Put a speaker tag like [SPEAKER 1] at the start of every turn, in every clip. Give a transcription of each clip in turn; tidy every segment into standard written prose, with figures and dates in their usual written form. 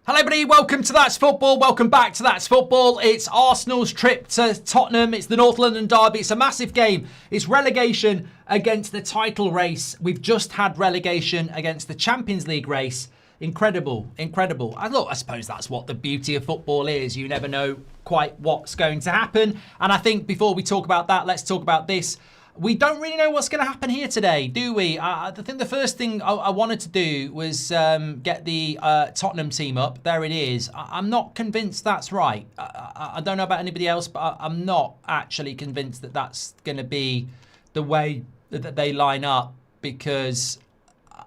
[SPEAKER 1] Hello everybody, welcome to That's Football, welcome back to That's Football. It's Arsenal's trip to Tottenham, it's the North London derby, it's a massive game. It's relegation against the title race. We've just had relegation against the Champions League race. Incredible, incredible. And look, I suppose that's what the beauty of football is. You never know quite what's going to happen. And I think before we talk about that, let's talk about this. We don't really know what's going to happen here today, do we? I think the first thing I wanted to do was get the Tottenham team up. There it is. I'm not convinced that's right. I don't know about anybody else, but I'm not actually convinced that that's going to be the way that they line up because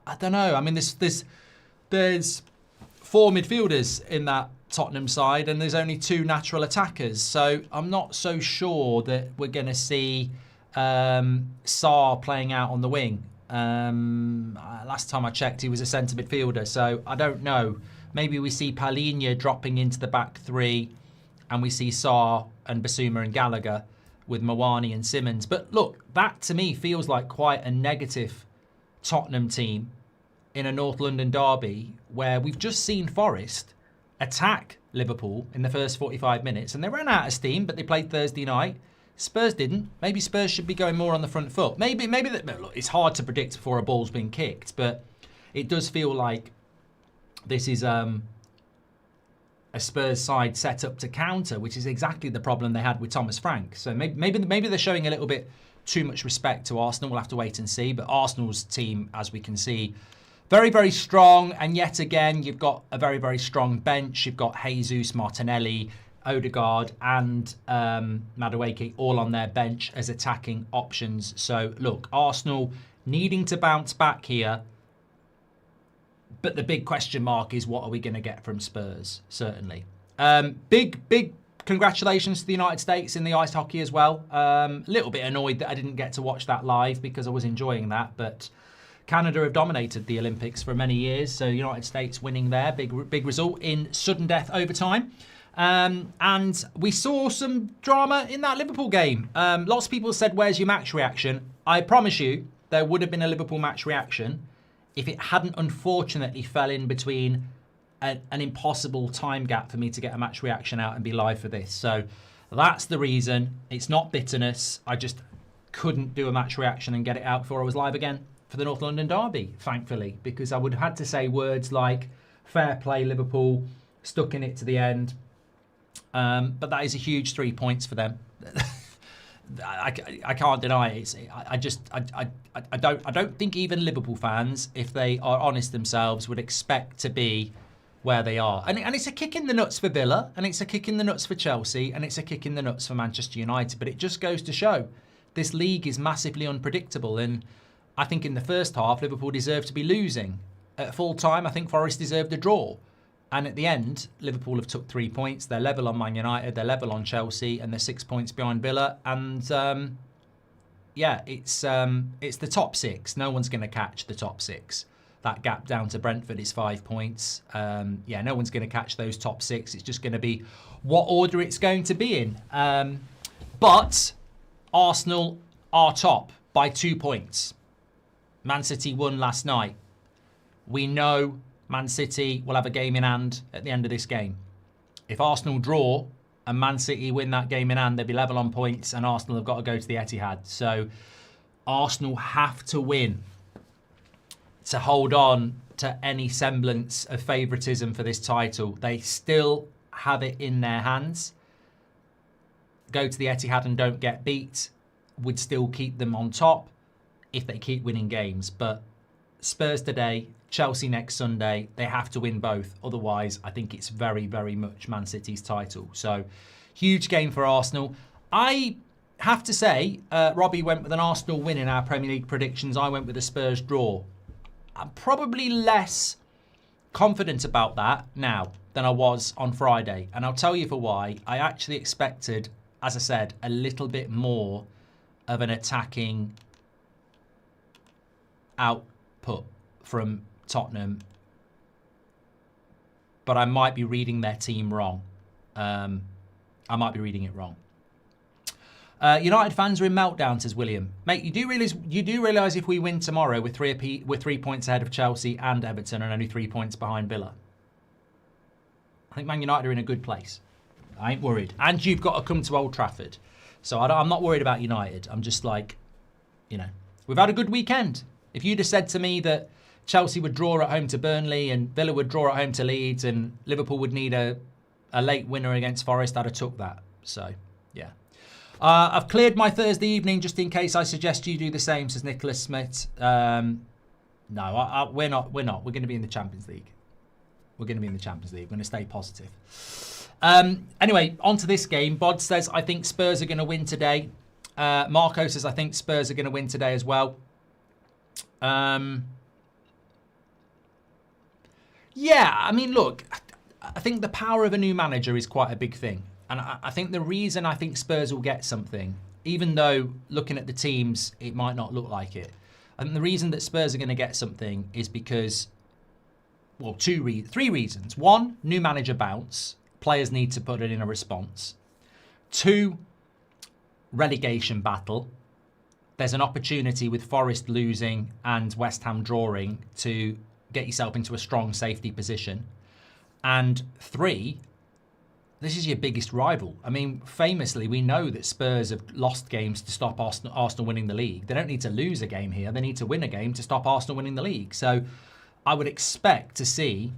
[SPEAKER 1] I don't know. I mean, there's four midfielders in that Tottenham side and there's only two natural attackers. So I'm not so sure that we're going to see Sarr playing out on the wing. Last time I checked, he was a centre midfielder, so I don't know. Maybe we see Palhinha dropping into the back three, and we see Sarr and Basuma and Gallagher with Mawani and Simmons. But look, that to me feels like quite a negative Tottenham team in a North London derby where we've just seen Forest attack Liverpool in the first 45 minutes, and they ran out of steam, but they played Thursday night. Spurs didn't. Maybe Spurs should be going more on the front foot. Maybe that. Look, it's hard to predict before a ball's been kicked, but it does feel like this is a Spurs side set up to counter, which is exactly the problem they had with Thomas Frank. So maybe they're showing a little bit too much respect to Arsenal. We'll have to wait and see. But Arsenal's team, as we can see, very, very strong. And yet again, you've got a very, very strong bench. You've got Jesus, Martinelli, Odegaard and Madueke all on their bench as attacking options. So look, Arsenal needing to bounce back here. But the big question mark is what are we going to get from Spurs, certainly. Big congratulations to the United States in the ice hockey as well. A little bit annoyed that I didn't get to watch that live because I was enjoying that. But Canada have dominated the Olympics for many years. So United States winning there, big result in sudden death overtime. And we saw some drama in that Liverpool game. Lots of people said, where's your match reaction? I promise you, there would have been a Liverpool match reaction if it hadn't unfortunately fell in between an impossible time gap for me to get a match reaction out and be live for this. So that's the reason. It's not bitterness. I just couldn't do a match reaction and get it out before I was live again for the North London derby, thankfully, because I would have had to say words like fair play Liverpool, stuck in it to the end. But that is a huge 3 points for them. I can't deny it. I don't think even Liverpool fans, if they are honest themselves, would expect to be where they are. And it's a kick in the nuts for Villa, and it's a kick in the nuts for Chelsea, and it's a kick in the nuts for Manchester United. But it just goes to show this league is massively unpredictable. And I think in the first half, Liverpool deserved to be losing. At full time, I think Forest deserved a draw. And at the end, Liverpool have took 3 points. They're level on Man United. They're level on Chelsea, and they're 6 points behind Villa. And it's the top six. No one's going to catch the top six. That gap down to Brentford is 5 points. No one's going to catch those top six. It's just going to be what order it's going to be in. But Arsenal are top by 2 points. Man City won last night. We know Man City will have a game in hand at the end of this game. If Arsenal draw and Man City win that game in hand, they'll be level on points and Arsenal have got to go to the Etihad. So Arsenal have to win to hold on to any semblance of favouritism for this title. They still have it in their hands. Go to the Etihad and don't get beat would still keep them on top if they keep winning games. But Spurs today, Chelsea next Sunday, they have to win both. Otherwise, I think it's very, very much Man City's title. So, huge game for Arsenal. I have to say, Robbie went with an Arsenal win in our Premier League predictions. I went with a Spurs draw. I'm probably less confident about that now than I was on Friday. And I'll tell you for why. I actually expected, as I said, a little bit more of an attacking output from Tottenham, but I might be reading their team wrong. I might be reading it wrong. United fans are in meltdown, says William. Mate, you do realise if we win tomorrow, we're 3 points ahead of Chelsea and Everton and only 3 points behind Villa. think Man United are in a good place. I ain't worried. And you've got to come to Old Trafford. So I'm not worried about United. I'm just like, you know, we've had a good weekend. If you'd have said to me that Chelsea would draw at home to Burnley and Villa would draw at home to Leeds and Liverpool would need a late winner against Forest, I'd have took that. So, yeah. I've cleared my Thursday evening just in case I suggest you do the same, says Nicholas Smith. No, we're not. We're going to be in the Champions League. We're going to be in the Champions League. We're going to stay positive. Anyway, on to this game. Bod says, I think Spurs are going to win today. Marco says, I think Spurs are going to win today as well. Yeah, I mean, look, I think the power of a new manager is quite a big thing. And I think the reason I think Spurs will get something, even though looking at the teams, it might not look like it. I think the reason that Spurs are going to get something is because, well, three reasons. One, new manager bounce. Players need to put it in a response. Two, relegation battle. There's an opportunity with Forest losing and West Ham drawing to get yourself into a strong safety position. And three, this is your biggest rival. I mean, famously, we know that Spurs have lost games to stop Arsenal winning the league. They don't need to lose a game here. They need to win a game to stop Arsenal winning the league. So I would expect to see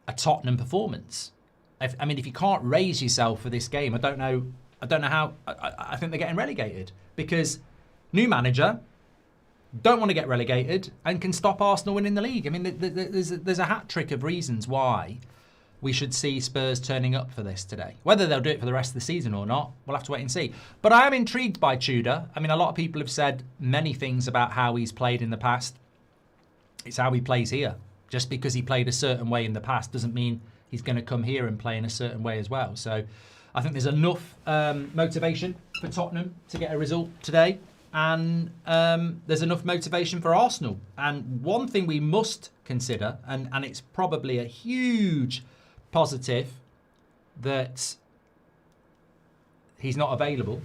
[SPEAKER 1] a Tottenham performance. If you can't raise yourself for this game, I don't know how. I think they're getting relegated because new manager, don't want to get relegated and can stop Arsenal winning the league. I mean, there's a hat trick of reasons why we should see Spurs turning up for this today. Whether they'll do it for the rest of the season or not, we'll have to wait and see. But I am intrigued by Tudor. I mean, a lot of people have said many things about how he's played in the past. It's how he plays here. Just because he played a certain way in the past doesn't mean he's going to come here and play in a certain way as well. So I think there's enough motivation for Tottenham to get a result today. And there's enough motivation for Arsenal. And one thing we must consider, and it's probably a huge positive that he's not available,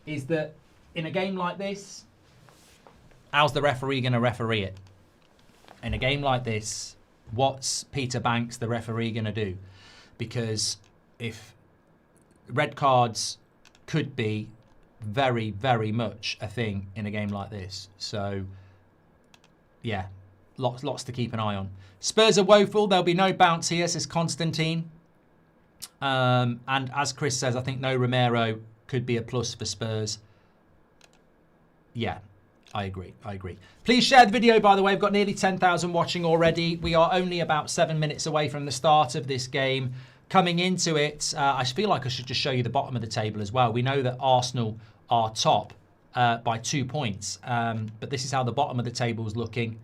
[SPEAKER 1] is that in a game like this, how's the referee going to referee it? In a game like this, what's Peter Banks, the referee, going to do? Because if red cards could be very, very much a thing in a game like this. So, yeah, lots to keep an eye on. Spurs are woeful. There'll be no bounce here, says Constantine. And as Chris says, I think no Romero could be a plus for Spurs. Yeah, I agree. Please share the video, by the way. We've got nearly 10,000 watching already. We are only about 7 minutes away from the start of this game. Coming into it, I feel like I should just show you the bottom of the table as well. We know that Arsenal are top by 2 points, but this is how the bottom of the table is looking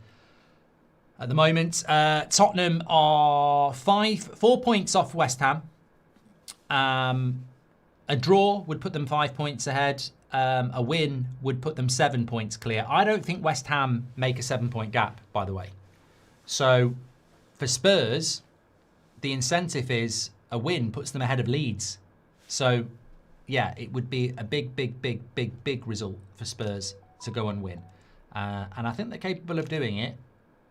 [SPEAKER 1] at the moment. Tottenham are 4 points off West Ham. A draw would put them 5 points ahead. A win would put them 7 points clear. I don't think West Ham make a 7-point gap, by the way. So for Spurs, the incentive is a win puts them ahead of Leeds. So, yeah, it would be a big result for Spurs to go and win. And I think they're capable of doing it,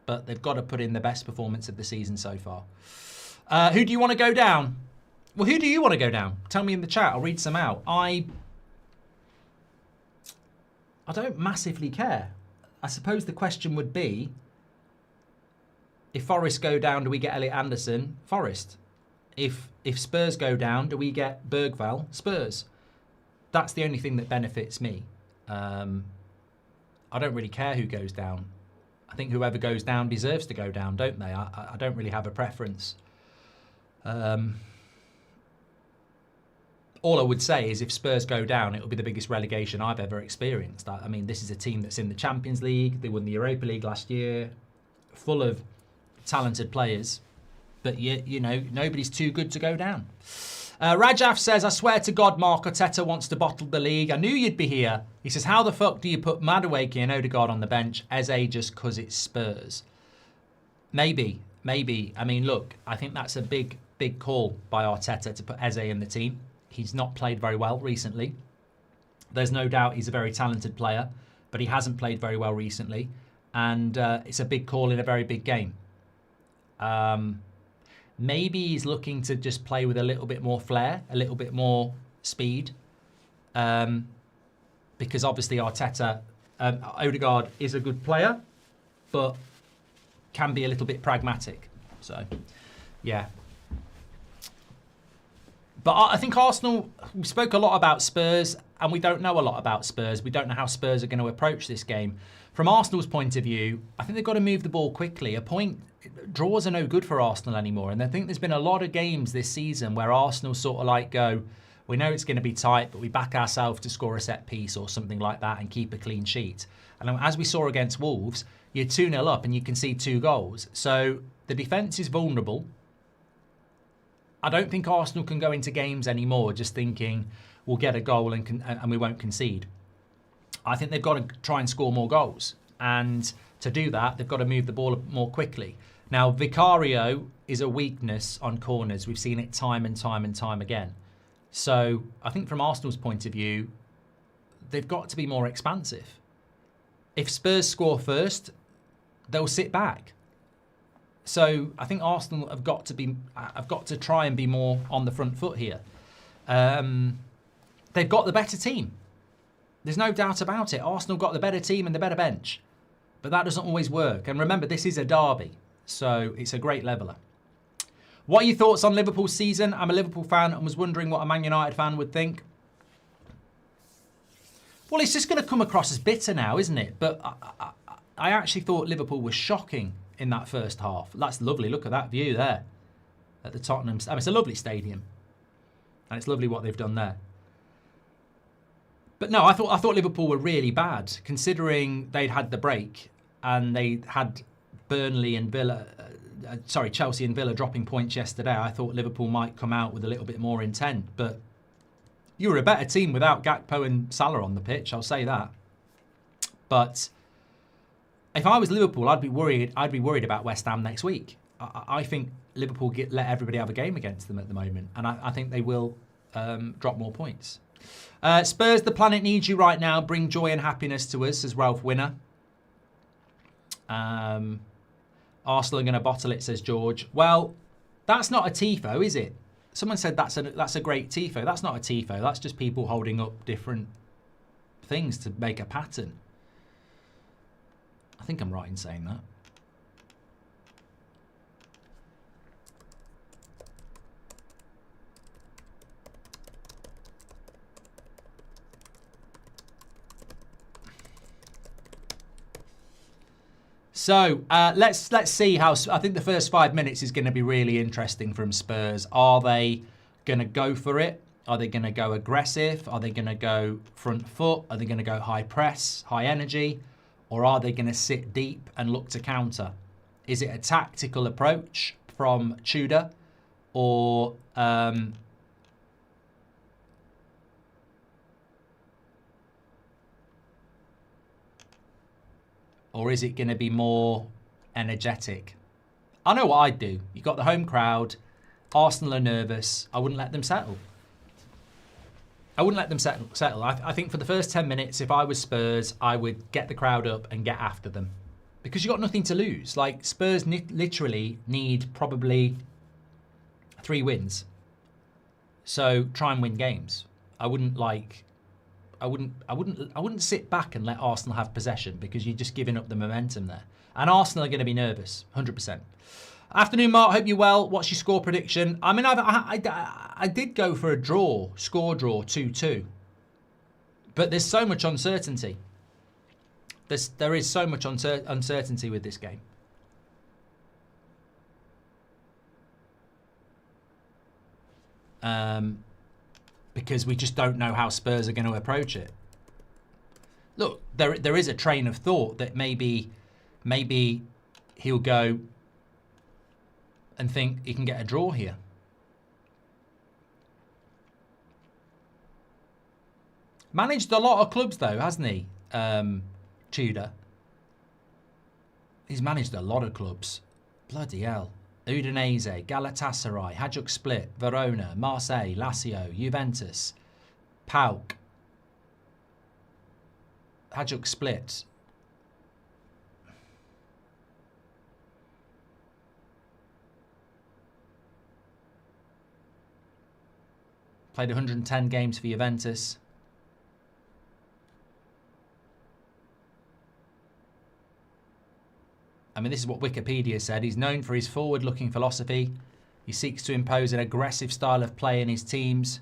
[SPEAKER 1] but they've got to put in the best performance of the season so far. Who do you want to go down? Well, who do you want to go down? Tell me in the chat. I'll read some out. I don't massively care. I suppose the question would be, if Forest go down, do we get Elliot Anderson? Forest. If Spurs go down, do we get Bergvall? Spurs. That's the only thing that benefits me. I don't really care who goes down. I think whoever goes down deserves to go down, don't they? I don't really have a preference. All I would say is if Spurs go down, it will be the biggest relegation I've ever experienced. I mean, this is a team that's in the Champions League. They won the Europa League last year. Full of talented players. But, you know, nobody's too good to go down. Rajaf says, I swear to God, Mark Arteta wants to bottle the league. I knew you'd be here. He says, how the fuck do you put Madueke and Odegaard on the bench? Eze just because it's Spurs. Maybe. I mean, look, I think that's a big call by Arteta to put Eze in the team. He's not played very well recently. There's no doubt he's a very talented player, but he hasn't played very well recently. And it's a big call in a very big game. Maybe he's looking to just play with a little bit more flair, a little bit more speed. Because obviously Arteta, Odegaard is a good player, but can be a little bit pragmatic. So, yeah. But I think Arsenal, we spoke a lot about Spurs, and we don't know a lot about Spurs. We don't know how Spurs are going to approach this game. From Arsenal's point of view, I think they've got to move the ball quickly. Draws are no good for Arsenal anymore. And I think there's been a lot of games this season where Arsenal sort of like go, we know it's going to be tight, but we back ourselves to score a set piece or something like that and keep a clean sheet. And as we saw against Wolves, you're 2-0 up and you can see 2 goals. So the defence is vulnerable. I don't think Arsenal can go into games anymore just thinking we'll get a goal and we won't concede. I think they've got to try and score more goals. And to do that, they've got to move the ball more quickly. Now, Vicario is a weakness on corners. We've seen it time and time again. So I think from Arsenal's point of view, they've got to be more expansive. If Spurs score first, they'll sit back. So I think Arsenal have got to try and be more on the front foot here. They've got the better team. There's no doubt about it. Arsenal got the better team and the better bench. But that doesn't always work. And remember, this is a derby. So it's a great leveller. What are your thoughts on Liverpool's season? I'm a Liverpool fan and was wondering what a Man United fan would think. Well, it's just going to come across as bitter now, isn't it? But I actually thought Liverpool was shocking in that first half. That's lovely. Look at that view there at the Tottenham. I mean, it's a lovely stadium. And it's lovely what they've done there. But no, I thought Liverpool were really bad, considering they'd had the break and they had Chelsea and Villa dropping points yesterday. I thought Liverpool might come out with a little bit more intent, but you were a better team without Gakpo and Salah on the pitch, I'll say that. But if I was Liverpool, I'd be worried about West Ham next week. I think Liverpool let everybody have a game against them at the moment, and I think they will drop more points. Spurs, the planet needs you right now. Bring joy and happiness to us, says Ralph Winner. Arsenal are going to bottle it, says George. Well, that's not a tifo, is it? Someone said that's a great tifo. That's not a tifo. That's just people holding up different things to make a pattern. I think I'm right in saying that. So let's see how. I think the first 5 minutes is going to be really interesting from Spurs. Are they going to go for it? Are they going to go aggressive? Are they going to go front foot? Are they going to go high press, high energy? Or are they going to sit deep and look to counter? Is it a tactical approach from Tudor? Or is it going to be more energetic? I know what I'd do. You've got the home crowd. Arsenal are nervous. I wouldn't let them settle. I think for the first 10 minutes, if I was Spurs, I would get the crowd up and get after them. Because you've got nothing to lose. Like, Spurs literally need probably 3 wins. So try and win games. I wouldn't sit back and let Arsenal have possession, because you're just giving up the momentum there. And Arsenal are going to be nervous, 100%. Afternoon, Mark. Hope you're well. What's your score prediction? I mean, I did go for a score draw, 2-2. But there's so much uncertainty. There is so much uncertainty with this game. Because we just don't know how Spurs are going to approach it. Look, there is a train of thought that maybe he'll go and think he can get a draw here. Managed a lot of clubs though, hasn't he, Tudor? He's managed a lot of clubs. Bloody hell. Udinese, Galatasaray, Hajduk Split, Verona, Marseille, Lazio, Juventus, PAOK, Hajduk Split. Played 110 games for Juventus. I mean, this is what Wikipedia said. He's known for his forward-looking philosophy. He seeks to impose an aggressive style of play in his teams.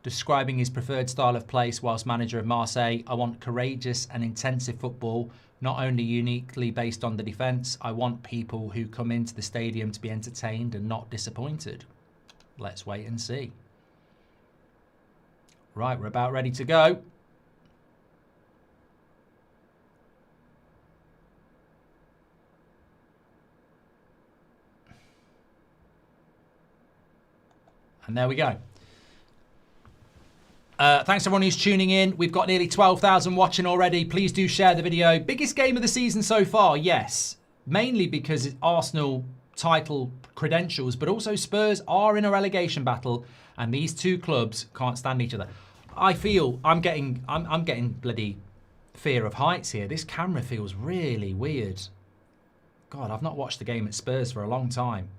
[SPEAKER 1] Describing his preferred style of play whilst manager of Marseille, I want courageous and intensive football, not only uniquely based on the defence. I want people who come into the stadium to be entertained and not disappointed. Let's wait and see. Right, we're about ready to go. And there we go. Thanks everyone who's tuning in. We've got nearly 12,000 watching already. Please do share the video. Biggest game of the season so far, yes. Mainly because it's Arsenal title credentials, but also Spurs are in a relegation battle, and these two clubs can't stand each other. I feel I'm getting bloody fear of heights here. This camera feels really weird. God, I've not watched the game at Spurs for a long time.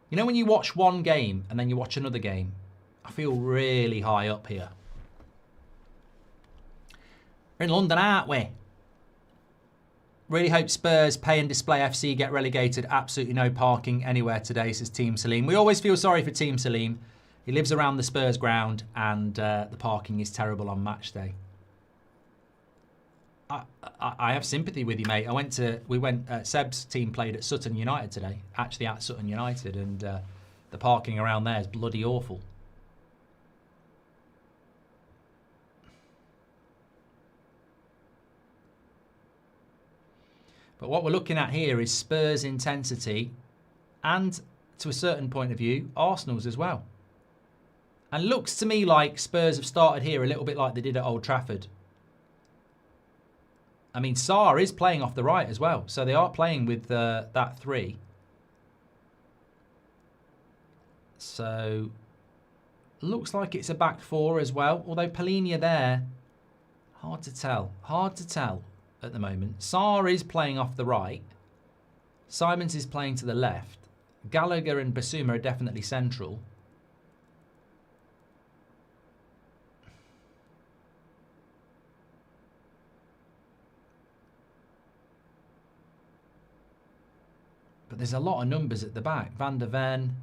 [SPEAKER 1] You know when you watch one game and then you watch another game? I feel really high up here. We're in London, aren't we? Really hope Spurs, Pay and Display FC get relegated. Absolutely no parking anywhere today, says Team Salim. We always feel sorry for Team Salim. He lives around the Spurs ground and the parking is terrible on match day. I have sympathy with you, mate. Seb's team played at Sutton United today. Actually at Sutton United, and the parking around there is bloody awful. But what we're looking at here is Spurs' intensity and, to a certain point of view, Arsenal's as well. And looks to me like Spurs have started here a little bit like they did at Old Trafford. I mean, Sarr is playing off the right as well. So they are playing with that three. So, looks like it's a back four as well. Although Palhinha there, hard to tell. Hard to tell at the moment. Sarr is playing off the right. Simons is playing to the left. Gallagher and Basuma are definitely central. But there's a lot of numbers at the back. Van der Ven.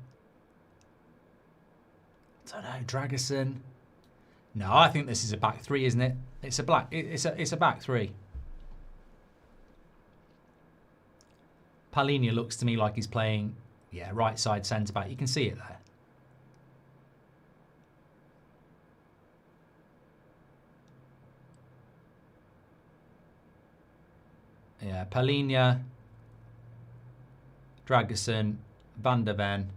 [SPEAKER 1] I don't know. Dragusin. No, I think this is a back three, isn't it? It's a back three. Palhinha looks to me like he's playing, yeah, right side centre back. You can see it there. Yeah, Palhinha, Dragusin, Van der Ven.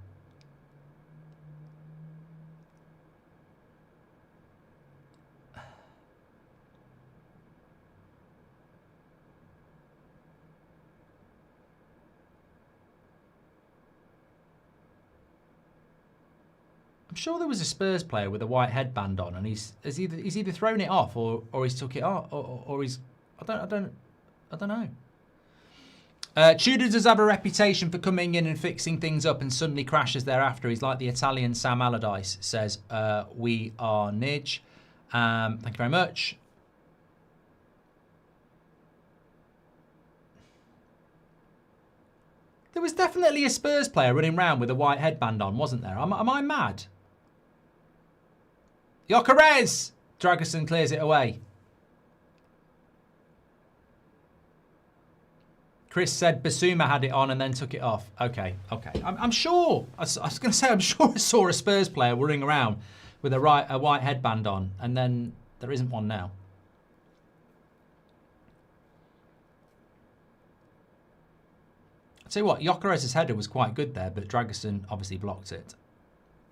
[SPEAKER 1] I'm sure there was a Spurs player with a white headband on, and he's either thrown it off or he's took it off or he's I don't know. Tudor does have a reputation for coming in and fixing things up and suddenly crashes thereafter. He's like the Italian Sam Allardyce, says we are Nidge. Thank you very much. There was definitely a Spurs player running around with a white headband on, wasn't there? Am I mad? Gyökeres! Dragusin clears it away. Chris said Basuma had it on and then took it off. Okay. I'm sure. I was going to say, I'm sure I saw a Spurs player running around with a white headband on, and then there isn't one now. I'll tell you what, Gyökeres' header was quite good there, but Dragusin obviously blocked it.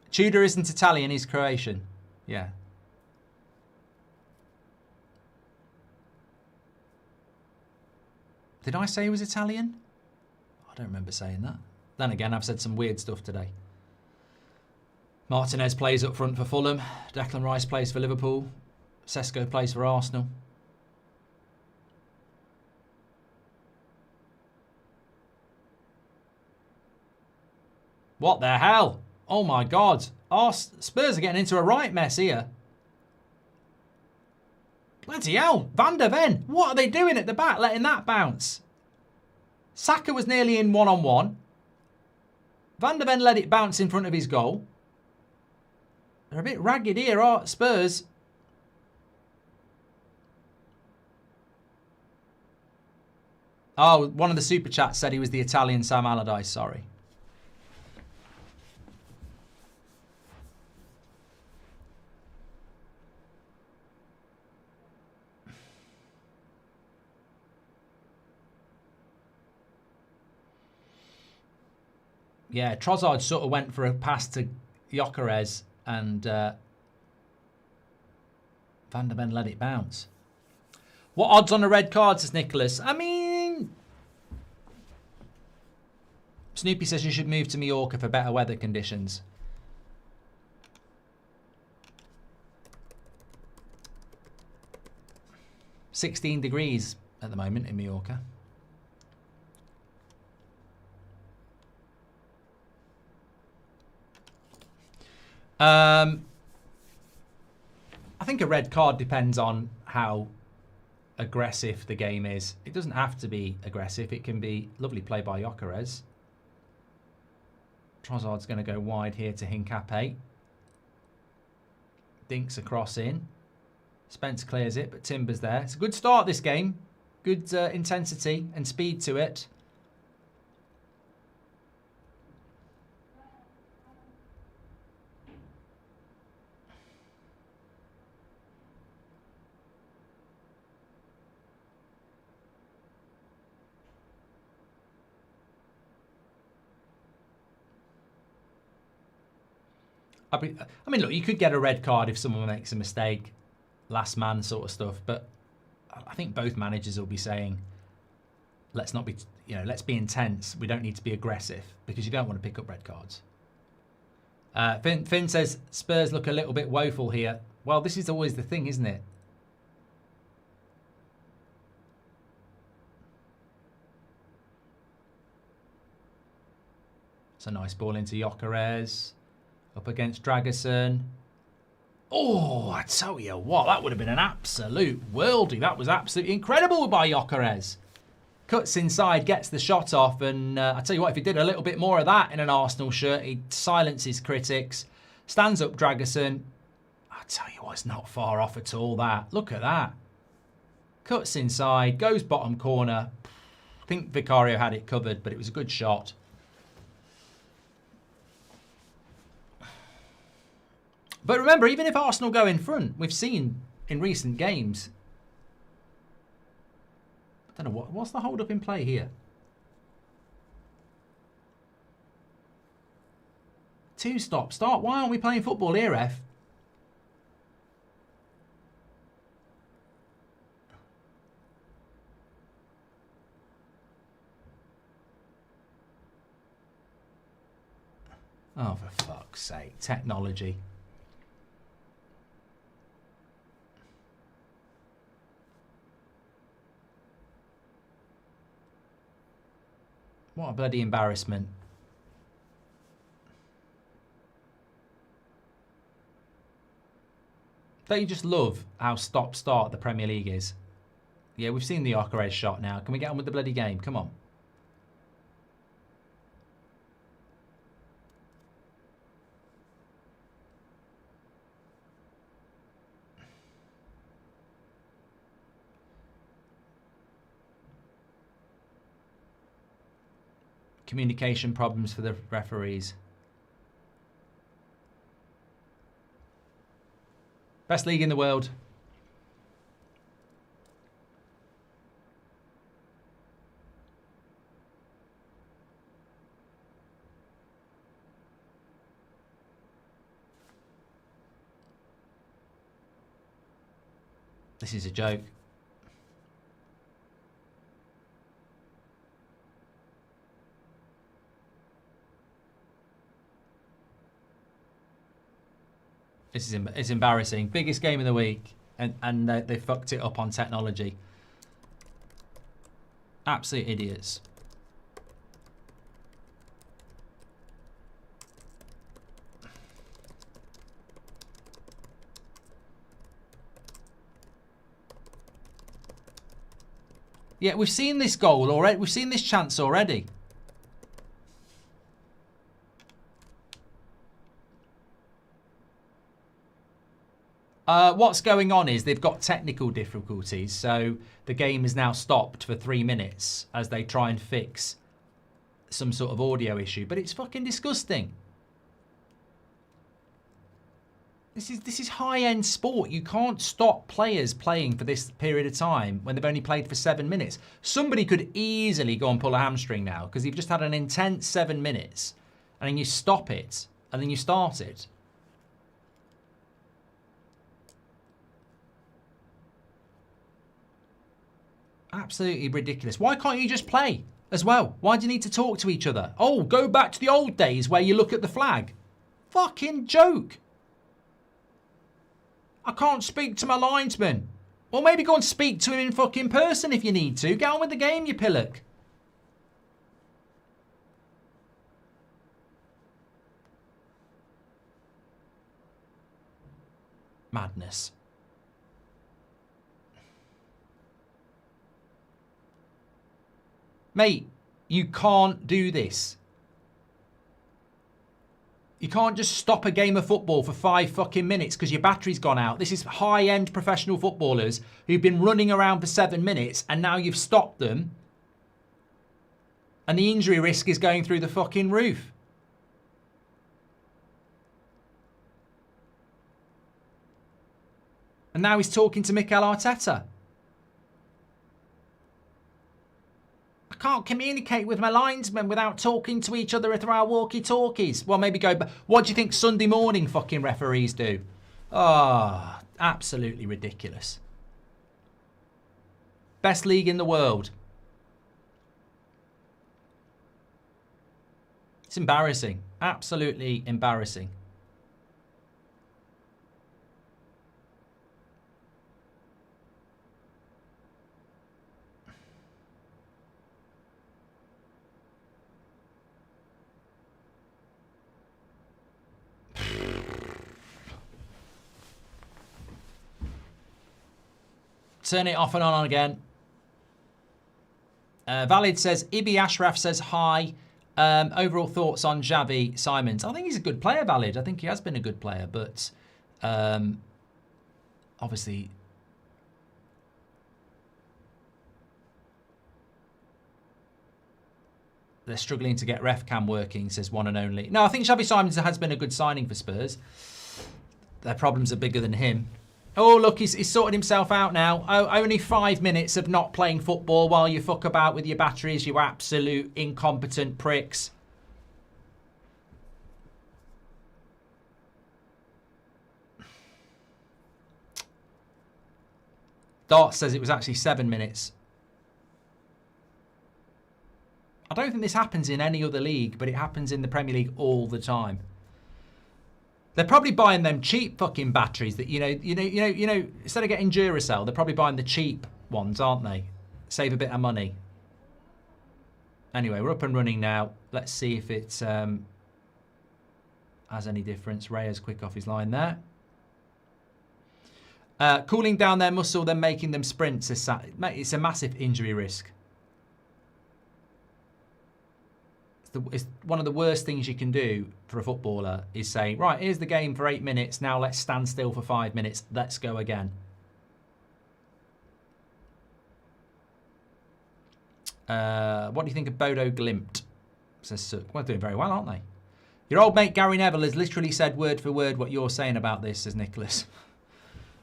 [SPEAKER 1] Tudor isn't Italian, he's Croatian. Yeah. Did I say he was Italian? I don't remember saying that. Then again, I've said some weird stuff today. Martinez plays up front for Fulham. Declan Rice plays for Liverpool. Sesko plays for Arsenal. What the hell? Oh my God. Spurs are getting into a right mess here. Bloody hell. Van der Ven. What are they doing at the back, letting that bounce? Saka was nearly in one-on-one. Van der Ven let it bounce in front of his goal. They're a bit ragged here, aren't Spurs? Oh, one of the super chats said he was the Italian Sam Allardyce, sorry. Yeah, Trossard sort of went for a pass to Gyökeres and Van der Ven let it bounce. What odds on a red card, says Nicholas? I mean, Snoopy says you should move to Mallorca for better weather conditions. "16 degrees at the moment in Mallorca. I think a red card depends on how aggressive the game is. It doesn't have to be aggressive. It can be lovely play by Gyökeres. Trossard's going to go wide here to Hincapié. Dinks across in. Spence clears it, but Timber's there. It's a good start, this game. Good intensity and speed to it. I mean, look, you could get a red card if someone makes a mistake, last man sort of stuff. But I think both managers will be saying, let's not be, let's be intense. We don't need to be aggressive because you don't want to pick up red cards. Finn says Spurs look a little bit woeful here. Well, this is always the thing, isn't it? It's a nice ball into Gyökeres. Up against Dragerson. Oh, I tell you what, that would have been an absolute worldie. That was absolutely incredible by Gyökeres. Cuts inside, gets the shot off, and I tell you what, if he did a little bit more of that in an Arsenal shirt, he'd silence his critics. Stands up Dragerson. I tell you what, it's not far off at all, that. Look at that. Cuts inside, goes bottom corner. I think Vicario had it covered, but it was a good shot. But remember, even if Arsenal go in front, we've seen in recent games. I don't know, what's the hold-up in play here? 2-stop start. Why aren't we playing football here, Ref? Oh, for fuck's sake. Technology. What a bloody embarrassment. Don't you just love how stop-start the Premier League is? Yeah, we've seen the Gyökeres shot now. Can we get on with the bloody game? Come on. Communication problems for the referees. Best league in the world. This is a joke. It's embarrassing. Biggest game of the week, and they fucked it up on technology. Absolute idiots. Yeah, we've seen this goal already. We've seen this chance already. What's going on is they've got technical difficulties, so the game is now stopped for 3 minutes as they try and fix some sort of audio issue. But it's fucking disgusting. This is high-end sport. You can't stop players playing for this period of time when they've only played for 7 minutes. Somebody could easily go and pull a hamstring now because you've just had an intense 7 minutes, and then you stop it, and then you start it. Absolutely ridiculous. Why can't you just play as well? Why do you need to talk to each other? Oh, go back to the old days where you look at the flag. Fucking joke. I can't speak to my linesman. Well, maybe go and speak to him in fucking person if you need to. Get on with the game, you pillock. Madness. Mate, you can't do this. You can't just stop a game of football for 5 fucking minutes because your battery's gone out. This is high-end professional footballers who've been running around for 7 minutes and now you've stopped them. And the injury risk is going through the fucking roof. And now he's talking to Mikel Arteta. I can't communicate with my linesmen without talking to each other through our walkie-talkies. Well, maybe go back. What do you think Sunday morning fucking referees do? Ah, oh, absolutely ridiculous. Best league in the world. It's embarrassing. Absolutely embarrassing. Turn it off and on again. Valid says, Ibi Ashraf says hi. Overall thoughts on Xavi Simons. I think he's a good player, Valid. I think he has been a good player, but obviously they're struggling to get ref cam working, says one and only. No, I think Xavi Simons has been a good signing for Spurs. Their problems are bigger than him. Oh, look, he's sorted himself out now. Oh, only 5 minutes of not playing football while you fuck about with your batteries, you absolute incompetent pricks. Dart says it was actually 7 minutes. I don't think this happens in any other league, but it happens in the Premier League all the time. They're probably buying them cheap fucking batteries that, you know, instead of getting Duracell, they're probably buying the cheap ones, aren't they? Save a bit of money. Anyway, we're up and running now. Let's see if it has any difference. Raya's quick off his line there. Cooling down their muscle, then making them sprint. It's a massive injury risk. It's one of the worst things you can do for a footballer is say, right, here's the game for 8 minutes. Now let's stand still for 5 minutes. Let's go again. What do you think of Bodo Glimt? Says Sook. Well, doing very well, aren't they? Your old mate Gary Neville has literally said word for word what you're saying about this, says Nicholas.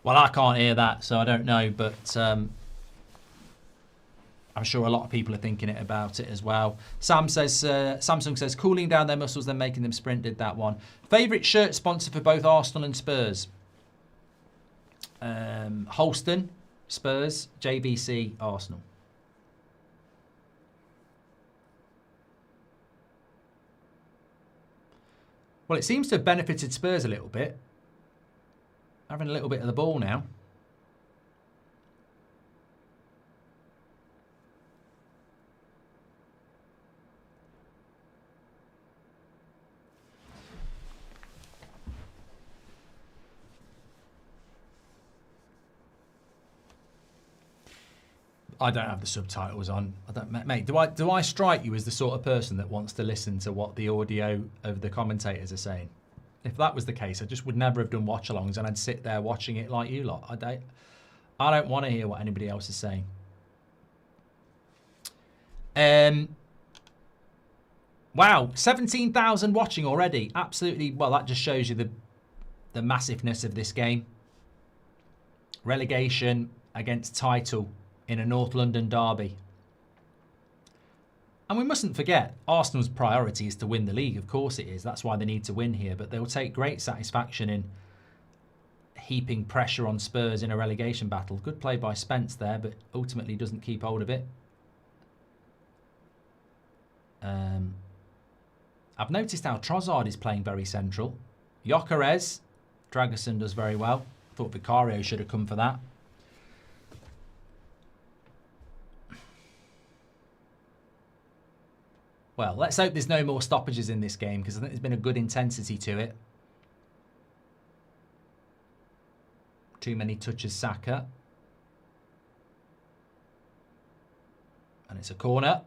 [SPEAKER 1] Well, I can't hear that, so I don't know, but I'm sure a lot of people are thinking it about it as well. Sam says, Samsung says, cooling down their muscles, then making them sprint, did that one. Favourite shirt sponsor for both Arsenal and Spurs? Holston, Spurs, JVC, Arsenal. Well, it seems to have benefited Spurs a little bit. Having a little bit of the ball now. I don't have the subtitles on. I don't, mate. Do I strike you as the sort of person that wants to listen to what the audio of the commentators are saying? If that was the case, I just would never have done watch-alongs, and I'd sit there watching it like you lot. I don't want to hear what anybody else is saying. Wow, 17,000 watching already. Absolutely. Well, that just shows you the massiveness of this game. Relegation against title in a North London derby. And we mustn't forget, Arsenal's priority is to win the league. Of course it is. That's why they need to win here. But they'll take great satisfaction in heaping pressure on Spurs in a relegation battle. Good play by Spence there, but ultimately doesn't keep hold of it. I've noticed how Trossard is playing very central. Gyökeres, Dragusin does very well. Thought Vicario should have come for that. Well, let's hope there's no more stoppages in this game, because I think there's been a good intensity to it. Too many touches, Saka. And it's a corner.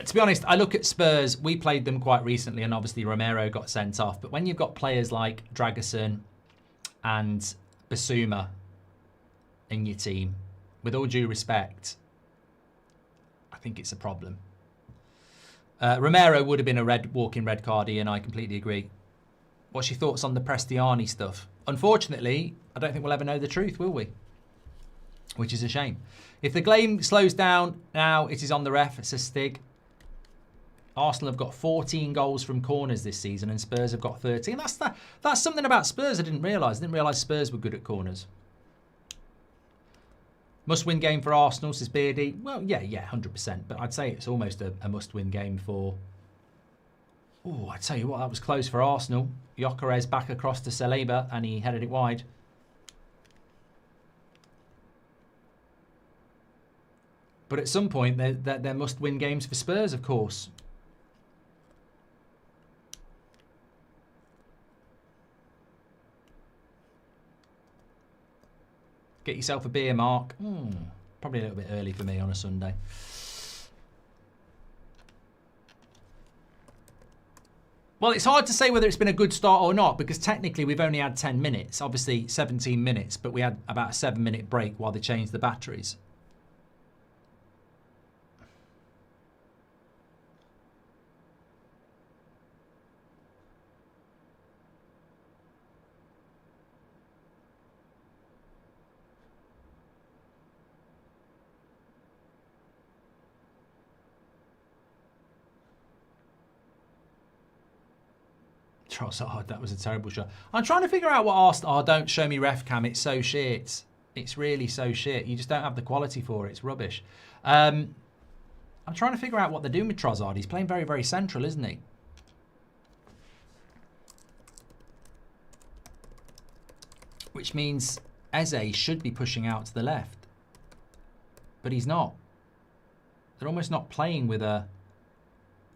[SPEAKER 1] To be honest, I look at Spurs. We played them quite recently, and obviously Romero got sent off. But when you've got players like Dragusin and Basuma in your team, with all due respect, I think it's a problem. Romero would have been a walking red card, and I completely agree. What's your thoughts on the Prestiani stuff? Unfortunately, I don't think we'll ever know the truth, will we? Which is a shame. If the game slows down now, it is on the ref, says Stig. Arsenal have got 14 goals from corners this season, and Spurs have got 13. That's something about Spurs I didn't realise. I didn't realise Spurs were good at corners. Must-win game for Arsenal, says Beardy. Well, yeah, 100%. But I'd say it's almost a must-win game for... Oh, I tell you what, that was close for Arsenal. Gyökeres back across to Saliba, and he headed it wide. But at some point, there must-win games for Spurs, of course. Get yourself a beer, Mark. Probably a little bit early for me on a Sunday. Well, it's hard to say whether it's been a good start or not, because technically we've only had 10 minutes. Obviously 17 minutes, but we had about a 7-minute break while they changed the batteries. Trossard, that was a terrible shot. I'm trying to figure out what Arsenal... Oh, don't show me ref cam. It's so shit. It's really so shit. You just don't have the quality for it. It's rubbish. I'm trying to figure out what they're doing with Trossard. He's playing very, very central, isn't he? Which means Eze should be pushing out to the left. But he's not. They're almost not playing with a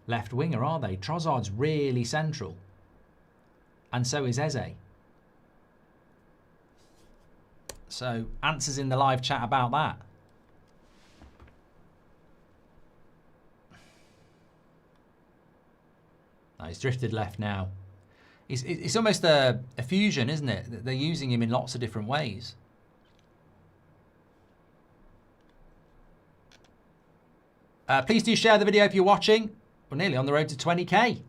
[SPEAKER 1] left winger, are they? Trossard's really central. And so is Eze. So, answers in the live chat about that. No, he's drifted left now. It's almost a fusion, isn't it? They're using him in lots of different ways. Please do share the video if you're watching. We're nearly on the road to 20k.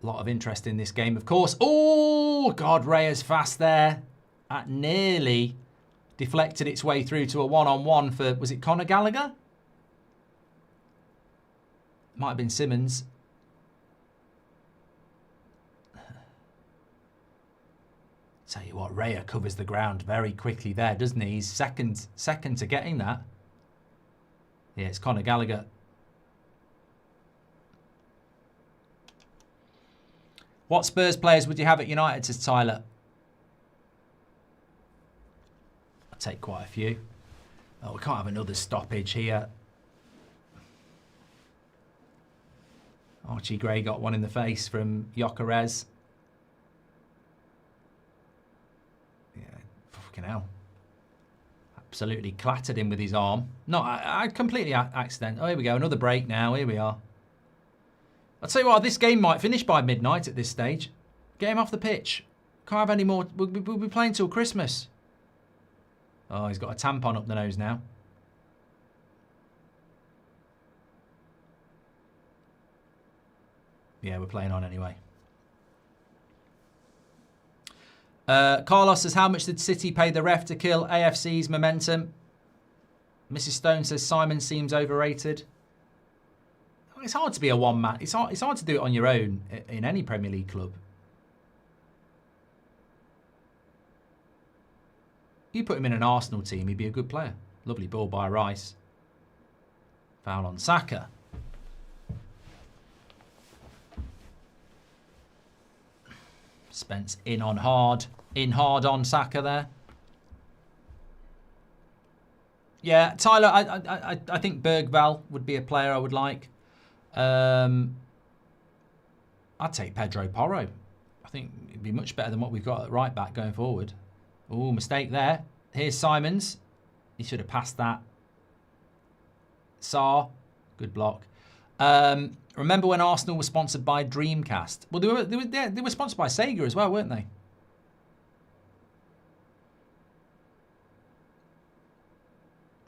[SPEAKER 1] A lot of interest in this game, of course. Oh, God, Raya's fast there. That nearly deflected its way through to a one-on-one for, was it Conor Gallagher? Might have been Simmons. Tell you what, Raya covers the ground very quickly there, doesn't he? He's second to getting that. Yeah, it's Conor Gallagher. What Spurs players would you have at United, says Tyler? I'll take quite a few. Oh, we can't have another stoppage here. Archie Gray got one in the face from Gyökeres. Fucking hell. Absolutely clattered him with his arm. No, I completely accident. Oh, here we go. Another break now. Here we are. I'll tell you what, this game might finish by midnight at this stage. Get him off the pitch. Can't have any more. We'll be playing till Christmas. Oh, he's got a tampon up the nose now. Yeah, we're playing on anyway. Carlos says, how much did City pay the ref to kill AFC's momentum? Mrs. Stone says, Simon seems overrated. It's hard to be a one-man. It's hard to do it on your own in any Premier League club. You put him in an Arsenal team, he'd be a good player. Lovely ball by Rice. Foul on Saka. Spence in hard on Saka there. Yeah, Tyler, I think Bergvall would be a player I would like. I'd take Pedro Porro. I think it'd be much better than what we've got at right back going forward. Oh, mistake there. Here's Simons. He should have passed that. Sarr, good block. Remember when Arsenal was sponsored by Dreamcast? Well, they were sponsored by Sega as well, weren't they?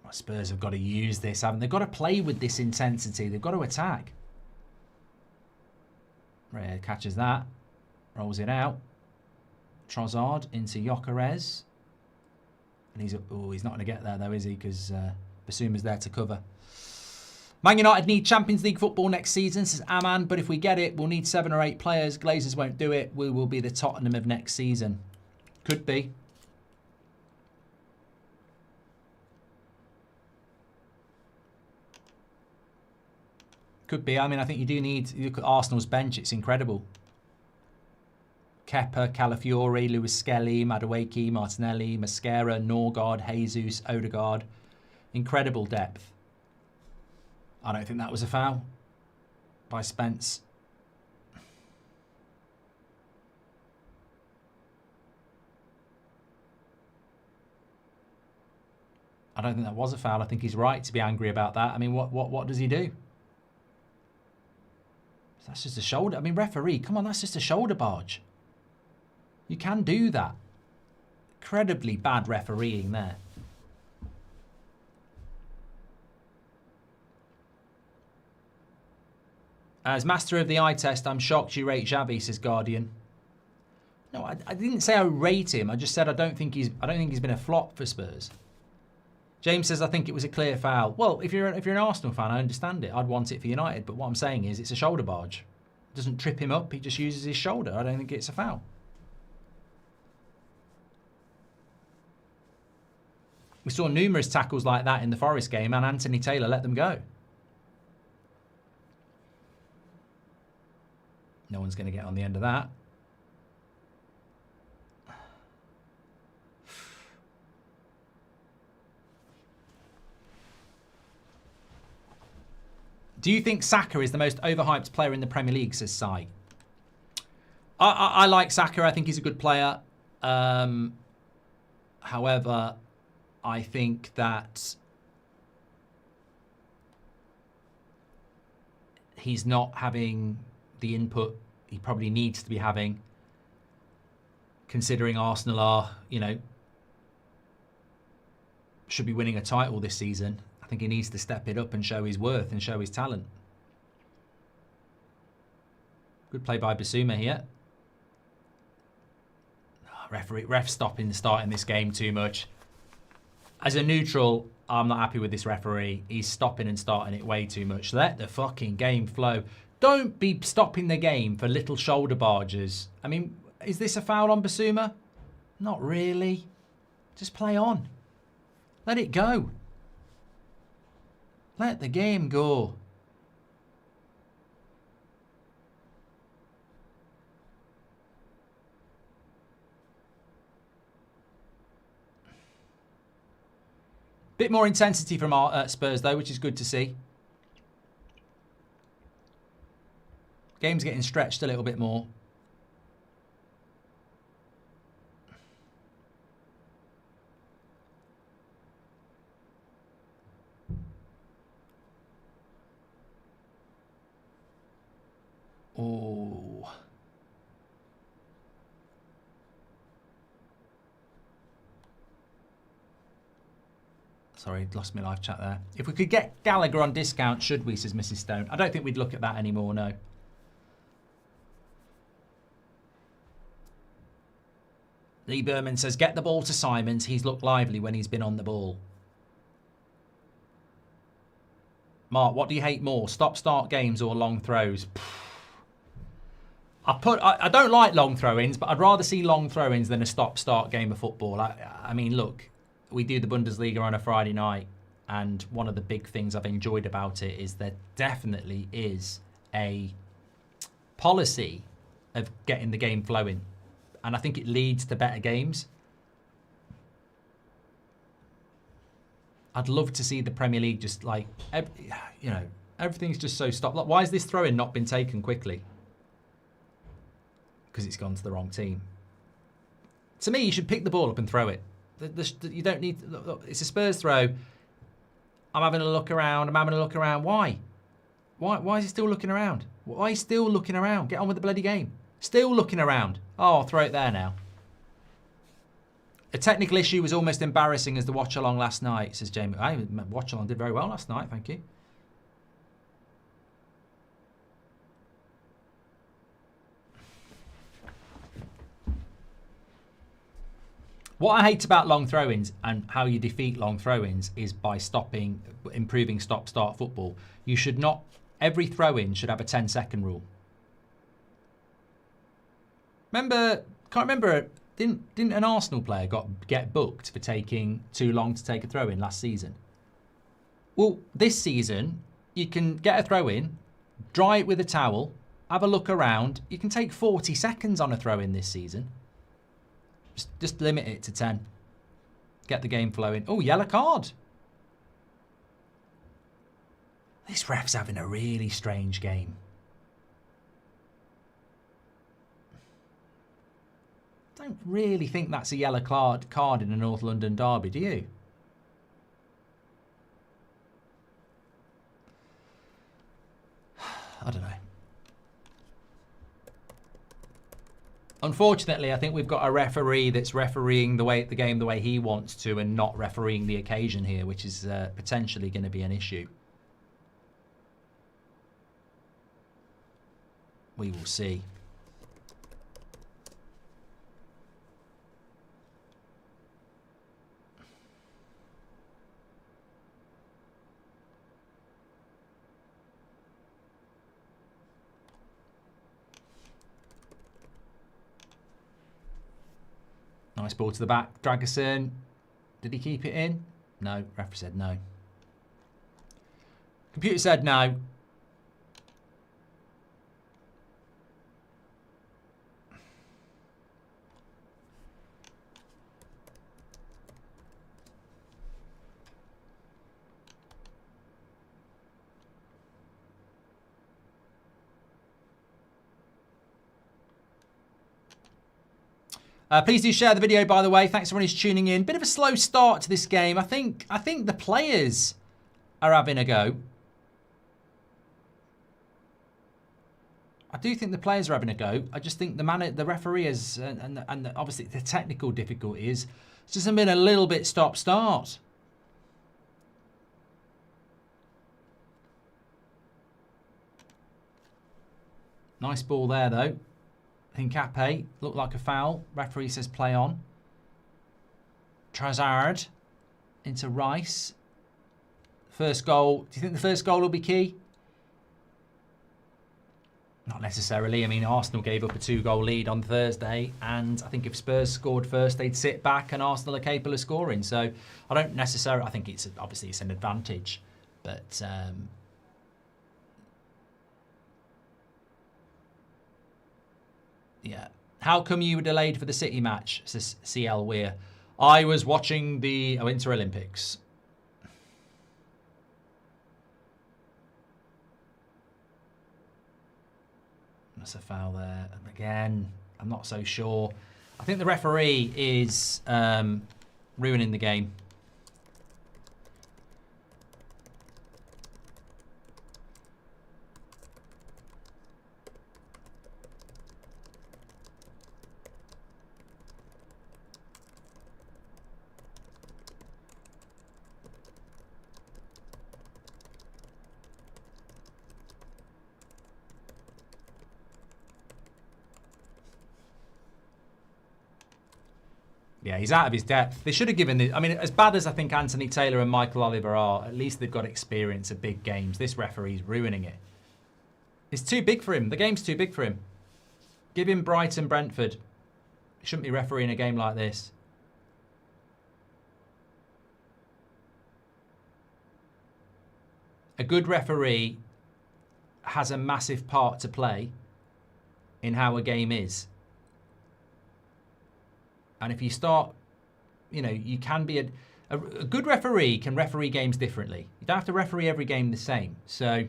[SPEAKER 1] Well, Spurs have got to use this, haven't they? They've got to play with this intensity. They've got to attack. Red catches that. Rolls it out. Trossard into Gyökeres. And he's not going to get there though, is he? Because Basuma's there to cover. Man United need Champions League football next season, says Aman. But if we get it, we'll need 7 or 8 players. Glazers won't do it. We will be the Tottenham of next season. Could be. Could be. I mean, I think you do need... You look at Arsenal's bench. It's incredible. Kepa, Calafiori, Lewis Skelly, Madueke, Martinelli, Mascara, Norgard, Jesus, Odegaard. Incredible depth. I don't think that was a foul by Spence. I don't think that was a foul. I think he's right to be angry about that. I mean, what does he do? That's just a shoulder. I mean, referee, come on, that's just a shoulder barge. You can do that. Incredibly bad refereeing there. As master of the eye test, I'm shocked you rate Xavi, says Guardian. No, I didn't say I rate him. I just said I don't think he's been a flop for Spurs. James says I think it was a clear foul. Well, if you're an Arsenal fan, I understand it. I'd want it for United, but what I'm saying is it's a shoulder barge. It doesn't trip him up. He just uses his shoulder. I don't think it's a foul. We saw numerous tackles like that in the Forest game, and Anthony Taylor let them go. No one's going to get on the end of that. Do you think Saka is the most overhyped player in the Premier League, says Sai? I like Saka. I think he's a good player. However, I think that he's not having the input he probably needs to be having, considering Arsenal are, should be winning a title this season. I think he needs to step it up and show his worth and show his talent. Good play by Basuma here. Ref starting this game too much. As a neutral, I'm not happy with this referee. He's stopping and starting it way too much. Let the fucking game flow. Don't be stopping the game for little shoulder barges. I mean, is this a foul on Basuma? Not really. Just play on. Let it go. Let the game go. Bit more intensity from our Spurs, though, which is good to see. Game's getting stretched a little bit more. Oh. Sorry, lost my live chat there. If we could get Gallagher on discount, should we, says Mrs. Stone. I don't think we'd look at that anymore, no. Lee Berman says, get the ball to Simons. He's looked lively when he's been on the ball. Mark, what do you hate more? Stop-start games or long throws? I don't like long throw-ins, but I'd rather see long throw-ins than a stop-start game of football. I mean, look, we do the Bundesliga on a Friday night, and one of the big things I've enjoyed about it is there definitely is a policy of getting the game flowing. And I think it leads to better games. I'd love to see the Premier League just like, you know, everything's just so stopped. Like, why has this throw-in not been taken quickly? Because it's gone to the wrong team. To me, you should pick the ball up and throw it. You don't need... Look, it's a Spurs throw. I'm having a look around. Why? Why is he still looking around? Why is he still looking around? Get on with the bloody game. Still looking around. Oh, I'll throw it there now. A technical issue was almost embarrassing as the watch-along last night, says Jamie. Watch-along did very well last night, thank you. What I hate about long throw-ins and how you defeat long throw-ins is by improving stop-start football. You should not, every throw-in should have a 10-second rule. Can't remember, didn't an Arsenal player get booked for taking too long to take a throw-in last season? Well, this season, you can get a throw-in, dry it with a towel, have a look around. You can take 40 seconds on a throw-in this season. Just limit it to 10. Get the game flowing. Oh, yellow card. This ref's having a really strange game. Don't really think that's a yellow card in a North London derby, do you? I don't know. Unfortunately, I think we've got a referee that's refereeing the game the way he wants to and not refereeing the occasion here, which is potentially going to be an issue. We will see. Nice ball to the back. Dragerson. Did he keep it in? No. Referee said no. Computer said no. Please do share the video, by the way. Thanks everyone who's tuning in. Bit of a slow start to this game. I think the players are having a go. I do think the players are having a go. I just think the referee is, and obviously the technical difficulty is, it's just been a little bit stop-start. Nice ball there, though. Hincape looked like a foul. Referee says play on. Trossard into Rice. First goal. Do you think the first goal will be key? Not necessarily. I mean, Arsenal gave up a 2-goal lead on Thursday, and I think if Spurs scored first, they'd sit back, and Arsenal are capable of scoring. So I don't necessarily. I think it's obviously an advantage, but. Yeah. How come you were delayed for the City match, says CL Weir? I was watching the Winter Olympics. That's a foul there. Again, I'm not so sure. I think the referee is ruining the game. Yeah, he's out of his depth. They should have given the... I mean, as bad as I think Anthony Taylor and Michael Oliver are, at least they've got experience of big games. This referee's ruining it. It's too big for him. The game's too big for him. Give him Brighton, Brentford. He shouldn't be refereeing a game like this. A good referee has a massive part to play in how a game is. And if you start, you know, you can be a good referee can referee games differently. You don't have to referee every game the same. So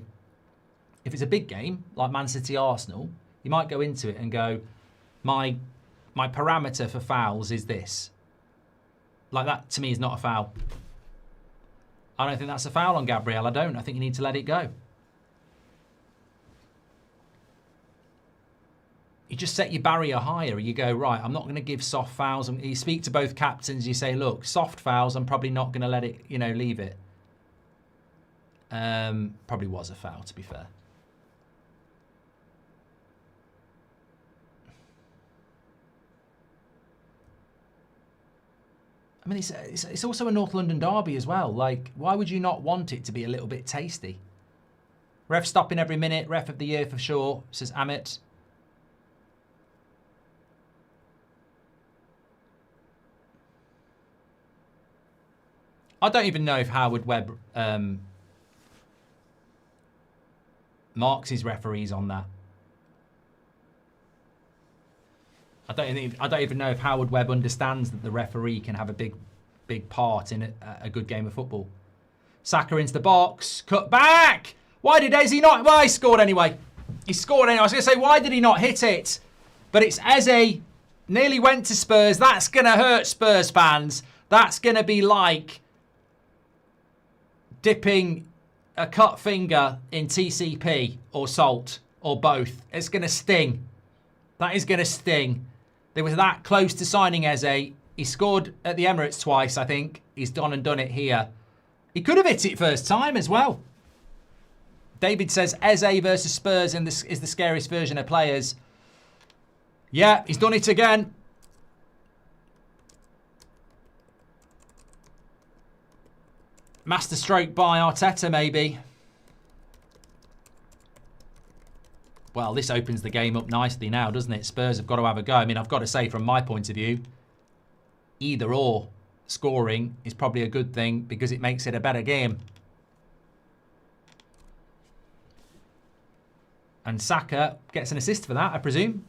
[SPEAKER 1] if it's a big game, like Man City Arsenal, you might go into it and go, my parameter for fouls is this. Like that, to me, is not a foul. I don't think that's a foul on Gabriel. I don't. I think you need to let it go. You just set your barrier higher. You go, right, I'm not going to give soft fouls. And you speak to both captains. You say, look, soft fouls, I'm probably not going to let it, you know, leave it. Probably was a foul, to be fair. I mean, it's also a North London derby as well. Like, why would you not want it to be a little bit tasty? Ref stopping every minute. Ref of the year for sure, says Amit. I don't even know if Howard Webb marks his referees on that. I don't even know if Howard Webb understands that the referee can have a big part in a good game of football. Saka into the box, cut back. Why did Eze not? Well, he scored anyway. He scored anyway. I was going to say, why did he not hit it? But it's Eze. Nearly went to Spurs. That's going to hurt Spurs fans. That's going to be like dipping a cut finger in TCP or salt or both. It's going to sting. That is going to sting. They were that close to signing Eze. He scored at the Emirates twice, I think. He's gone and done it here. He could have hit it first time as well. David says Eze versus Spurs is the scariest version of players. Yeah, he's done it again. Masterstroke by Arteta, maybe. Well, this opens the game up nicely now, doesn't it? Spurs have got to have a go. I mean, I've got to say, from my point of view, either or scoring is probably a good thing because it makes it a better game. And Saka gets an assist for that, I presume.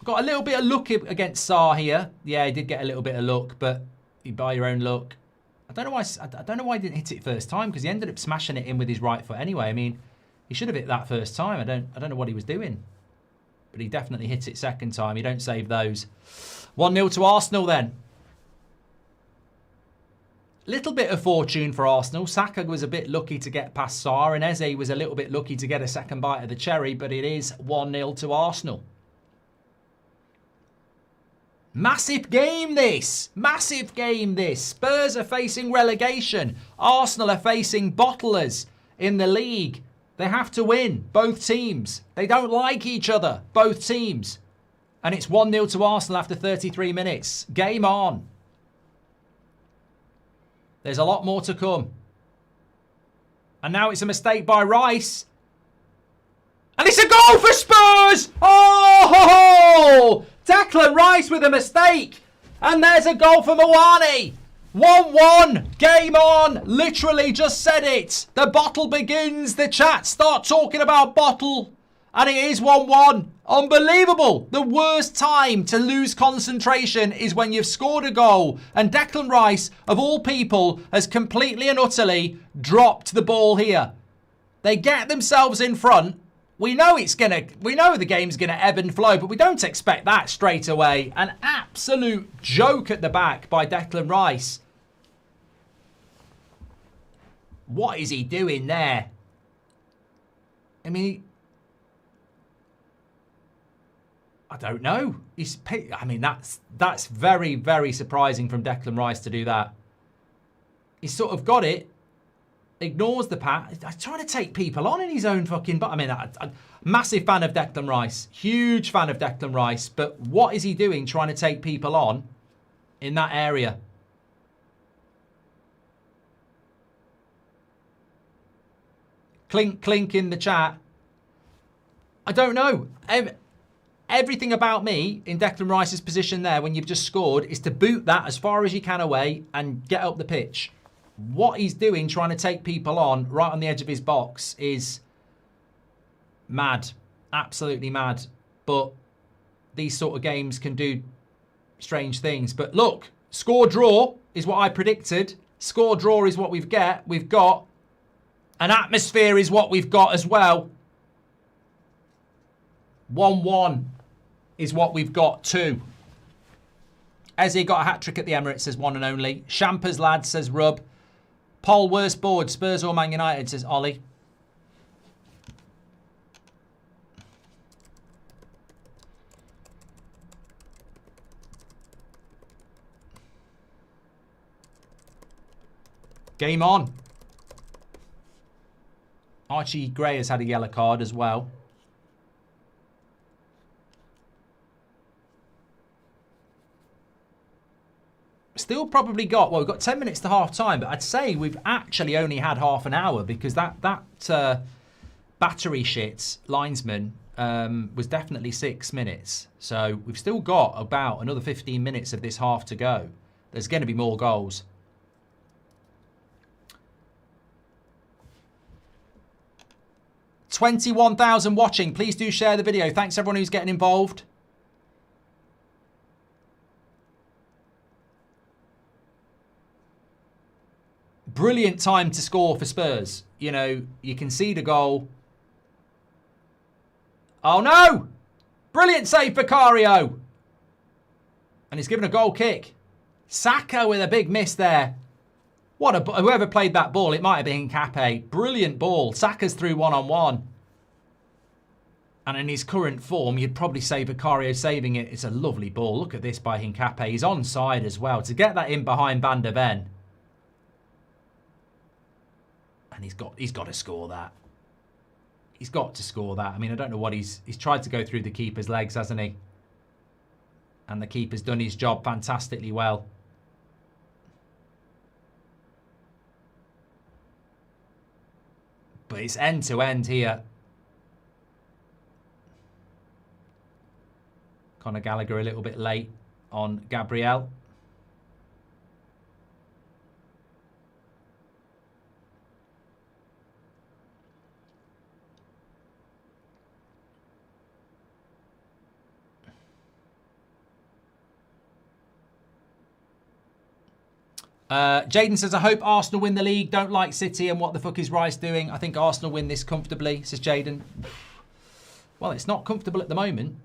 [SPEAKER 1] Got a little bit of luck against Sarr here. Yeah, he did get a little bit of luck, but you buy your own luck. I don't know why he didn't hit it first time, because he ended up smashing it in with his right foot anyway. I mean, he should have hit that first time. I don't know what he was doing. But he definitely hit it second time. You don't save those. 1-0 to Arsenal then. Little bit of fortune for Arsenal. Saka was a bit lucky to get past Sarr, and Eze was a little bit lucky to get a second bite of the cherry, but it is 1-0 to Arsenal. Massive game this. Massive game this. Spurs are facing relegation. Arsenal are facing bottlers in the league. They have to win, both teams. They don't like each other, both teams. And it's 1-0 to Arsenal after 33 minutes. Game on. There's a lot more to come. And now it's a mistake by Rice. And it's a goal for Spurs! Oh! Declan Rice with a mistake. And there's a goal for Mawani. 1-1. Game on. Literally just said it. The bottle begins. The chat start talking about bottle. And it is 1-1. Unbelievable. The worst time to lose concentration is when you've scored a goal. And Declan Rice, of all people, has completely and utterly dropped the ball here. They get themselves in front. We know the game's gonna ebb and flow, but we don't expect that straight away. An absolute joke at the back by Declan Rice. What is he doing there? I mean, I don't know. That's very, very surprising from Declan Rice to do that. He's sort of got it. Ignores the pass. He's trying to take people on in his own fucking... But I mean, I'm massive fan of Declan Rice. Huge fan of Declan Rice. But what is he doing trying to take people on in that area. Clink, clink in the chat. I don't know. Everything about me in Declan Rice's position there when you've just scored is to boot that as far as you can away and get up the pitch. What he's doing, trying to take people on right on the edge of his box, is mad. Absolutely mad. But these sort of games can do strange things. But look, score draw is what I predicted. Score draw is what we've got. An atmosphere is what we've got as well. 1-1 is what we've got too. Eze got a hat-trick at the Emirates, says one and only. Shampers lad, says Rub. Paul, worst board, Spurs or Man United, says Ollie. Game on. Archie Gray has had a yellow card as well. Still probably got, well, we've got 10 minutes to half time, but I'd say we've actually only had half an hour because that battery shit linesman was definitely 6 minutes. So we've still got about another 15 minutes of this half to go. There's going to be more goals. $21,000 watching. Please do share the video. Thanks everyone who's getting involved. Brilliant time to score for Spurs. You know, you concede a goal. Oh no! Brilliant save for Cario. And he's given a goal kick. Saka with a big miss there. Whoever played that ball, it might have been Hincapié. Brilliant ball. Saka's through one-on-one. And in his current form, you'd probably say Vicario saving it. It's a lovely ball. Look at this by Hincapié. He's onside as well. To get that in behind Van der Ven. And he's got to score that. He's got to score that. I mean, I don't know what he's tried to go through the keeper's legs, hasn't he? And the keeper's done his job fantastically well. But it's end to end here. Conor Gallagher a little bit late on Gabriel. Jaden says, I hope Arsenal win the league. Don't like City. And what the fuck is Rice doing? I think Arsenal win this comfortably, says Jaden. Well, it's not comfortable at the moment.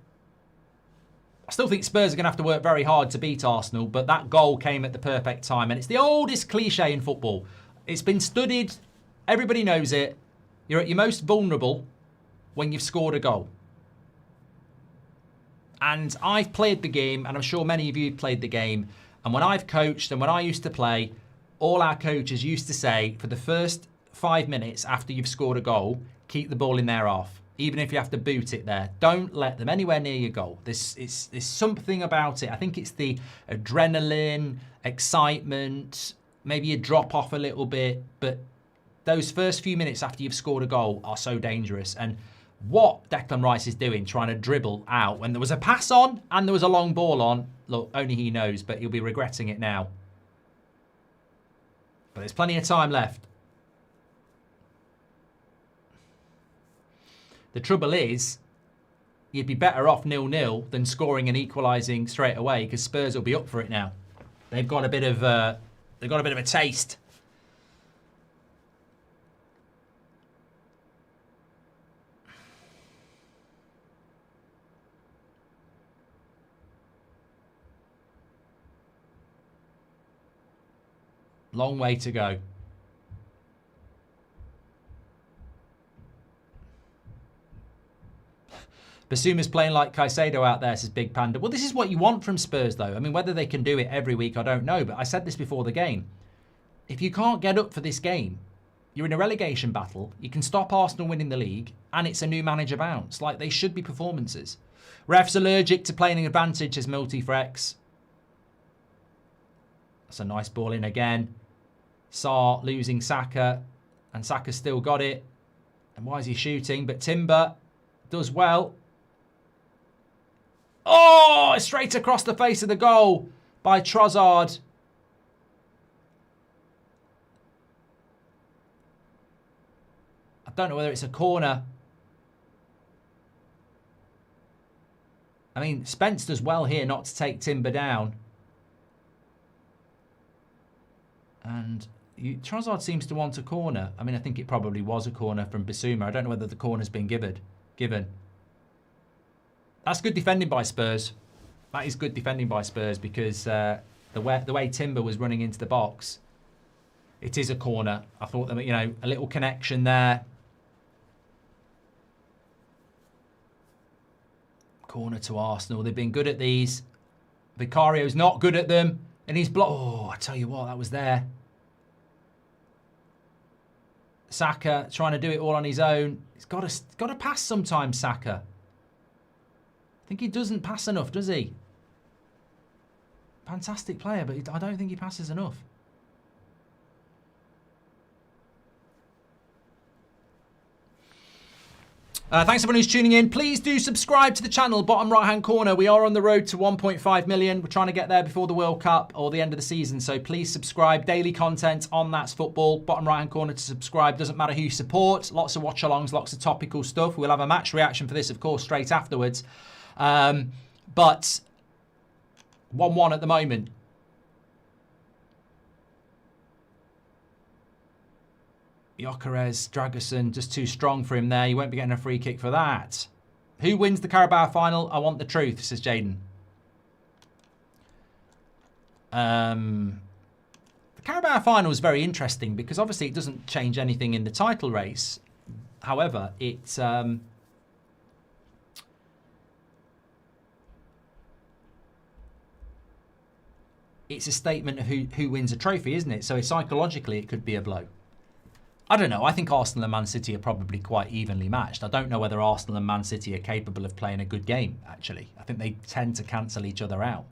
[SPEAKER 1] I still think Spurs are going to have to work very hard to beat Arsenal, but that goal came at the perfect time. And it's the oldest cliche in football. It's been studied. Everybody knows it. You're at your most vulnerable when you've scored a goal. And I've played the game, and I'm sure many of you have played the game. And when I've coached and when I used to play, all our coaches used to say, for the first 5 minutes after you've scored a goal, keep the ball in their half. Even if you have to boot it there. Don't let them anywhere near your goal. There's something about it. I think it's the adrenaline, excitement, maybe you drop off a little bit. But those first few minutes after you've scored a goal are so dangerous. And what Declan Rice is doing, trying to dribble out when there was a pass on and there was a long ball on, look, only he knows, but he'll be regretting it now. But there's plenty of time left. The trouble is, you'd be better off 0-0 than scoring and equalising straight away because Spurs will be up for it now. They've got a bit of a taste. Long way to go. Basuma's playing like Caicedo out there, says Big Panda. Well, this is what you want from Spurs, though. I mean, whether they can do it every week, I don't know. But I said this before the game. If you can't get up for this game, you're in a relegation battle. You can stop Arsenal winning the league, and it's a new manager bounce. Like, they should be performances. Ref's allergic to playing an advantage, says Multifrex. That's a nice ball in again. Sarr losing Saka, and Saka's still got it. And why is he shooting? But Timber does well. Oh, straight across the face of the goal by Trossard. I don't know whether it's a corner. I mean, Spence does well here not to take Timber down. And Trossard seems to want a corner. I mean, I think it probably was a corner from Bissouma. I don't know whether the corner's been given. That's good defending by Spurs. That is good defending by Spurs because the way Timber was running into the box, it is a corner. I thought that, you know, a little connection there. Corner to Arsenal. They've been good at these. Vicario's not good at them, and he's blocked. Oh, I tell you what, that was there. Saka trying to do it all on his own. He's got to pass sometimes, Saka. I think he doesn't pass enough, does he? Fantastic player, but I don't think he passes enough. Thanks everyone who's tuning in. Please do subscribe to the channel, bottom right hand corner. We are on the road to 1.5 million. We're trying to get there before the World Cup or the end of the season. So please subscribe. Daily content on That's Football. Bottom right hand corner to subscribe. Doesn't matter who you support. Lots of watch-alongs, lots of topical stuff. We'll have a match reaction for this, of course, straight afterwards. But 1-1 at the moment. Gyökeres, Dragusin, just too strong for him there. He won't be getting a free kick for that. Who wins the Carabao final? I want the truth, says Jaden. The Carabao final is very interesting because obviously it doesn't change anything in the title race. However, it's a statement of who wins a trophy, isn't it? So psychologically, it could be a blow. I don't know. I think Arsenal and Man City are probably quite evenly matched. I don't know whether Arsenal and Man City are capable of playing a good game, actually. I think they tend to cancel each other out.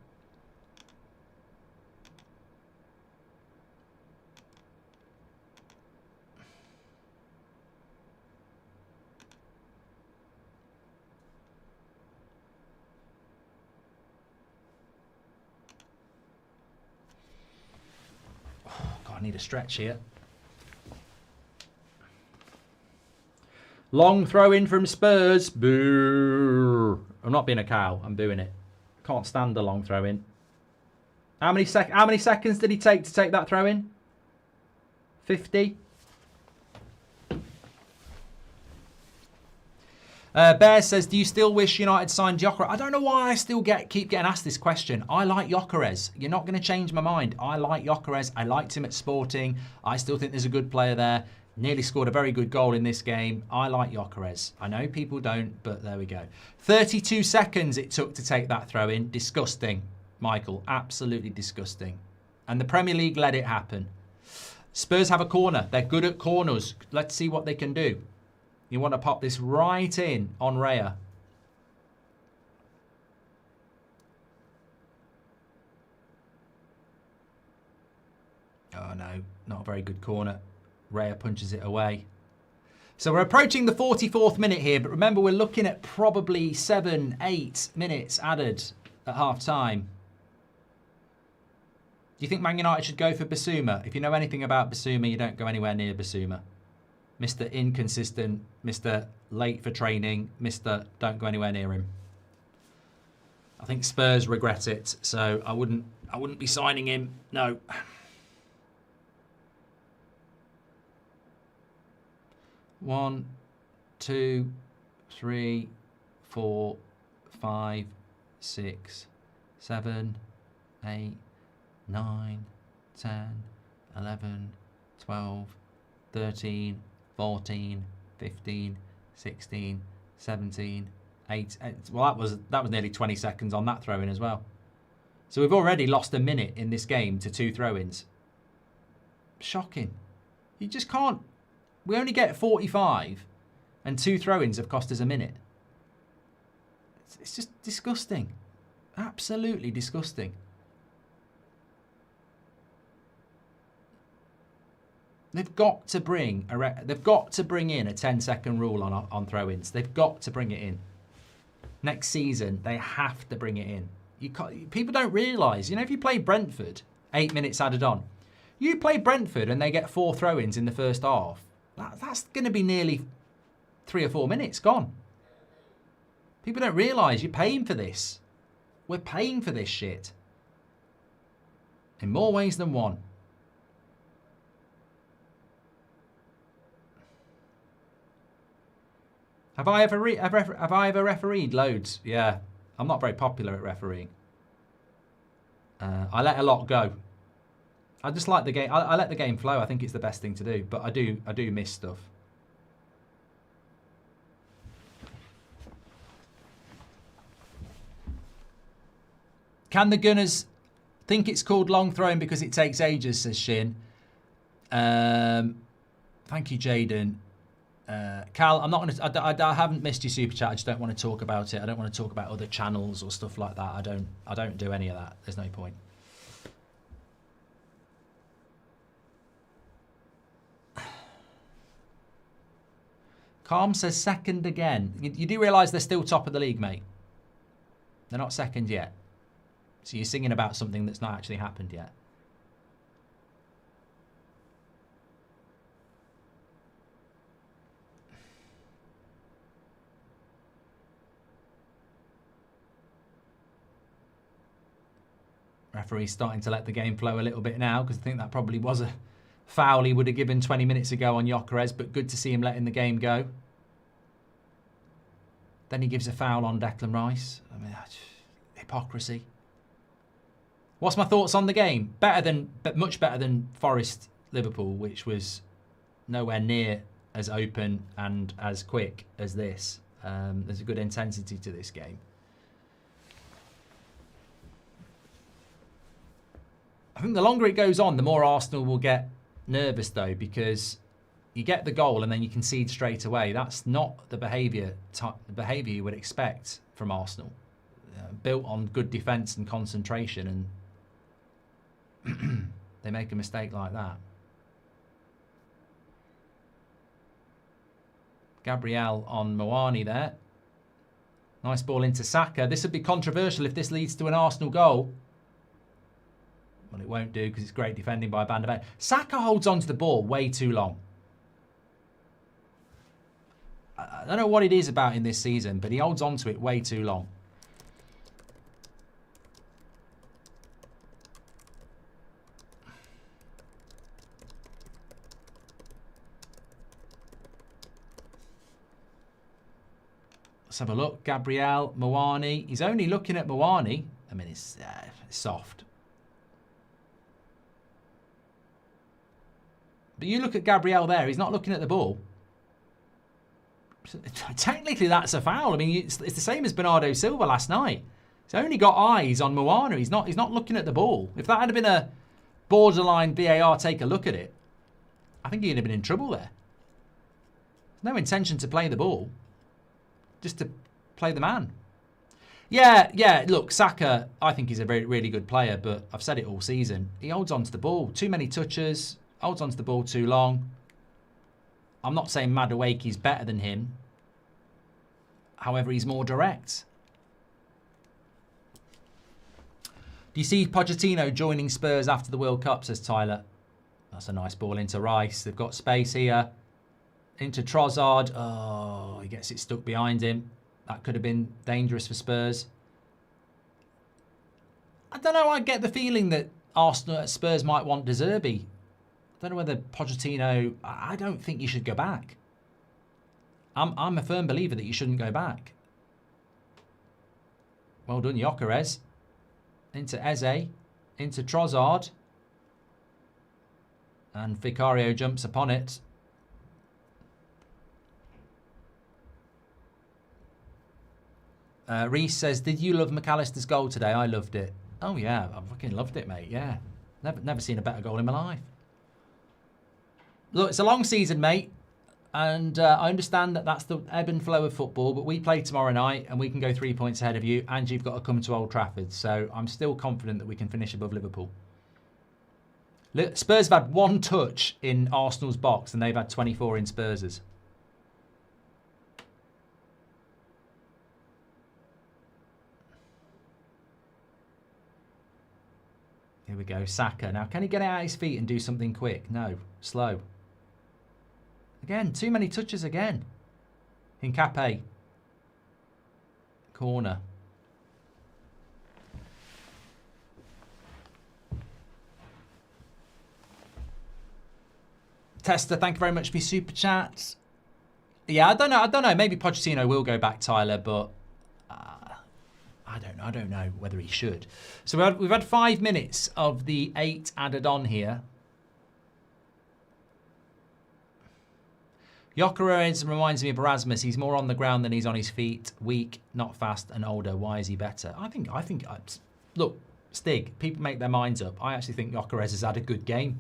[SPEAKER 1] Oh, God, I need a stretch here. Long throw in from Spurs. Boo. I'm not being a cow. I'm booing it. Can't stand the long throw in. How many seconds did he take to take that throw in? 50. Bear says, do you still wish United signed Gyökeres? I don't know why I still keep getting asked this question. I like Gyökeres. You're not going to change my mind. I like Gyökeres. I liked him at Sporting. I still think there's a good player there. Nearly scored a very good goal in this game. I like Gyökeres. I know people don't, but there we go. 32 seconds it took to take that throw in. Disgusting, Michael. Absolutely disgusting. And the Premier League let it happen. Spurs have a corner. They're good at corners. Let's see what they can do. You want to pop this right in on Raya. Oh no, not a very good corner. Raya punches it away. So we're approaching the 44th minute here, but remember we're looking at probably 7-8 minutes added at half time. Do you think Man United should go for Bissouma? If you know anything about Bissouma, you don't go anywhere near Bissouma. Mr. Inconsistent, Mr. Late for training, Mr. Don't go anywhere near him. I think Spurs regret it, so I wouldn't be signing him. No. One, 2, 3, 4, 5, 6, 7, 8, 9, 10, 11, 12, 13, 14, 15, 16, 17, 8. Well, that was nearly 20 seconds on that throw-in as well. So we've already lost a minute in this game to 2 throw-ins. Shocking. You just can't. We only get 45 and 2 throw-ins have cost us a minute. It's just disgusting. Absolutely disgusting. They've got to bring in a 10-second rule on throw-ins. They've got to bring it in. Next season, they have to bring it in. People don't realise, if you play Brentford, 8 minutes added on, you play Brentford and they get 4 throw-ins in the first half, that's going to be nearly 3 or 4 minutes gone. People don't realise you're paying for this. We're paying for this shit. In more ways than one. Have I ever refereed loads? Yeah, I'm not very popular at refereeing. I let a lot go. I just like the game. I let the game flow. I think it's the best thing to do. But I do miss stuff. Can the Gunners think it's called long throwing because it takes ages? Says Shin. Thank you, Jaden. Cal, I'm not going to. I haven't missed your super chat. I just don't want to talk about it. I don't want to talk about other channels or stuff like that. I don't do any of that. There's no point. Calm says second again. You do realise they're still top of the league, mate. They're not second yet. So you're singing about something that's not actually happened yet. Referee's starting to let the game flow a little bit now because I think that probably was a foul he would have given 20 minutes ago on Gyökeres, but good to see him letting the game go. Then he gives a foul on Declan Rice. I mean, hypocrisy. What's my thoughts on the game? Much better than Forest Liverpool, which was nowhere near as open and as quick as this. There's a good intensity to this game. I think the longer it goes on, the more Arsenal will get nervous, though, because you get the goal and then you concede straight away. That's not the behaviour you would expect from Arsenal. Built on good defence and concentration, and they make a mistake like that. Gabriel on Moani there. Nice ball into Saka. This would be controversial if this leads to an Arsenal goal. Well, it won't do because it's great defending by Van de Beek. Saka holds on to the ball way too long. I don't know what it is about in this season, but he holds on to it way too long. Let's have a look. Gabriel, Moani. He's only looking at Moani. I mean, it's soft. But you look at Gabriel there, he's not looking at the ball. Technically, that's a foul. I mean, it's the same as Bernardo Silva last night. He's only got eyes on Moana. He's not looking at the ball. If that had been a borderline VAR take a look at it, I think he'd have been in trouble there. No intention to play the ball. Just to play the man. Yeah, look, Saka, I think he's a really good player, but I've said it all season. He holds on to the ball. Too many touches. Holds onto the ball too long. I'm not saying Madueke's better than him. However, he's more direct. Do you see Pochettino joining Spurs after the World Cup, says Tyler. That's a nice ball into Rice. They've got space here. Into Trossard. Oh, he gets it stuck behind him. That could have been dangerous for Spurs. I don't know, I get the feeling that Spurs might want De Zerbi. I don't know whether Pochettino... I don't think you should go back. I'm a firm believer that you shouldn't go back. Well done, Gyökeres. Into Eze. Into Trossard. And Vicario jumps upon it. Reese says, did you love McAllister's goal today? I loved it. Oh, yeah. I fucking loved it, mate. Yeah. Never seen a better goal in my life. Look, it's a long season, mate. And I understand that that's the ebb and flow of football. But we play tomorrow night and we can go 3 points ahead of you. And you've got to come to Old Trafford. So I'm still confident that we can finish above Liverpool. Look, Spurs have had 1 touch in Arsenal's box and they've had 24 in Spurs's. Here we go, Saka. Now, can he get out his feet and do something quick? No, slow. Again, too many touches again. Hincapié. Corner. Tester, thank you very much for your super chats. Yeah, I don't know. Maybe Pochettino will go back, Tyler, but I don't know whether he should. So we've had 5 minutes of the 8 added on here. Gyökeres reminds me of Erasmus. He's more on the ground than he's on his feet. Weak, not fast, and older. Why is he better? I think. Look, Stig. People make their minds up. I actually think Gyökeres has had a good game.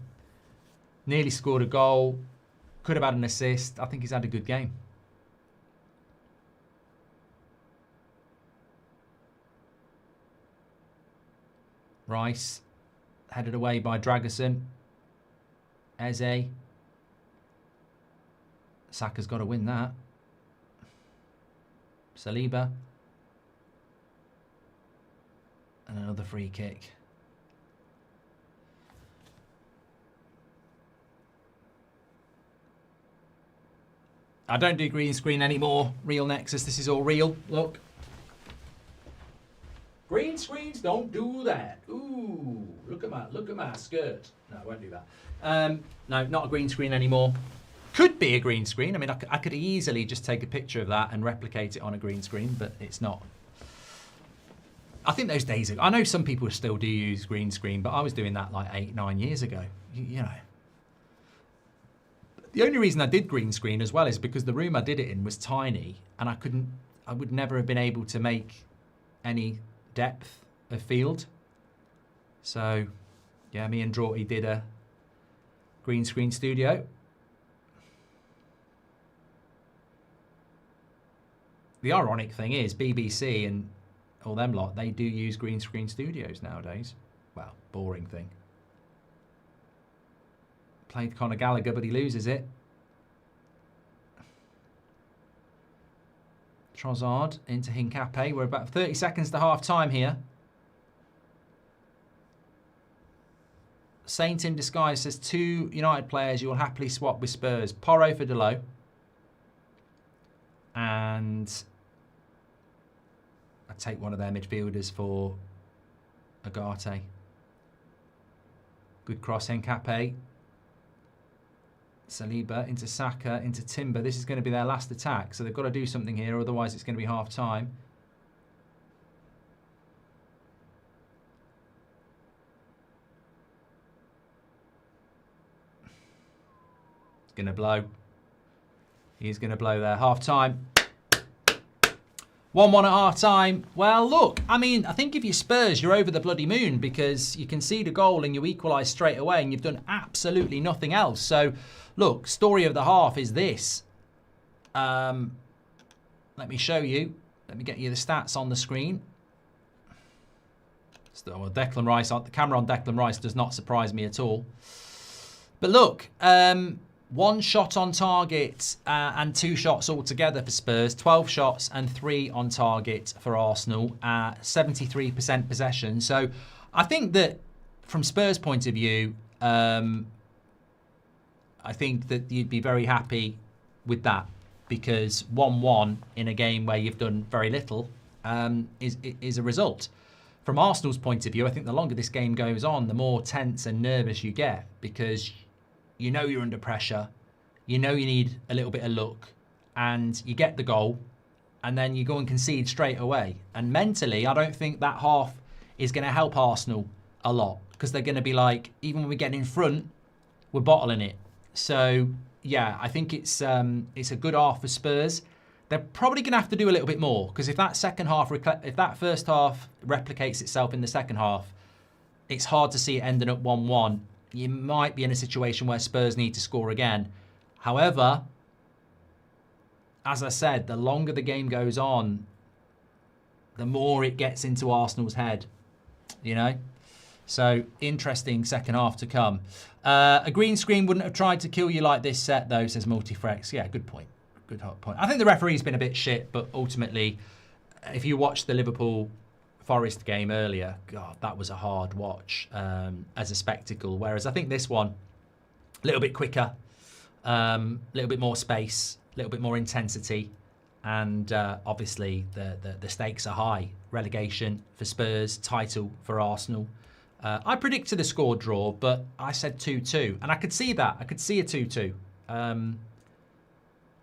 [SPEAKER 1] Nearly scored a goal. Could have had an assist. I think he's had a good game. Rice, headed away by Dragerson. Eze. Saka's got to win that. Saliba. And another free kick. I don't do green screen anymore. Real Nexus, this is all real. Look. Green screens don't do that. Ooh, look at my skirt. No, I won't do that. No, not a green screen anymore. Could be a green screen. I mean, I could easily just take a picture of that and replicate it on a green screen, but it's not. I think those days ago, I know some people still do use green screen, but I was doing that like 8, 9 years ago. You know. The only reason I did green screen as well is because the room I did it in was tiny, and I would never have been able to make any depth of field. So, yeah, me and Draughty did a green screen studio. The ironic thing is BBC and all them lot, they do use green screen studios nowadays. Well, boring thing. Played Conor Gallagher, but he loses it. Trossard into Hincapié. We're about 30 seconds to half time here. Saint in disguise says 2 United players you will happily swap with Spurs. Porro for Delo. And I'd take one of their midfielders for Agate. Good cross, Hincapié. Saliba into Saka, into Timber. This is going to be their last attack, so they've got to do something here, otherwise it's going to be half time. It's going to blow. He's going to blow there. Half time. 1-1 at half time. Well, look, I mean, I think if you're Spurs, you're over the bloody moon because you concede a goal and you equalise straight away and you've done absolutely nothing else. So, look, story of the half is this. Let me show you. Let me get you the stats on the screen. So, well, Declan Rice, the camera on Declan Rice does not surprise me at all. But look, 1 shot on target and 2 shots altogether for Spurs. 12 shots and 3 on target for Arsenal. 73% possession. So I think that from Spurs' point of view, I think that you'd be very happy with that because 1-1 in a game where you've done very little is a result. From Arsenal's point of view, I think the longer this game goes on, the more tense and nervous you get because you know you're under pressure, you know you need a little bit of luck, and you get the goal, and then you go and concede straight away. And mentally, I don't think that half is going to help Arsenal a lot because they're going to be like, even when we get in front, we're bottling it. So, yeah, I think it's a good half for Spurs. They're probably going to have to do a little bit more because if that first half replicates itself in the second half, it's hard to see it ending up 1-1. You might be in a situation where Spurs need to score again. However, as I said, the longer the game goes on, the more it gets into Arsenal's head, you know? So, interesting second half to come. A green screen wouldn't have tried to kill you like this set, though, says Multifrex. Yeah, good point. Good hot point. I think the referee's been a bit shit, but ultimately, if you watched the Liverpool Forest game earlier, God, that was a hard watch as a spectacle. Whereas I think this one, a little bit quicker, a little bit more space, a little bit more intensity. And obviously, the stakes are high. Relegation for Spurs, title for Arsenal. I predicted a score draw, but I said 2-2. And I could see that. I could see a 2-2.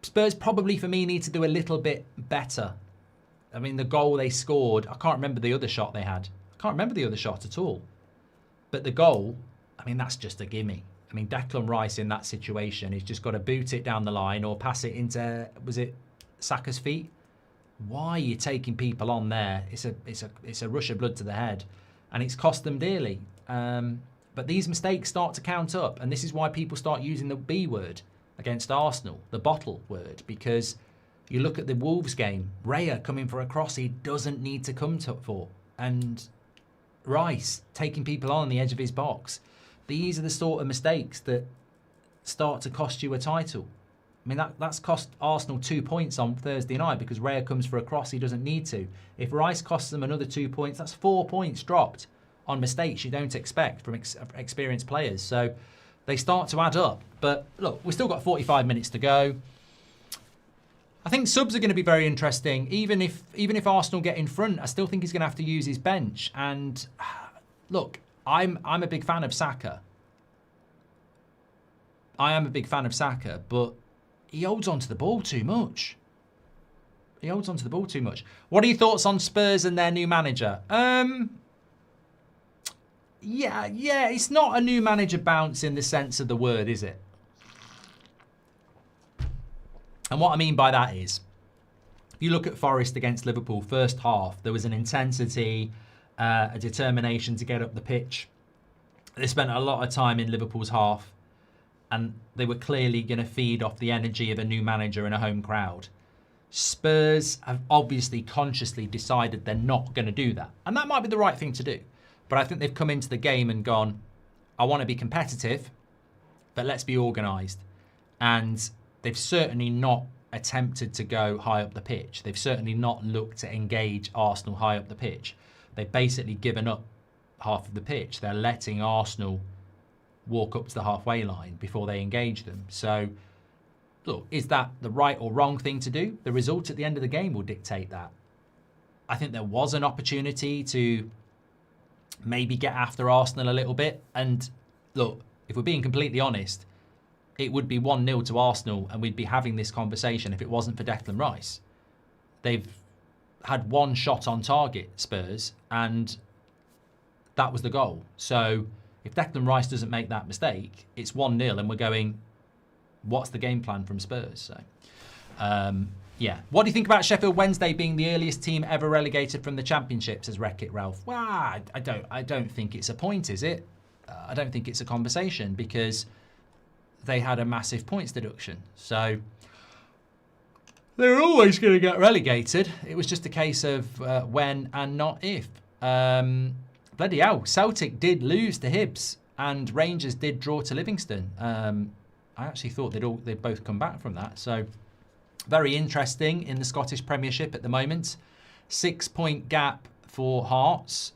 [SPEAKER 1] Spurs probably, for me, need to do a little bit better. I mean, the goal they scored, I can't remember the other shot they had. I can't remember the other shot at all. But the goal, I mean, that's just a gimme. I mean, Declan Rice in that situation, he's just got to boot it down the line or pass it into, was it Saka's feet? Why are you taking people on there? It's a rush of blood to the head, and it's cost them dearly. But these mistakes start to count up, and this is why people start using the B word against Arsenal, the bottle word, because you look at the Wolves game, Raya coming for a cross he doesn't need to come for, and Rice taking people on the edge of his box. These are the sort of mistakes that start to cost you a title. I mean, that's cost Arsenal 2 points on Thursday night because Raya comes for a cross he doesn't need to. If Rice costs them another 2 points, that's 4 points dropped on mistakes you don't expect from experienced players. So they start to add up. But look, we've still got 45 minutes to go. I think subs are going to be very interesting. Even if Arsenal get in front, I still think he's going to have to use his bench. And look, I'm a big fan of Saka. I am a big fan of Saka, but he holds onto the ball too much. He holds onto the ball too much. What are your thoughts on Spurs and their new manager? Yeah, it's not a new manager bounce in the sense of the word, is it? And what I mean by that is, if you look at Forest against Liverpool, first half, there was an intensity, a determination to get up the pitch. They spent a lot of time in Liverpool's half, and they were clearly going to feed off the energy of a new manager and a home crowd. Spurs have obviously consciously decided they're not going to do that. And that might be the right thing to do. But I think they've come into the game and gone, I want to be competitive, but let's be organised. And they've certainly not attempted to go high up the pitch. They've certainly not looked to engage Arsenal high up the pitch. They've basically given up half of the pitch. They're letting Arsenal walk up to the halfway line before they engage them. So, look, is that the right or wrong thing to do? The result at the end of the game will dictate that. I think there was an opportunity to maybe get after Arsenal a little bit. And look, if we're being completely honest, it would be 1-0 to Arsenal and we'd be having this conversation if it wasn't for Declan Rice. They've had one shot on target, Spurs, and that was the goal. So if Declan Rice doesn't make that mistake, it's 1-0 and we're going, what's the game plan from Spurs? So, yeah. What do you think about Sheffield Wednesday being the earliest team ever relegated from the Championship, says Wreck-It Ralph? Well, I don't think it's a point, is it? I don't think it's a conversation because they had a massive points deduction. So they're always going to get relegated. It was just a case of when and not if. Bloody hell, Celtic did lose to Hibs and Rangers did draw to Livingston. I actually thought they'd both come back from that. So very interesting in the Scottish Premiership at the moment. 6-point gap for Hearts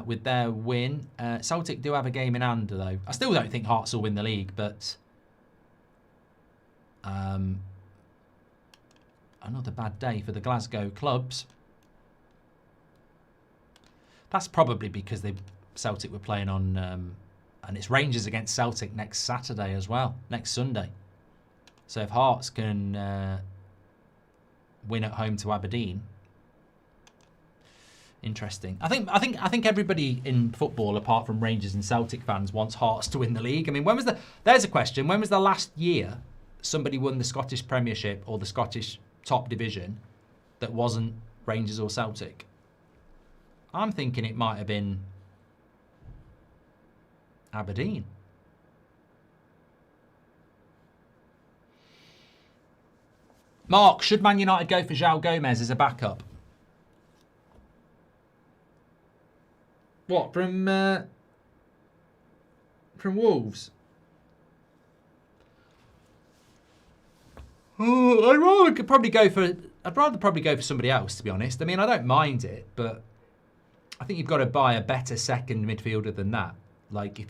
[SPEAKER 1] with their win. Celtic do have a game in hand, though. I still don't think Hearts will win the league, but another bad day for the Glasgow clubs. That's probably because Celtic were playing on, and it's Rangers against Celtic next Saturday as well, next Sunday. So if Hearts can win at home to Aberdeen, interesting. I think everybody in football, apart from Rangers and Celtic fans, wants Hearts to win the league. I mean, there's a question. When was the last year somebody won the Scottish Premiership or the Scottish top division that wasn't Rangers or Celtic? I'm thinking it might have been Aberdeen. Mark, should Man United go for João Gomez as a backup? What, from from Wolves. Oh, I'd rather probably go for somebody else, to be honest. I mean, I don't mind it, but I think you've got to buy a better second midfielder than that. Like, if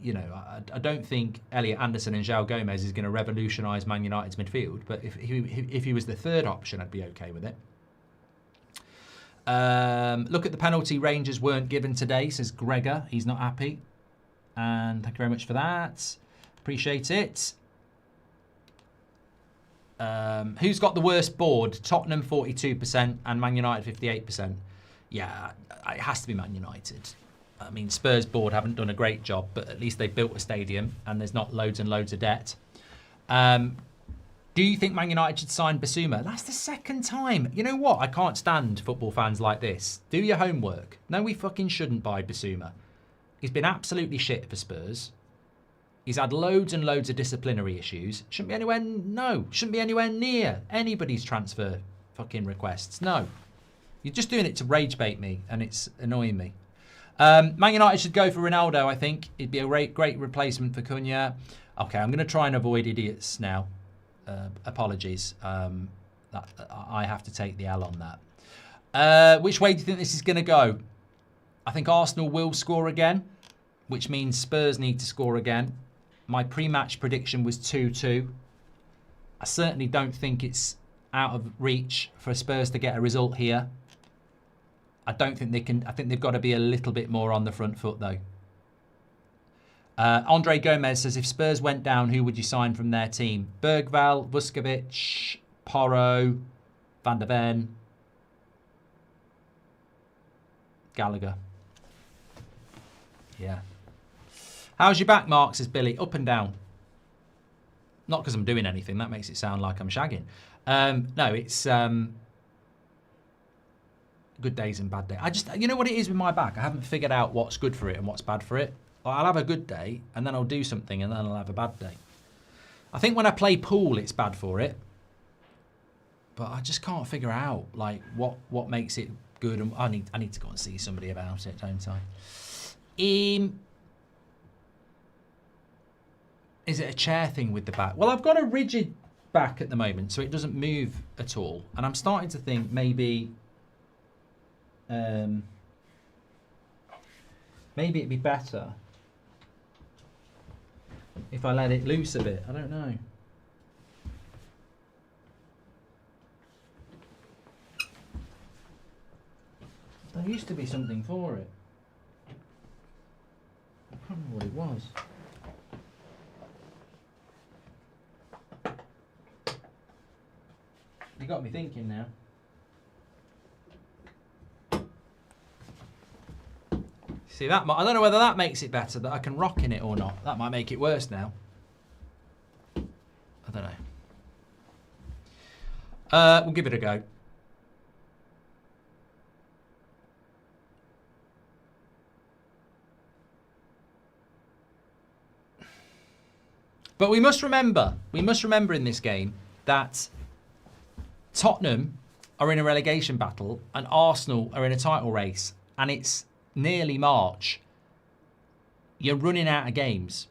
[SPEAKER 1] you know, I don't think Elliot Anderson and João Gomez is going to revolutionise Man United's midfield. But if he was the third option, I'd be okay with it. Look at the penalty Rangers weren't given today, says Gregor. He's not happy. And thank you very much for that. Appreciate it. Who's got the worst board? Tottenham 42% and Man United 58%. Yeah, it has to be Man United. I mean, Spurs board haven't done a great job, but at least they built a stadium and there's not loads and loads of debt. Do you think Man United should sign Bissouma? That's the second time. You know what? I can't stand football fans like this. Do your homework. No, we fucking shouldn't buy Bissouma. He's been absolutely shit for Spurs. He's had loads and loads of disciplinary issues. Shouldn't be anywhere near anybody's transfer fucking requests. No. You're just doing it to rage bait me, and it's annoying me. Man United should go for Ronaldo, I think. It'd be a great replacement for Cunha. Okay, I'm going to try and avoid idiots now. Apologies. I have to take the L on that. Which way do you think this is going to go? I think Arsenal will score again, which means Spurs need to score again. My pre-match prediction was 2-2. I certainly don't think it's out of reach for Spurs to get a result here. I don't think they can. I think they've got to be a little bit more on the front foot, though. Andre Gomez says, if Spurs went down, who would you sign from their team? Bergvall, Vuskovic, Porro, Van der Ven, Gallagher. Yeah. How's your back, Mark? Says Billy. Up and down. Not because I'm doing anything. That makes it sound like I'm shagging. No, it's good days and bad days. You know what it is with my back? I haven't figured out what's good for it and what's bad for it. I'll have a good day, and then I'll do something, and then I'll have a bad day. I think when I play pool, it's bad for it. But I just can't figure out like what makes it good. And I need to go and see somebody about it, don't I? Is it a chair thing with the back? Well, I've got a rigid back at the moment, so it doesn't move at all. And I'm starting to think maybe it'd be better if I let it loose a bit. I don't know. There used to be something for it. I can't remember what it was. You got me thinking now. See that? I don't know whether that makes it better that I can rock in it or not. That might make it worse now. I don't know. We'll give it a go. But we must remember in this game that Tottenham are in a relegation battle and Arsenal are in a title race, and it's nearly March. You're running out of games.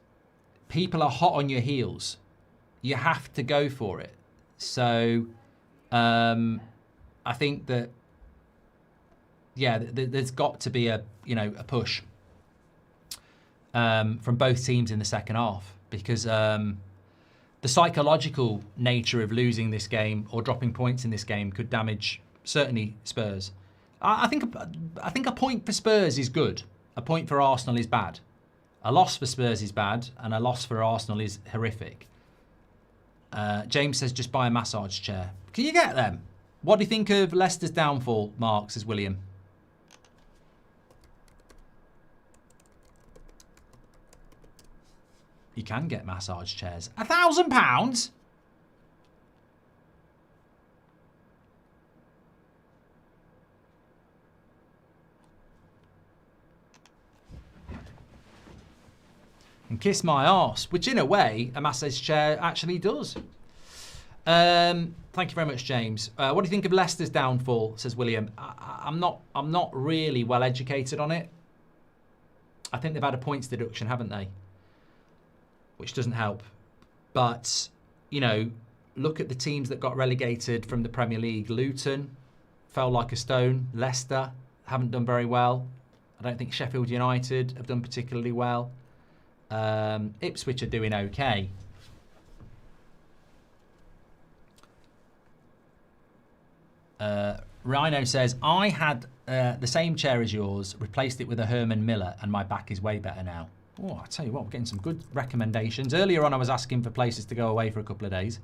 [SPEAKER 1] People are hot on your heels. You have to go for it. So I think that there's got to be a push from both teams in the second half, because the psychological nature of losing this game or dropping points in this game could damage certainly Spurs. I think a point for Spurs is good. A point for Arsenal is bad. A loss for Spurs is bad, and a loss for Arsenal is horrific. James says just buy a massage chair. Can you get them? What do you think of Leicester's downfall, Mark? Says William. You can get massage chairs. £1,000? And kiss my arse, which in a way a massage chair actually does. Thank you very much, James. What do you think of Leicester's downfall? Says William. I'm not really well educated on it. I think they've had a points deduction, haven't they? which doesn't help. But, you know, look at the teams that got relegated from the Premier League. Luton fell like a stone. Leicester haven't done very well. I don't think Sheffield United have done particularly well. Ipswich are doing okay. Rhino says, I had the same chair as yours, replaced it with a Herman Miller, and my back is way better now. Oh, I tell you what, we're getting some good recommendations. Earlier on, I was asking for places to go away for a couple of days.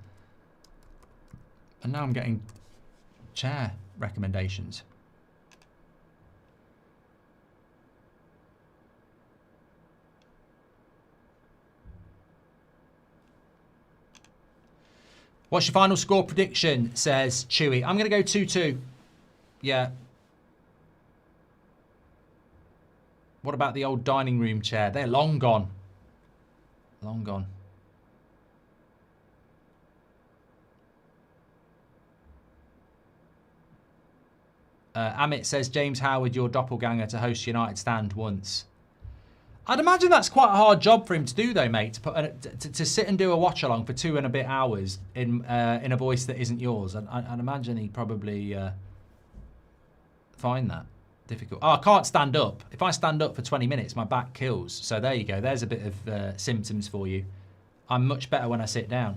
[SPEAKER 1] And now I'm getting chair recommendations. What's your final score prediction, says Chewy. I'm going to go 2-2. Yeah. What about the old dining room chair? They're long gone. Long gone. Amit says, James Howard, your doppelganger, to host United Stand once. I'd imagine that's quite a hard job for him to do, though, mate. To sit and do a watch along for 2 and a bit hours in a voice that isn't yours. I'd imagine he'd probably find that difficult. Oh, I can't stand up. If I stand up for 20 minutes, my back kills. So there you go. There's a bit of symptoms for you. I'm much better when I sit down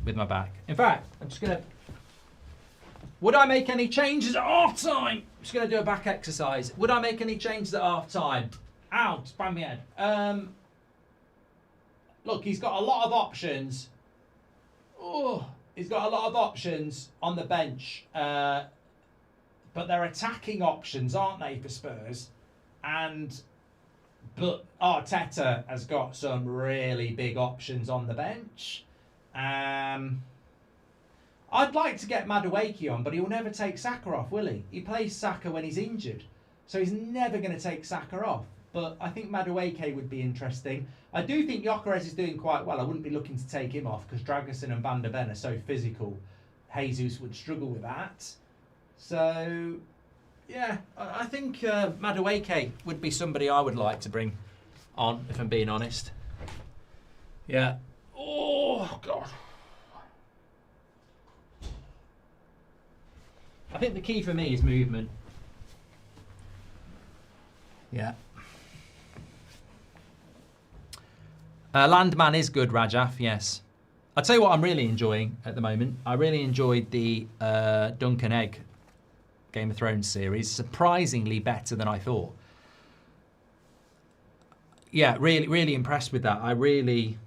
[SPEAKER 1] with my back. In fact, I'm just going to... Would I make any changes at half time? I'm just going to do a back exercise. Would I make any changes at half time? Ow, just bang my head. Look, he's got a lot of options. Oh, he's got a lot of options on the bench. But they're attacking options, aren't they, for Spurs? But Arteta has got some really big options on the bench. I'd like to get Madueke on, but he'll never take Saka off, will he? He plays Saka when he's injured. So he's never going to take Saka off. But I think Madueke would be interesting. I do think Gyökeres is doing quite well. I wouldn't be looking to take him off because Dragusin and Van der Ven are so physical. Jesus would struggle with that. So, yeah, I think Madueke would be somebody I would like to bring on, if I'm being honest. Yeah. Oh, God. I think the key for me is movement. Yeah. Landman is good, Rajaf, yes. I'll tell you what I'm really enjoying at the moment. I really enjoyed the Duncan Egg Game of Thrones series. Surprisingly better than I thought. Yeah, really, really impressed with that. I really...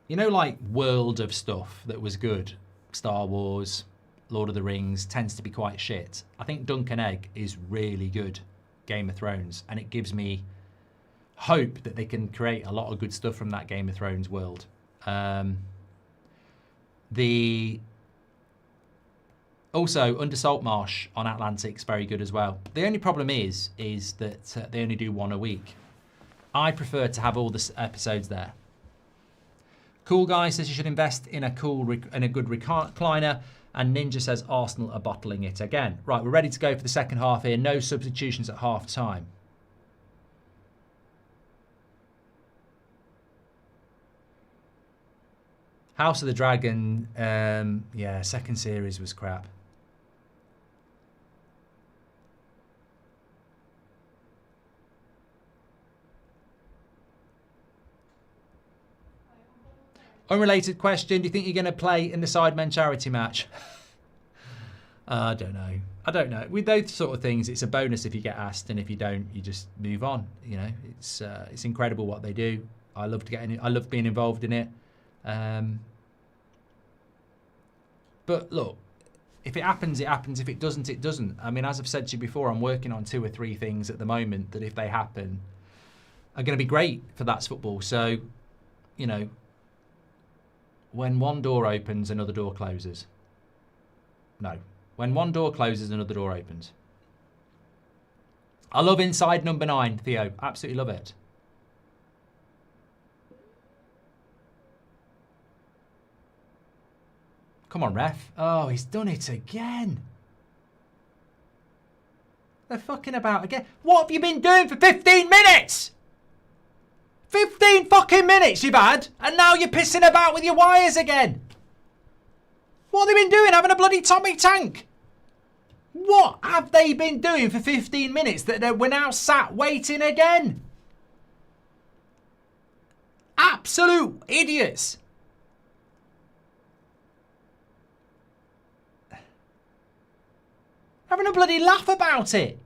[SPEAKER 1] You know, like, world of stuff that was good. Star Wars, Lord of the Rings, tends to be quite shit. I think Duncan Egg is really good Game of Thrones. And it gives me hope that they can create a lot of good stuff from that Game of Thrones world. Also, Under Saltmarsh on Atlantic's very good as well. The only problem is that they only do one a week. I prefer to have all the episodes there. Cool Guy says you should invest in a good recliner, and Ninja says Arsenal are bottling it again. Right, we're ready to go for the second half here. No substitutions at half time. House of the Dragon, yeah, second series was crap. Unrelated question, do you think you're going to play in the Sidemen charity match? I don't know. I don't know. With those sort of things, it's a bonus if you get asked, and if you don't, you just move on. You know, it's incredible what they do. I love being involved in it. But look, if it happens, it happens. If it doesn't, it doesn't. I mean, as I've said to you before, I'm working on 2 or 3 things at the moment that if they happen, are going to be great for That's Football. So, you know, when one door opens, another door closes. No. When one door closes, another door opens. I love Inside Number 9, Theo. Absolutely love it. Come on, ref. Oh, he's done it again. They're fucking about again. What have you been doing for 15 minutes? 15 fucking minutes you've had, and now you're pissing about with your wires again. What have they been doing? Having a bloody Tommy tank? What have they been doing for 15 minutes that we're now sat waiting again? Absolute idiots. Having a bloody laugh about it.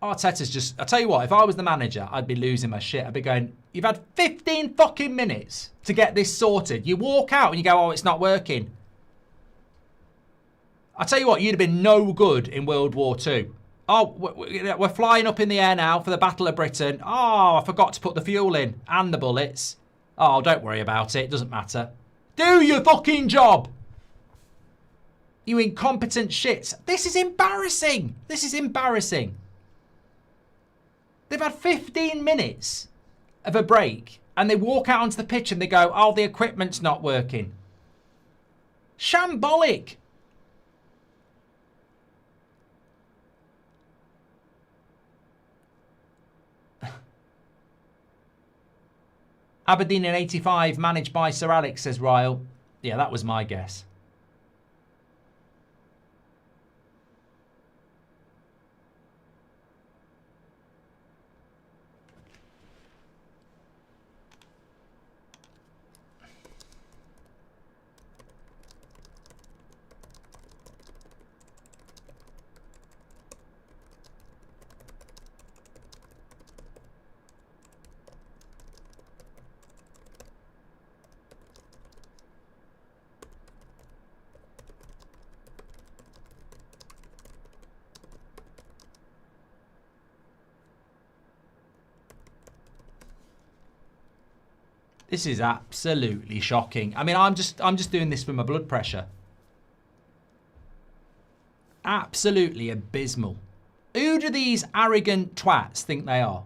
[SPEAKER 1] Arteta's just... I tell you what, if I was the manager, I'd be losing my shit. I'd be going, you've had 15 fucking minutes to get this sorted. You walk out and you go, oh, it's not working. I tell you what, you'd have been no good in World War II. Oh, we're flying up in the air now for the Battle of Britain. Oh, I forgot to put the fuel in and the bullets. Oh, don't worry about it. It doesn't matter. Do your fucking job. You incompetent shits. This is embarrassing. This is embarrassing. They've had 15 minutes of a break and they walk out onto the pitch and they go, oh, the equipment's not working. Shambolic. Aberdeen in 85, managed by Sir Alex, says Ryle. Yeah, that was my guess. This is absolutely shocking. I mean, I'm just doing this for my blood pressure. Absolutely abysmal. Who do these arrogant twats think they are?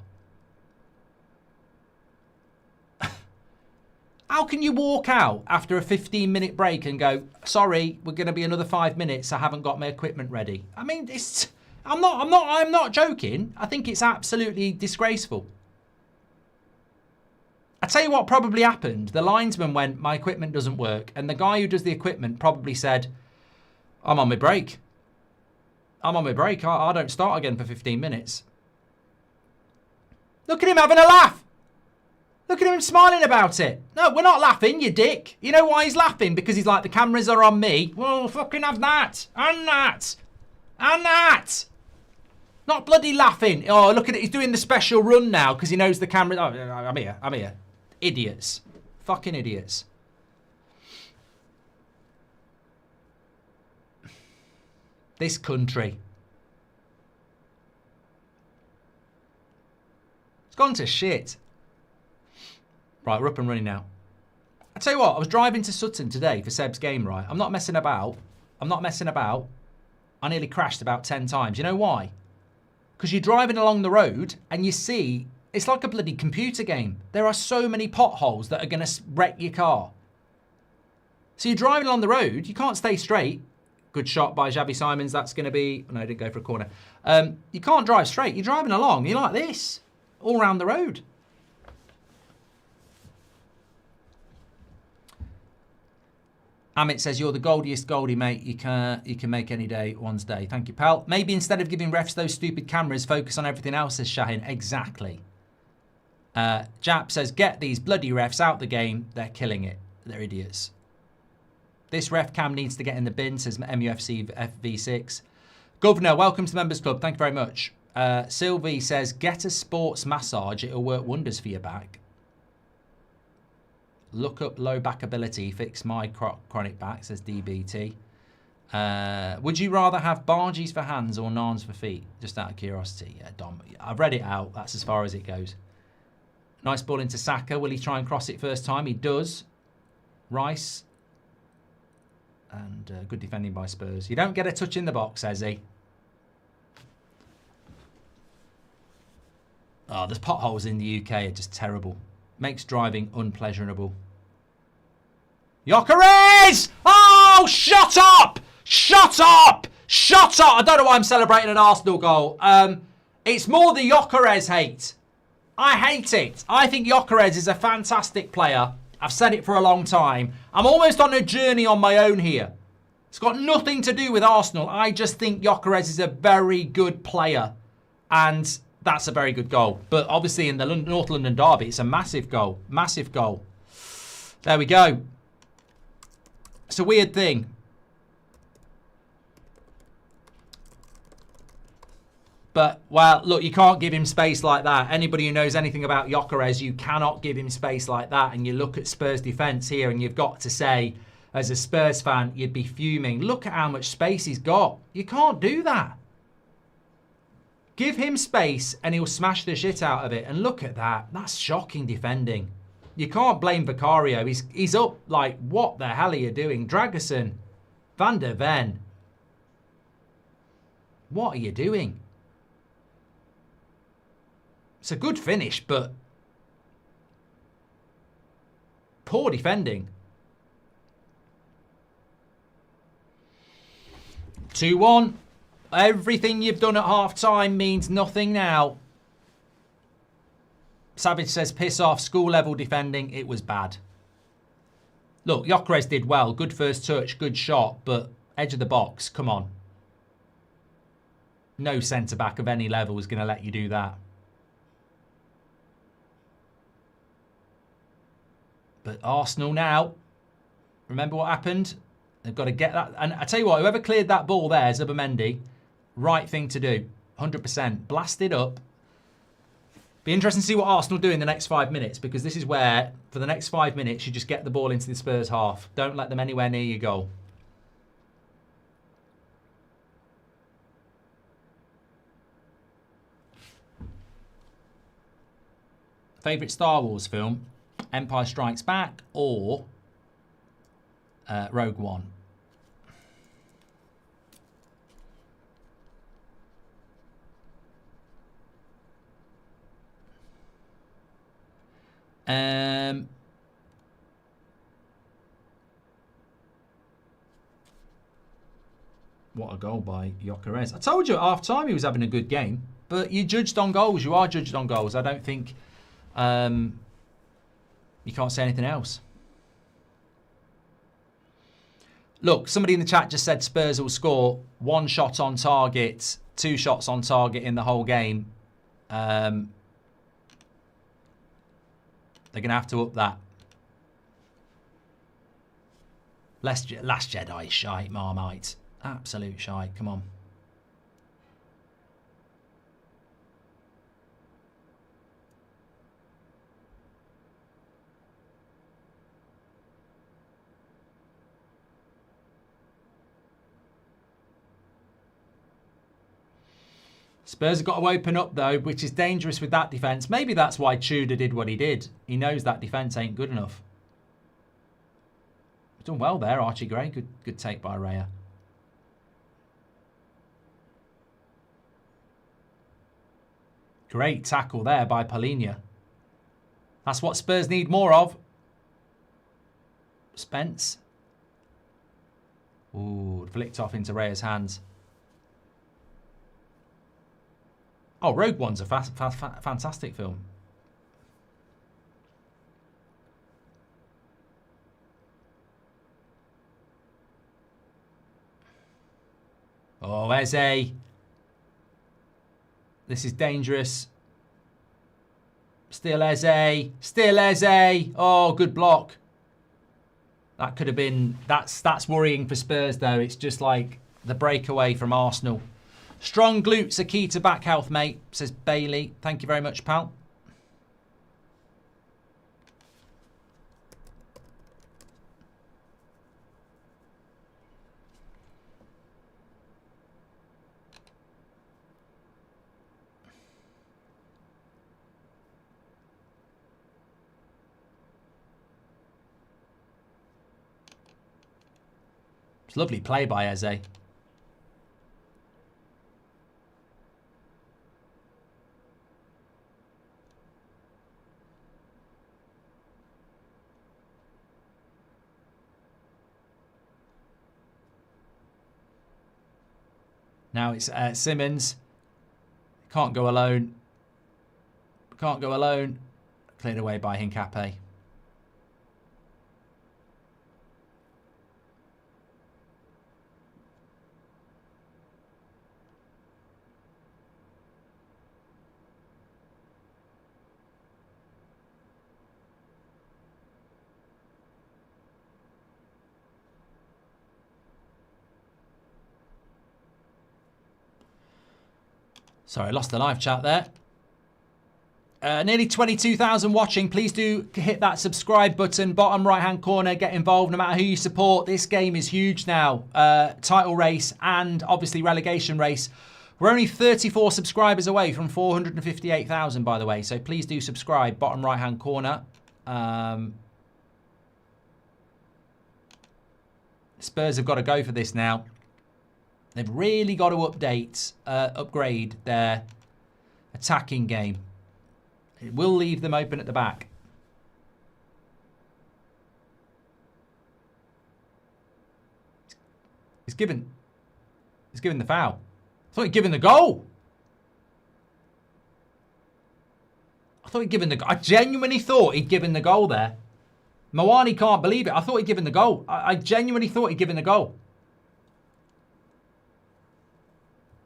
[SPEAKER 1] How can you walk out after a 15-minute break and go, sorry, we're going to be another 5 minutes. I haven't got my equipment ready. I mean, I'm not joking. I think it's absolutely disgraceful. I tell you what probably happened. The linesman went, my equipment doesn't work. And the guy who does the equipment probably said, I'm on my break. I'm on my break. I don't start again for 15 minutes. Look at him having a laugh. Look at him smiling about it. No, we're not laughing, you dick. You know why he's laughing? Because he's like, the cameras are on me. Well, fucking have that. And that. And that. Not bloody laughing. Oh, look at it. He's doing the special run now because he knows the camera. Oh, I'm here. I'm here. Idiots. Fucking idiots. This country. It's gone to shit. Right, we're up and running now. I tell you what, I was driving to Sutton today for Seb's game, right? I'm not messing about. I'm not messing about. I nearly crashed about 10 times. You know why? Because you're driving along the road and you see, it's like a bloody computer game. There are so many potholes that are going to wreck your car. So you're driving along the road, you can't stay straight. Good shot by Xavi Simons. That's going to be... No, I didn't go for a corner. You can't drive straight. You're driving along. You're like this. All around the road. Amit says, you're the goldiest goldie, mate. You can make any day one's day. Thank you, pal. Maybe instead of giving refs those stupid cameras, focus on everything else, says Shahin. Exactly. Jap says, get these bloody refs out the game. They're killing it. They're idiots. This ref cam needs to get in the bin, says MUFC FV6. Governor, welcome to the Members Club. Thank you very much. Sylvie says, get a sports massage. It'll work wonders for your back. Look up low back ability. Fix my chronic back, says DBT. Would you rather have bargees for hands or nans for feet? Just out of curiosity. Yeah, Dom. I've read it out. That's as far as it goes. Nice ball into Saka. Will he try and cross it first time? He does. Rice. And good defending by Spurs. You don't get a touch in the box, says he. Oh, the potholes in the UK are just terrible. Makes driving unpleasurable. Gyökeres! Oh, shut up! Shut up! Shut up! I don't know why I'm celebrating an Arsenal goal. It's more the Gyökeres hate. I hate it. I think Gyökeres is a fantastic player. I've said it for a long time. I'm almost on a journey on my own here. It's got nothing to do with Arsenal. I just think Gyökeres is a very good player. And that's a very good goal. But obviously in the North London derby, it's a massive goal. Massive goal. There we go. It's a weird thing. But, well, look, you can't give him space like that. Anybody who knows anything about Gyökeres, you cannot give him space like that. And you look at Spurs' defence here and you've got to say, as a Spurs fan, you'd be fuming. Look at how much space he's got. You can't do that. Give him space and he'll smash the shit out of it. And look at that. That's shocking defending. You can't blame Vicario. He's up like, what the hell are you doing? Dragerson, Van der Ven. What are you doing? It's a good finish, but poor defending. 2-1. Everything you've done at half-time means nothing now. Savage says, piss off, school-level defending. It was bad. Look, Gyökeres did well. Good first touch, good shot, but edge of the box, come on. No centre-back of any level is going to let you do that. But Arsenal now, remember what happened? They've got to get that. And I tell you what, whoever cleared that ball there, Zubimendi, right thing to do. 100%. Blast it up. Be interesting to see what Arsenal do in the next 5 minutes, because this is where, for the next 5 minutes, you just get the ball into the Spurs half. Don't let them anywhere near your goal. Favourite Star Wars film? Empire Strikes Back or Rogue One? What a goal by Gyökeres. I told you at half time he was having a good game, but you judged on goals. You are judged on goals. I don't think you can't say anything else. Look, somebody in the chat just said Spurs will score 1 shot on target, 2 shots on target in the whole game. They're going to have to up that. Last Jedi shite, Marmite. Absolute shite. Come on. Spurs have got to open up, though, which is dangerous with that defence. Maybe that's why Tudor did what he did. He knows that defence ain't good enough. He's done well there, Archie Gray. Good take by Raya. Great tackle there by Palhinha. That's what Spurs need more of. Spence. Ooh, flicked off into Raya's hands. Oh, Rogue One's a fantastic film. Oh, Eze. This is dangerous. Still Eze. Still Eze. Oh, good block. That could have been... That's worrying for Spurs, though. It's just like the breakaway from Arsenal. Strong glutes are key to back health, mate, says Bailey. Thank you very much, pal. It's a lovely play by Eze. Now it's Simmons. Can't go alone. Can't go alone. Cleared away by Hincape. Sorry, I lost the live chat there. Nearly 22,000 watching. Please do hit that subscribe button, bottom right-hand corner. Get involved no matter who you support. This game is huge now. Title race and obviously relegation race. We're only 34 subscribers away from 458,000, by the way. So please do subscribe, bottom right-hand corner. Spurs have got to go for this now. They've really got to upgrade their attacking game. It will leave them open at the back. He's given the foul. I thought he'd given the goal. I genuinely thought he'd given the goal there. Mawani can't believe it. I thought he'd given the goal. I genuinely thought he'd given the goal.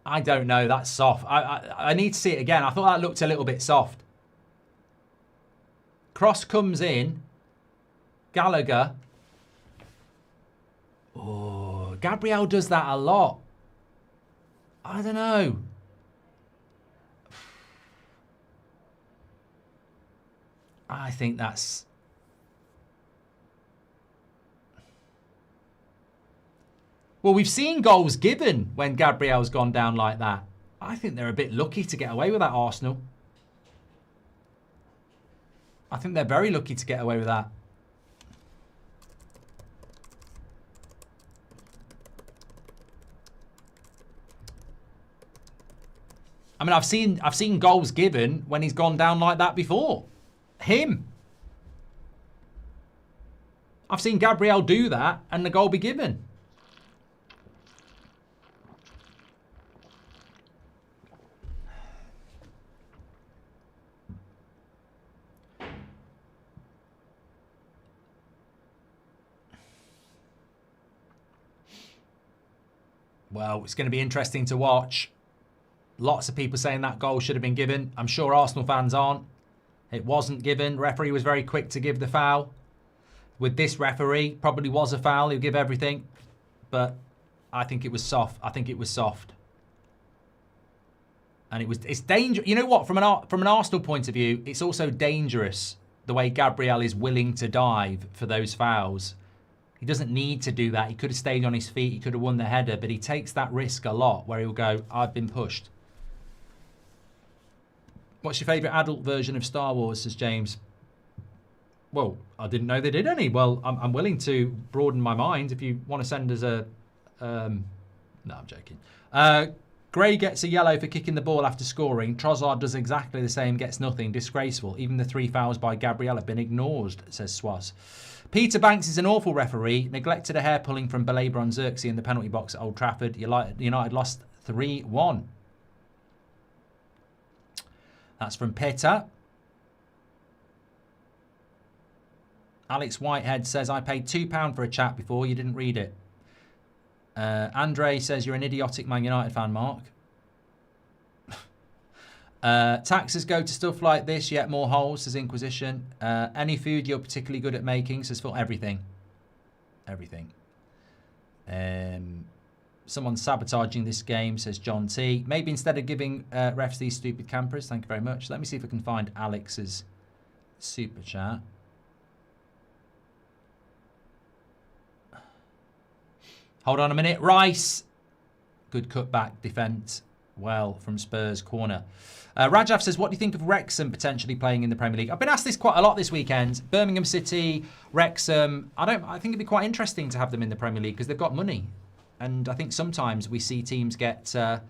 [SPEAKER 1] I don't know. That's soft. I need to see it again. I thought that looked a little bit soft. Cross comes in. Gallagher. Oh, Gabriel does that a lot. I don't know. I think that's... Well, we've seen goals given when Gabriel's gone down like that. I think they're a bit lucky to get away with that, Arsenal. I think they're very lucky to get away with that. I mean, I've seen goals given when he's gone down like that before. Him. I've seen Gabriel do that and the goal be given. Well, it's going to be interesting to watch. Lots of people saying that goal should have been given. I'm sure Arsenal fans aren't. It wasn't given. Referee was very quick to give the foul. With this referee, probably was a foul. He'll give everything. But I think it was soft. I think it was soft. And it's dangerous. You know what? From an Arsenal point of view, it's also dangerous the way Gabriel is willing to dive for those fouls. He doesn't need to do that. He could have stayed on his feet. He could have won the header, but he takes that risk a lot where he'll go, I've been pushed. What's your favourite adult version of Star Wars, says James? Well, I didn't know they did any. Well, I'm willing to broaden my mind if you want to send us a... no, I'm joking. Gray gets a yellow for kicking the ball after scoring. Trossard does exactly the same, gets nothing. Disgraceful. Even the 3 fouls by Gabriel have been ignored, says Swaz. Peter Banks is an awful referee. Neglected a hair pulling from Belaber on Xerxes in the penalty box at Old Trafford. United lost 3-1. That's from Peter. Alex Whitehead says, I paid £2 for a chat before. You didn't read it. Andre says, you're an idiotic Man United fan, Mark. Taxes go to stuff like this, yet more holes, says Inquisition. Any food you're particularly good at making, says Phil. Everything. Everything. Someone's sabotaging this game, says John T. Maybe instead of giving refs these stupid campers. Thank you very much. Let me see if I can find Alex's super chat. Hold on a minute. Rice. Good cutback defence. Well, from Spurs corner. Rajaf says, what do you think of Wrexham potentially playing in the Premier League? I've been asked this quite a lot this weekend. Birmingham City, Wrexham. I think it'd be quite interesting to have them in the Premier League because they've got money. And I think sometimes we see teams get come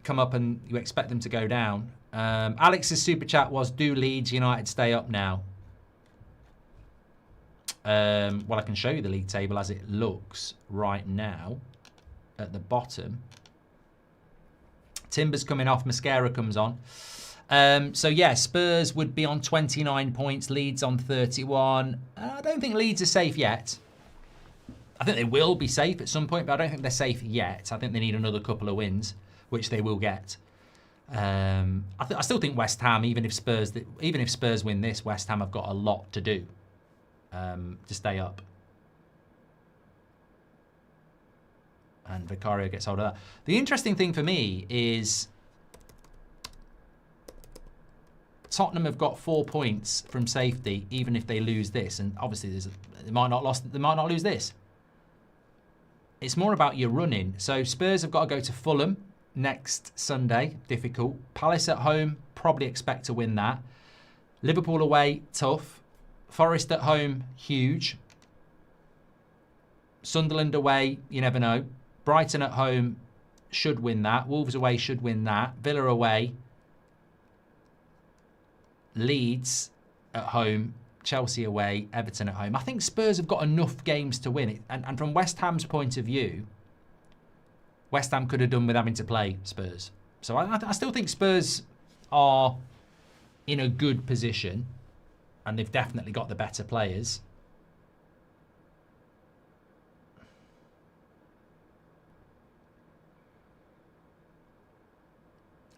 [SPEAKER 1] up and you expect them to go down. Alex's super chat was, do Leeds United stay up now? Well, I can show you the league table as it looks right now at the bottom. Timber's coming off. Mascara comes on. So, yeah, Spurs would be on 29 points. Leeds on 31. I don't think Leeds are safe yet. I think they will be safe at some point, but I don't think they're safe yet. I think they need another couple of wins, which they will get. I still think West Ham, even if Spurs win this, West Ham have got a lot to do to stay up. And Vicario gets hold of that. The interesting thing for me is Tottenham have got 4 points from safety, even if they lose this. And obviously, they might not lose this. It's more about your running. So Spurs have got to go to Fulham next Sunday. Difficult. Palace at home, probably expect to win that. Liverpool away, tough. Forest at home, huge. Sunderland away, you never know. Brighton at home should win that. Wolves away should win that. Villa away. Leeds at home. Chelsea away. Everton at home. I think Spurs have got enough games to win it. And from West Ham's point of view, West Ham could have done with having to play Spurs. So I still think Spurs are in a good position. And they've definitely got the better players.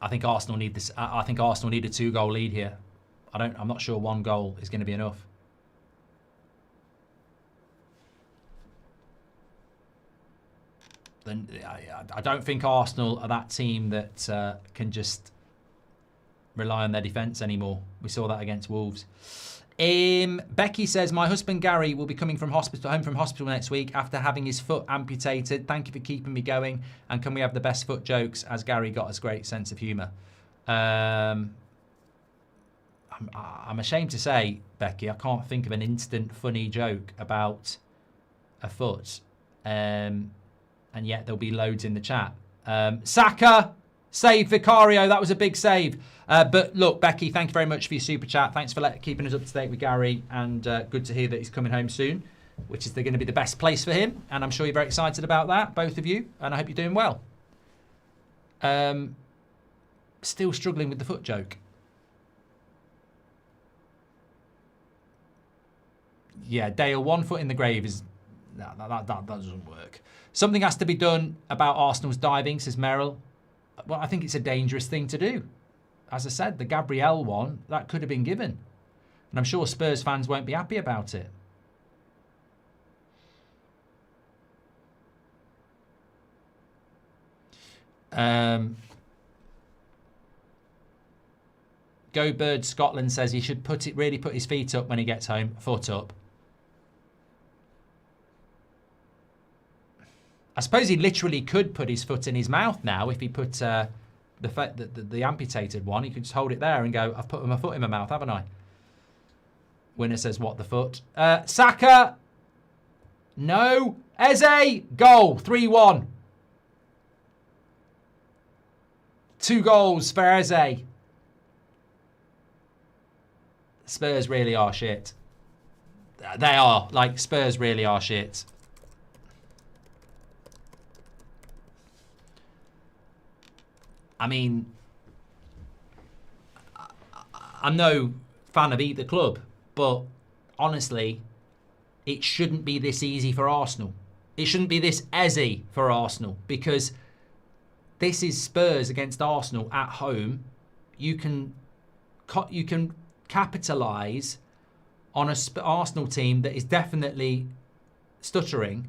[SPEAKER 1] I think Arsenal need this. I think Arsenal need a 2-goal lead here. I'm not sure 1 goal is going to be enough. Then I don't think Arsenal are that team that can just rely on their defence anymore. We saw that against Wolves. Becky says, my husband Gary will be coming home from hospital next week after having his foot amputated. Thank you for keeping me going. And can we have the best foot jokes, as Gary got a great sense of humour? I'm ashamed to say, Becky, I can't think of an instant funny joke about a foot. And yet there'll be loads in the chat. Saka, save Vicario. That was a big save. But look, Becky, thank you very much for your super chat. Thanks for keeping us up to date with Gary. And good to hear that he's coming home soon, which is going to be the best place for him. And I'm sure you're very excited about that, both of you. And I hope you're doing well. Still struggling with the foot joke. Yeah, Dale, 1 foot in the grave is... No, that doesn't work. Something has to be done about Arsenal's diving, says Merrill. Well, I think it's a dangerous thing to do. As I said, the Gabriel one, that could have been given. And I'm sure Spurs fans won't be happy about it. Go Bird Scotland says he should really put his feet up when he gets home. Foot up. I suppose he literally could put his foot in his mouth now if he put the amputated one. He could just hold it there and go, I've put my foot in my mouth, haven't I? Winner says, what the foot? Saka. No. Eze. Goal. 3-1. 2 goals for Eze. Spurs really are shit. They are. Like, Spurs really are shit. I mean, I'm no fan of either club, but honestly, it shouldn't be this easy for Arsenal. It shouldn't be this easy for Arsenal, because this is Spurs against Arsenal at home. You can capitalise on a Arsenal team that is definitely stuttering.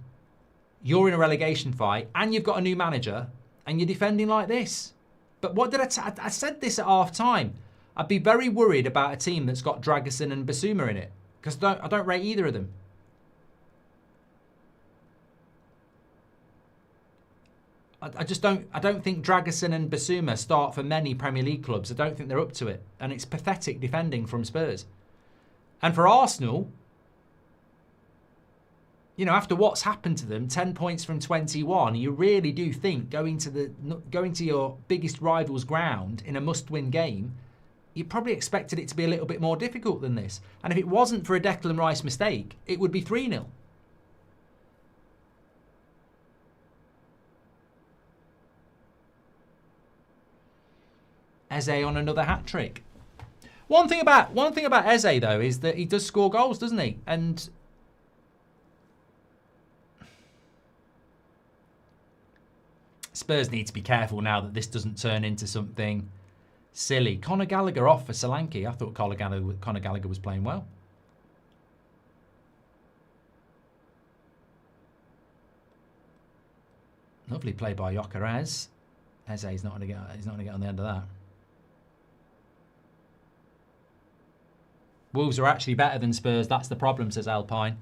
[SPEAKER 1] You're in a relegation fight, and you've got a new manager, and you're defending like this. But what did I said this at half time. I'd be very worried about a team that's got Dragusin and Basuma in it, because I don't rate either of them. I just don't. I don't think Dragusin and Basuma start for many Premier League clubs. I don't think they're up to it, and it's pathetic defending from Spurs. And for Arsenal, you know, after what's happened to them, 10 points from 21, you really do think going to your biggest rival's ground in a must-win game, you probably expected it to be a little bit more difficult than this. And if it wasn't for a Declan Rice mistake, it would be 3-0. Eze on another hat-trick. One thing about Eze, though, is that he does score goals, doesn't he? And Spurs need to be careful now that this doesn't turn into something silly. Conor Gallagher off for Solanke. I thought Conor Gallagher was playing well. Lovely play by Gyökeres. Eze's not going to get on the end of that. Wolves are actually better than Spurs. That's the problem, says Alpine.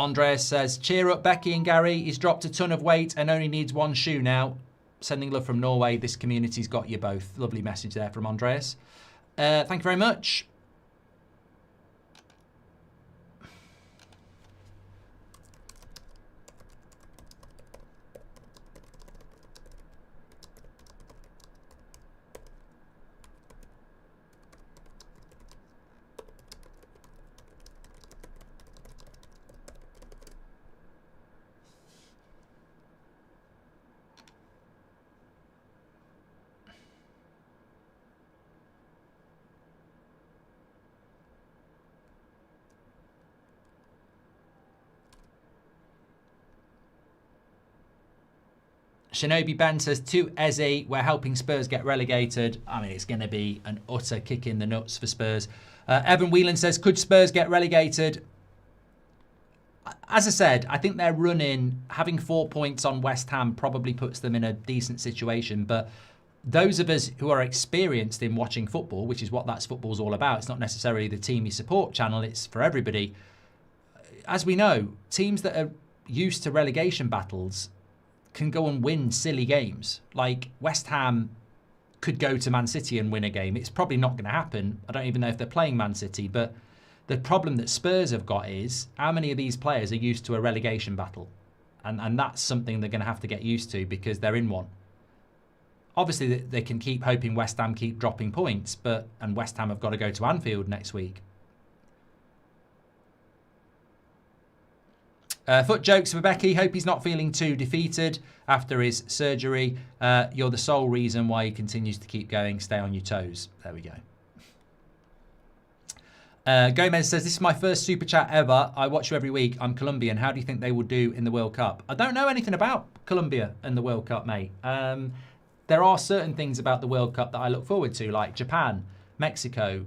[SPEAKER 1] Andreas says, cheer up Becky and Gary. He's dropped a ton of weight and only needs one shoe now. Sending love from Norway. This community's got you both. Lovely message there from Andreas. Thank you very much. Shinobi Ben says, to Eze, we're helping Spurs get relegated. I mean, it's going to be an utter kick in the nuts for Spurs. Evan Whelan says, could Spurs get relegated? As I said, I think they're running, having 4 points on West Ham probably puts them in a decent situation. But those of us who are experienced in watching football, which is what That's Football's all about, it's not necessarily the team you support channel, it's for everybody. As we know, teams that are used to relegation battles can go and win silly games. Like West Ham could go to Man City and win a game. It's probably not going to happen. I don't even know if they're playing Man City. But the problem that Spurs have got is how many of these players are used to a relegation battle? And that's something they're going to have to get used to because they're in one. Obviously, they can keep hoping West Ham keep dropping points, and West Ham have got to go to Anfield next week. Foot jokes for Becky. Hope he's not feeling too defeated after his surgery. You're the sole reason why he continues to keep going. Stay on your toes. There we go. Gomez says, this is my first super chat ever. I watch you every week. I'm Colombian. How do you think they will do in the World Cup? I don't know anything about Colombia and the World Cup, mate. There are certain things about the World Cup that I look forward to, like Japan, Mexico,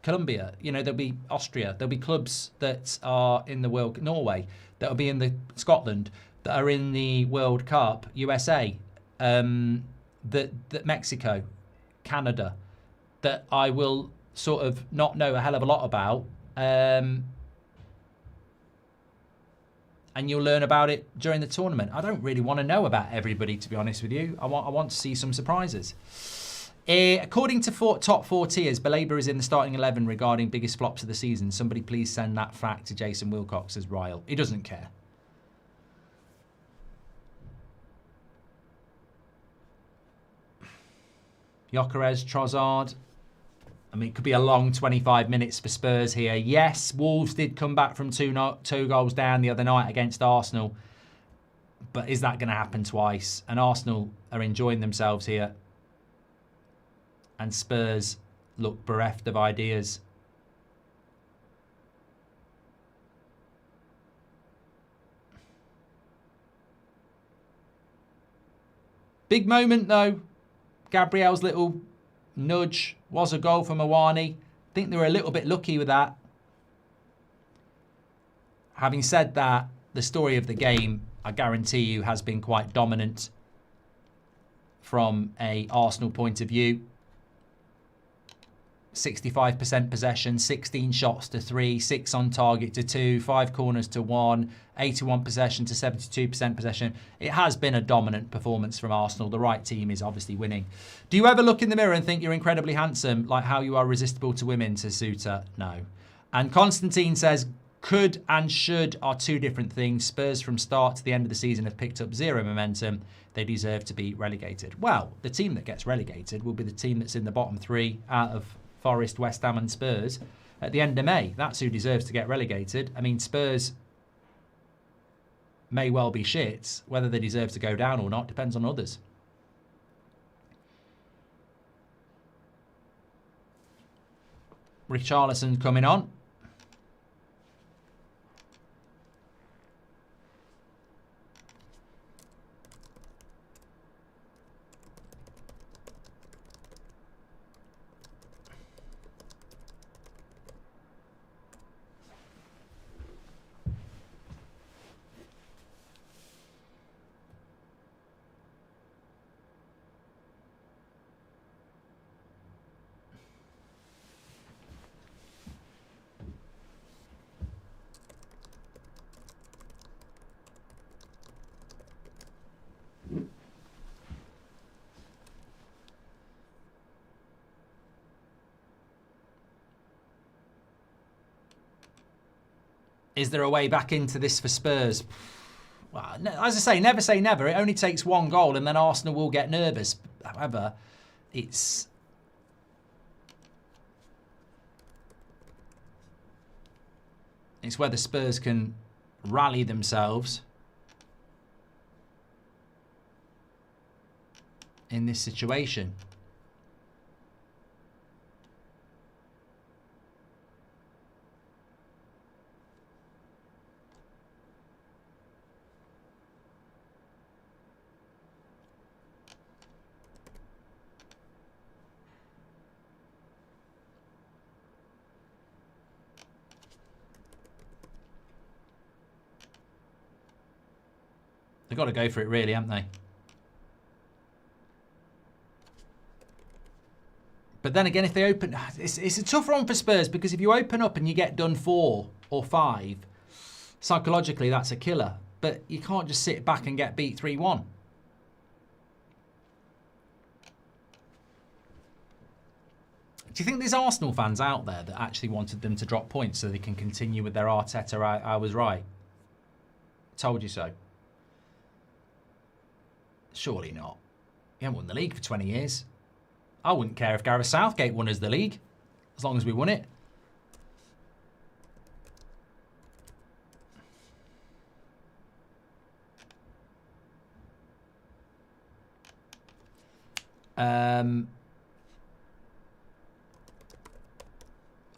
[SPEAKER 1] Colombia. You know, there'll be Austria. There'll be clubs that are in the World, Norway, that'll be in the Scotland, that are in the World Cup, USA, that Mexico, Canada, that I will sort of not know a hell of a lot about. And you'll learn about it during the tournament. I don't really want to know about everybody, to be honest with you. I want to see some surprises. According to top 4 tiers, Baleba is in the starting 11 regarding biggest flops of the season. Somebody please send that fact to Jason Wilcox as Ryle. He doesn't care. Gyökeres, Trossard. I mean, it could be a long 25 minutes for Spurs here. Yes, Wolves did come back from two goals down the other night against Arsenal. But is that going to happen twice? And Arsenal are enjoying themselves here. And Spurs look bereft of ideas. Big moment, though. Gabriel's little nudge was a goal from Awani. I think they were a little bit lucky with that. Having said that, the story of the game, I guarantee you, has been quite dominant from a Arsenal point of view. 65% possession, 16 shots to 3, 6 on target to 2, 5 corners to 1, 81 possession to 72% possession. It has been a dominant performance from Arsenal. The right team is obviously winning. Do you ever look in the mirror and think you're incredibly handsome, like how you are resistible to women, says Suter? No. And Constantine says, could and should are two different things. Spurs from start to the end of the season have picked up zero momentum. They deserve to be relegated. Well, the team that gets relegated will be the team that's in the bottom 3 out of Forest, West Ham and Spurs. at the end of May. That's who deserves to get relegated. I mean, Spurs may well be shit. Whether they deserve to go down or not depends on others. Richarlison coming on. Is there a way back into this for Spurs? Well, as I say never. It only takes one goal and then Arsenal will get nervous. However, it's whether Spurs can rally themselves in this situation. They've got to go for it, really, haven't they? But then again, if they open... It's a tough one for Spurs, because if you open up and you get done 4 or 5, psychologically, that's a killer. But you can't just sit back and get beat 3-1. Do you think there's Arsenal fans out there that actually wanted them to drop points so they can continue with their Arteta, I was right? Told you so. Surely not. You haven't won the league for 20 years. I wouldn't care if Gareth Southgate won us the league, as long as we won it.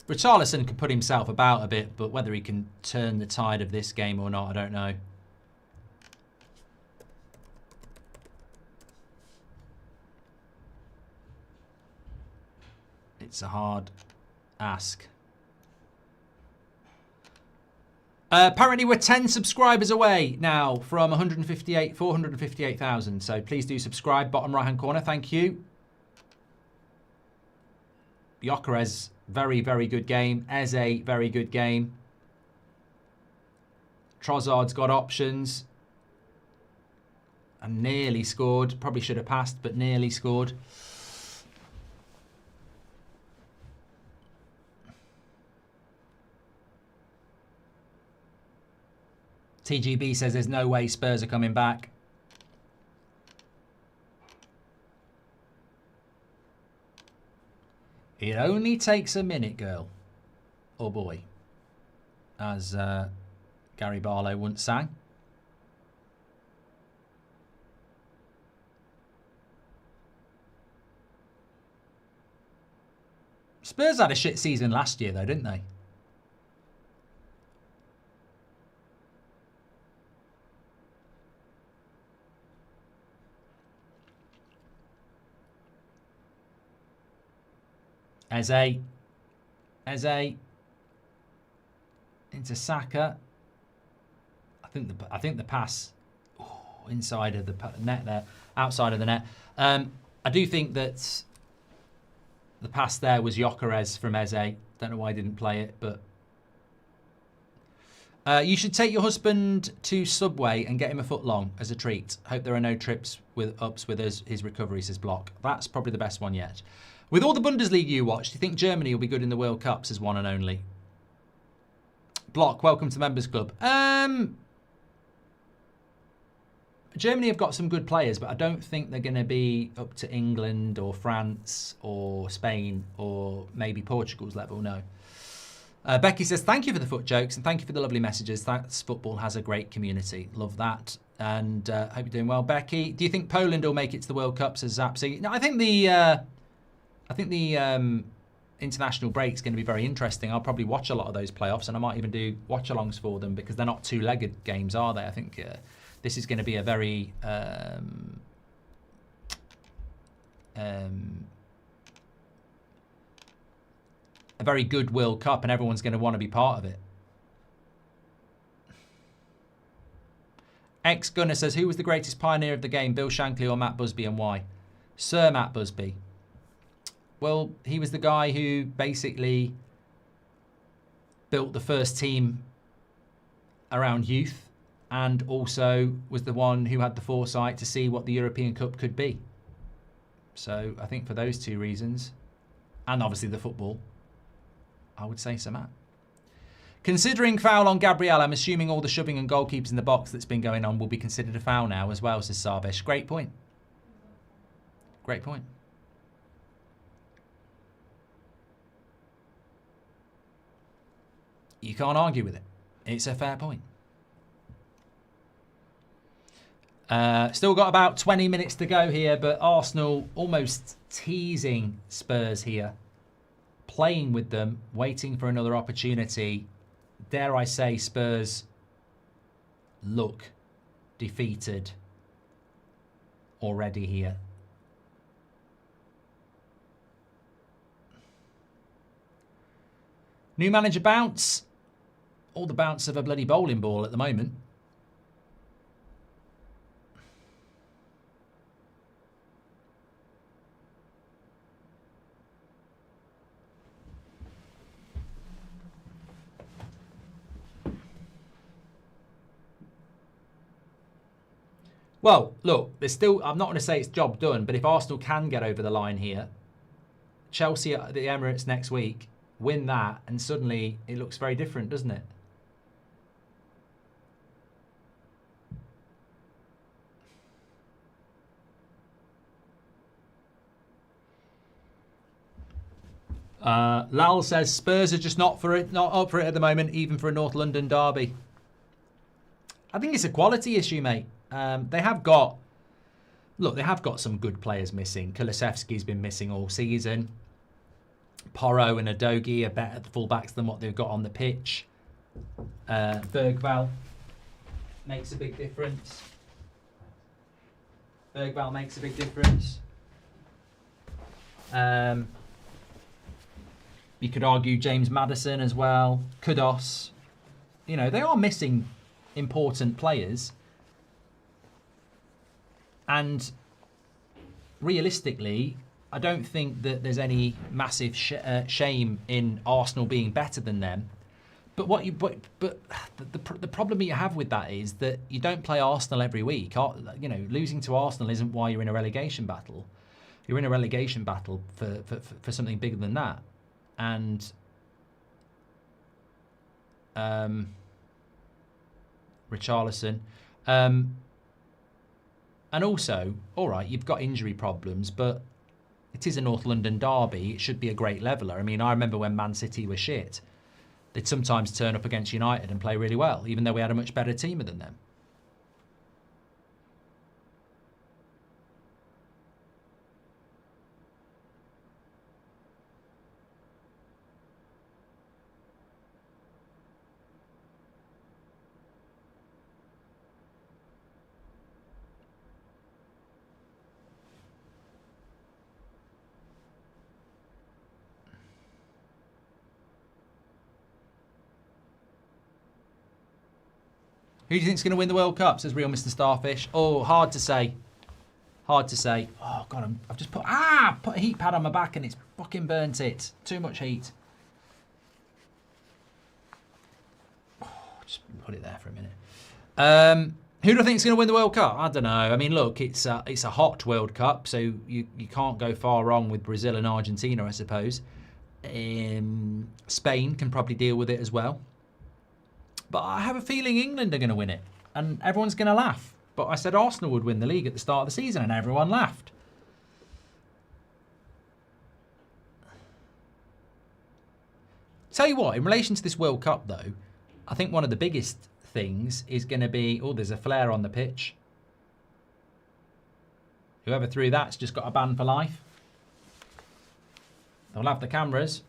[SPEAKER 1] Richarlison can put himself about a bit, but whether he can turn the tide of this game or not, I don't know. It's a hard ask. Apparently we're 10 subscribers away now from 458,000. So please do subscribe, bottom right hand corner. Thank you. Gyökeres, very, very good game. Eze, very good game. Trossard's got options. And nearly scored. Probably should have passed, but nearly scored. TGB says there's no way Spurs are coming back. It only takes a minute, girl. Or boy. As Gary Barlow once sang. Spurs had a shit season last year though, didn't they? Eze into Saka. I think the pass inside of the net there, outside of the net. I do think that the pass there was Gyökeres from Eze. Don't know why I didn't play it, but you should take your husband to Subway and get him a foot long as a treat. Hope there are no trips with ups with his recovery, says Block. That's probably the best one yet. With all the Bundesliga you watch, do you think Germany will be good in the World Cups as one and only? Block, welcome to the Members Club. Germany have got some good players, but I don't think they're going to be up to England or France or Spain or maybe Portugal's level, no. Becky says, thank you for the foot jokes and thank you for the lovely messages. That's Football has a great community. Love that. And hope you're doing well. Becky, do you think Poland will make it to the World Cup, says Zapsy? No, I think the international break's going to be very interesting. I'll probably watch a lot of those playoffs, and I might even do watch-alongs for them because they're not two-legged games, are they? I think this is going to be a very good World Cup, and everyone's going to want to be part of it. Ex-Gunner says, who was the greatest pioneer of the game, Bill Shankly or Matt Busby, and why? Sir Matt Busby. Well, he was the guy who basically built the first team around youth and also was the one who had the foresight to see what the European Cup could be. So I think for those two reasons, and obviously the football, I would say Sir Matt. Considering foul on Gabriel, I'm assuming all the shoving and goalkeepers in the box that's been going on will be considered a foul now as well, says Sarvesh. Great point. Great point. You can't argue with it. It's a fair point. Still got about 20 minutes to go here, but Arsenal almost teasing Spurs here. Playing with them, waiting for another opportunity. Dare I say Spurs look defeated already here. New manager bounce. All the bounce of a bloody bowling ball at the moment. Well, look, there's still, I'm not going to say it's job done, but if Arsenal can get over the line here, Chelsea at the Emirates next week, win that, and suddenly it looks very different, doesn't it? Lal says Spurs are just not up for it at the moment, even for a North London derby. I think it's a quality issue, mate. They have got some good players missing. Kulusevski's been missing all season. Porro and Udogie are better fullbacks than what they've got on the pitch. Bergvall makes a big difference. You could argue James Maddison as well. Kudos. You know, they are missing important players. And realistically, I don't think that there's any massive shame in Arsenal being better than them. But the problem you have with that is that you don't play Arsenal every week. You know, losing to Arsenal isn't why you're in a relegation battle. You're in a relegation battle for something bigger than that. And Richarlison. And also, all right, you've got injury problems, but it is a North London derby. It should be a great leveller. I mean, I remember when Man City were shit. They'd sometimes turn up against United and play really well, even though we had a much better team than them. Who do you think's going to win the World Cup? Says Real Mr. Starfish. Oh, hard to say. Hard to say. Oh, God, I've just put a heat pad on my back and it's fucking burnt it. Too much heat. Oh, just put it there for a minute. Who do I think is going to win the World Cup? I don't know. I mean, look, it's a hot World Cup, so you can't go far wrong with Brazil and Argentina, I suppose. Spain can probably deal with it as well. But I have a feeling England are going to win it. And everyone's going to laugh. But I said Arsenal would win the league at the start of the season and everyone laughed. Tell you what, in relation to this World Cup, though, I think one of the biggest things is going to be... Oh, there's a flare on the pitch. Whoever threw that's just got a ban for life. They'll have the cameras.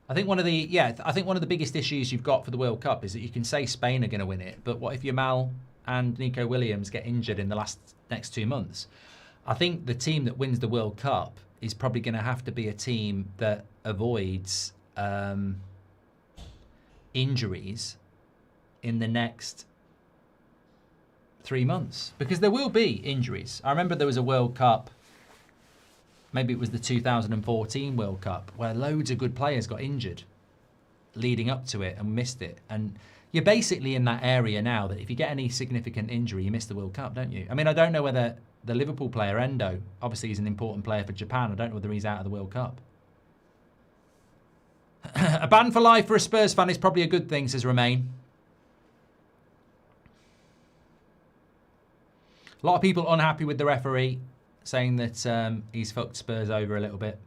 [SPEAKER 1] I think one of the biggest issues you've got for the World Cup is that you can say Spain are going to win it, but what if Yamal and Nico Williams get injured in the next 2 months? I think the team that wins the World Cup is probably going to have to be a team that avoids injuries in the next 3 months, because there will be injuries. I remember there was a World Cup. Maybe it was the 2014 World Cup where loads of good players got injured leading up to it and missed it. And you're basically in that area now that if you get any significant injury, you miss the World Cup, don't you? I mean, I don't know whether the Liverpool player, Endo, obviously he's an important player for Japan. I don't know whether he's out of the World Cup. A ban for life for a Spurs fan is probably a good thing, says Romain. A lot of people unhappy with the referee, saying that he's fucked Spurs over a little bit.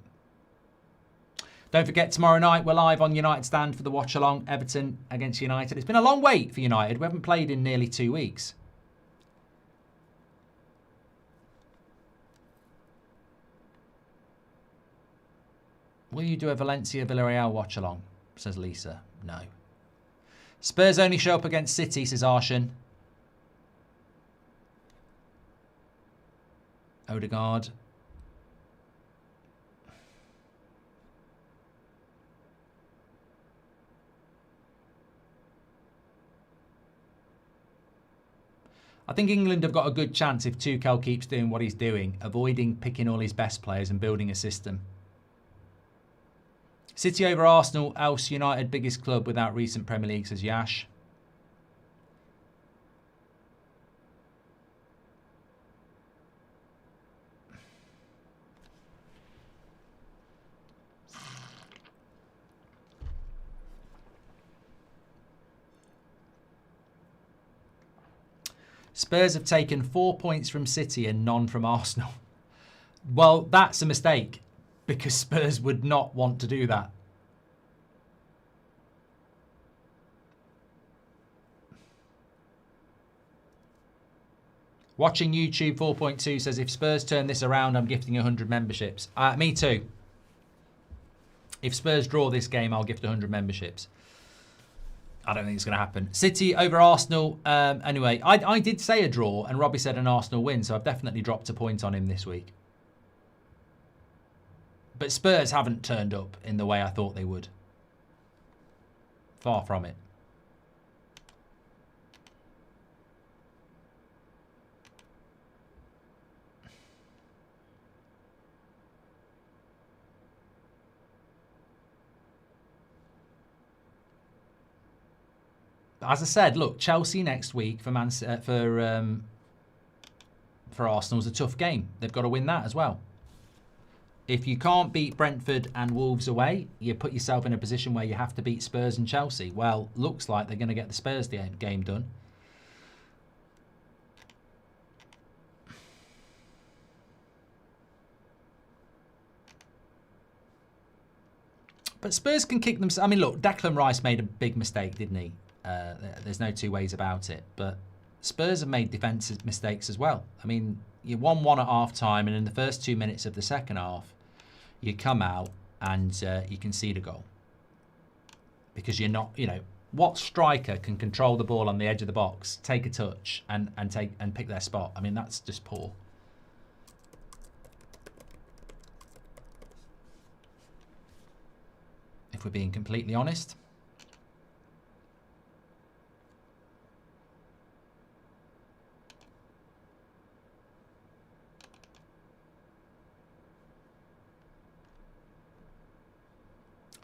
[SPEAKER 1] Don't forget, tomorrow night we're live on United Stand for the Watchalong, Everton against United. It's been a long wait for United. We haven't played in nearly 2 weeks. Will you do a Valencia-Villarreal Watchalong, says Lisa. No. Spurs only show up against City, says Arshan. Odegaard. I think England have got a good chance if Tuchel keeps doing what he's doing, avoiding picking all his best players and building a system. City over Arsenal, else United biggest club without recent Premier League, says Yash. Spurs have taken 4 points from City and none from Arsenal. Well, that's a mistake, because Spurs would not want to do that. Watching YouTube 4.2 says, if Spurs turn this around, I'm gifting 100 memberships. Me too. If Spurs draw this game, I'll gift 100 memberships. I don't think it's going to happen. City over Arsenal. Anyway, I did say a draw, and Robbie said an Arsenal win, so I've definitely dropped a point on him this week. But Spurs haven't turned up in the way I thought they would. Far from it. As I said, look, Chelsea next week for Arsenal's a tough game. They've got to win that as well. If you can't beat Brentford and Wolves away, you put yourself in a position where you have to beat Spurs and Chelsea. Well, looks like they're going to get the Spurs game done. But Spurs can kick them. I mean, look, Declan Rice made a big mistake, didn't he? There's no two ways about it. But Spurs have made defensive mistakes as well. I mean, you 1-1 at half-time, and in the first 2 minutes of the second half, you come out and you concede a goal. Because you're not, what striker can control the ball on the edge of the box, take a touch, and pick their spot? I mean, that's just poor. If we're being completely honest.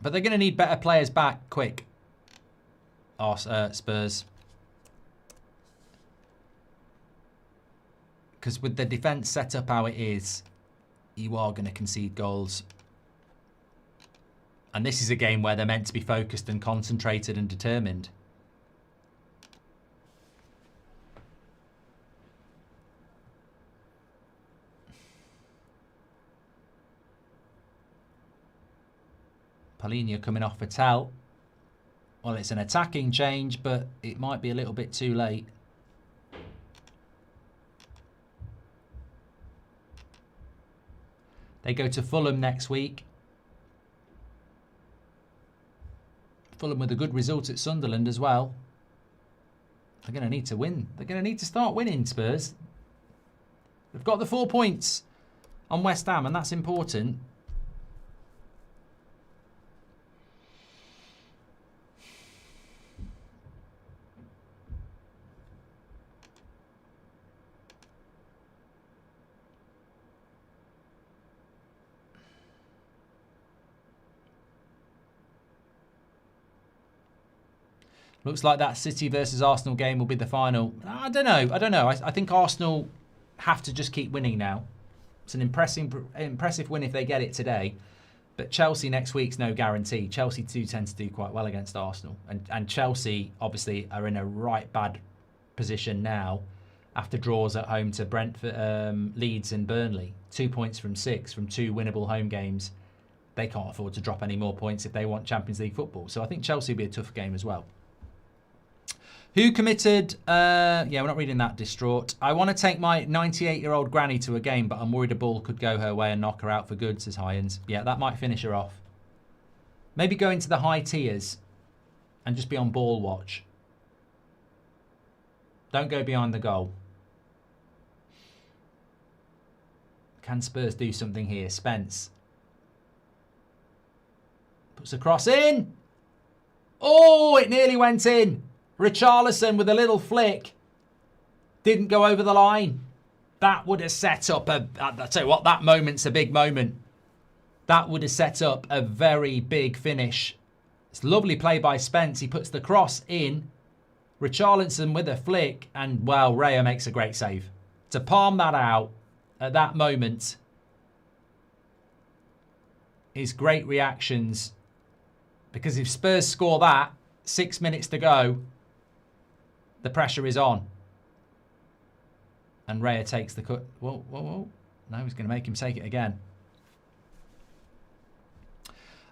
[SPEAKER 1] But they're going to need better players back quick. Spurs. Because with the defence set up how it is, you are going to concede goals. And this is a game where they're meant to be focused and concentrated and determined. Paulinho coming off for Tell. Well, it's an attacking change, but it might be a little bit too late. They go to Fulham next week. Fulham with a good result at Sunderland as well. They're going to need to win. They're going to need to start winning, Spurs. They've got the 4 points on West Ham, and that's important. Looks like that City versus Arsenal game will be the final. I don't know. I think Arsenal have to just keep winning now. It's an impressive win if they get it today. But Chelsea next week's no guarantee. Chelsea do tend to do quite well against Arsenal. And Chelsea obviously are in a right bad position now after draws at home to Brentford, Leeds and Burnley. 2 points from 6 from 2 winnable home games. They can't afford to drop any more points if they want Champions League football. So I think Chelsea will be a tough game as well. Who committed... yeah, we're not reading that, distraught. I want to take my 98-year-old granny to a game, but I'm worried a ball could go her way and knock her out for good, says Hyans. Yeah, that might finish her off. Maybe go into the high tiers and just be on ball watch. Don't go behind the goal. Can Spurs do something here? Spence. Puts a cross in. Oh, it nearly went in. Richarlison with a little flick. Didn't go over the line. That would have set up a... I'll tell you what, that moment's a big moment. That would have set up a very big finish. It's lovely play by Spence. He puts the cross in. Richarlison with a flick. And, well, Raya makes a great save. To palm that out at that moment. His great reactions. Because if Spurs score that, 6 minutes to go, the pressure is on. And Raya takes the cut. Whoa, whoa, whoa. No, he's going to make him take it again.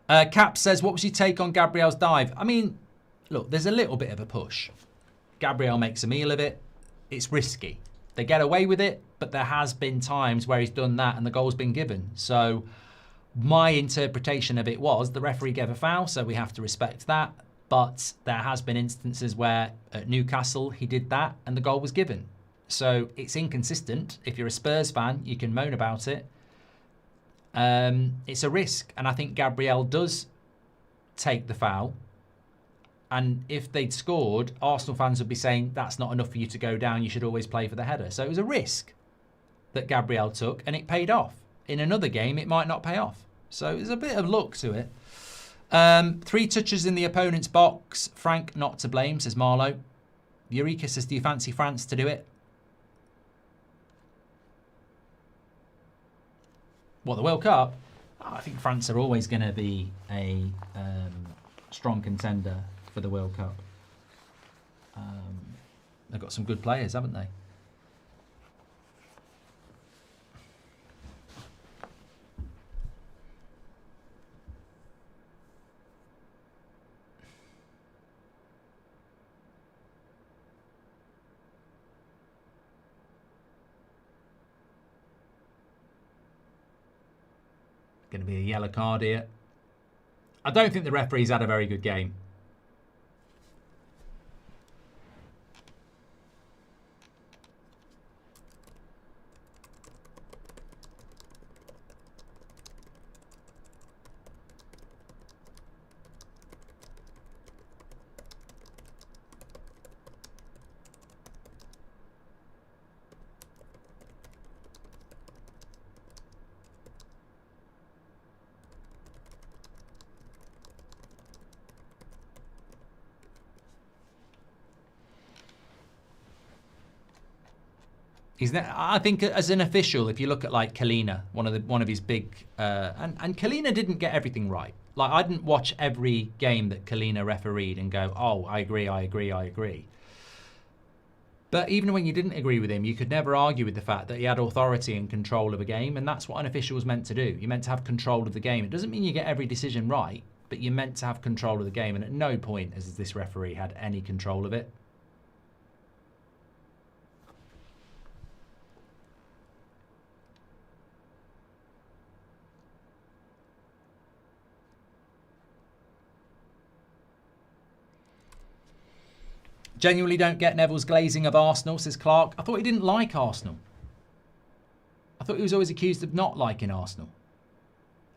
[SPEAKER 1] Cap says, what was your take on Gabriel's dive? I mean, look, there's a little bit of a push. Gabriel makes a meal of it. It's risky. They get away with it, but there has been times where he's done that and the goal's been given. So my interpretation of it was the referee gave a foul, so we have to respect that. But there has been instances where at Newcastle he did that and the goal was given. So it's inconsistent. If you're a Spurs fan, you can moan about it. It's a risk. And I think Gabriel does take the foul. And if they'd scored, Arsenal fans would be saying, that's not enough for you to go down. You should always play for the header. So it was a risk that Gabriel took and it paid off. In another game, it might not pay off. So there's a bit of luck to it. 3 touches in the opponent's box. Frank not to blame, says Marlowe. Eureka says, do you fancy France to do it? What, the World Cup? Oh, I think France are always going to be a strong contender for the World Cup. They've got some good players, haven't they? Going to be a yellow card here. I don't think the referee's had a very good game. I think as an official, if you look at like Kalina, one of his big, and Kalina didn't get everything right. Like, I didn't watch every game that Kalina refereed and go, oh, I agree, I agree, I agree. But even when you didn't agree with him, you could never argue with the fact that he had authority and control of a game, and that's what an official was meant to do. You're meant to have control of the game. It doesn't mean you get every decision right, but you're meant to have control of the game, and at no point has this referee had any control of it. Genuinely don't get Neville's glazing of Arsenal, says Clark. I thought he didn't like Arsenal. I thought he was always accused of not liking Arsenal.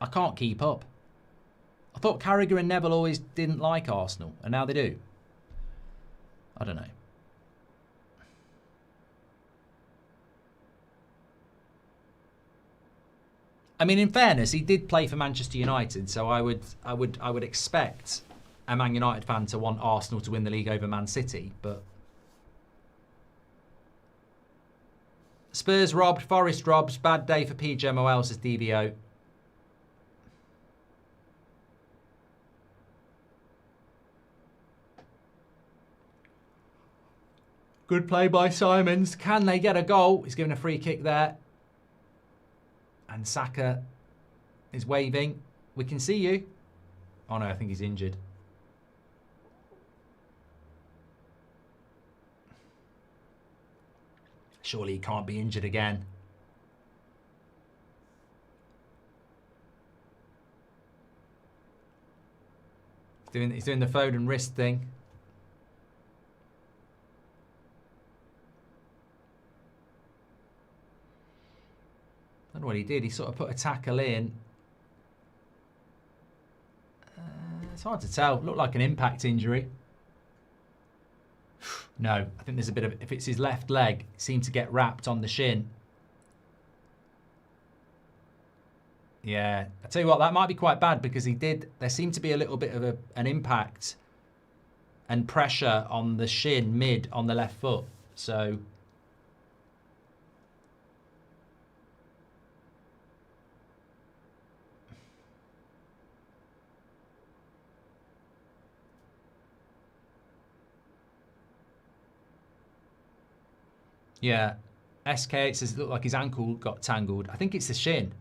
[SPEAKER 1] I can't keep up. I thought Carragher and Neville always didn't like Arsenal, and now they do. I don't know. I mean, in fairness, he did play for Manchester United, so I would expect a Man United fan to want Arsenal to win the league over Man City, but Spurs robbed, Forest robs, bad day for PGMOL, says DVO. Good play by Simons. Can they get a goal? He's given a free kick there. And Saka is waving. We can see you. Oh no, I think he's injured. Surely he can't be injured again. He's doing the Foden wrist thing. I don't know what he did. He sort of put a tackle in. It's hard to tell. Looked like an impact injury. No, I think there's a bit of... If it's his left leg, it seemed to get wrapped on the shin. Yeah. I tell you what, that might be quite bad because he did... There seemed to be a little bit of an impact and pressure on the shin mid on the left foot. So... Yeah, SK8 says it looked like his ankle got tangled. I think it's the shin.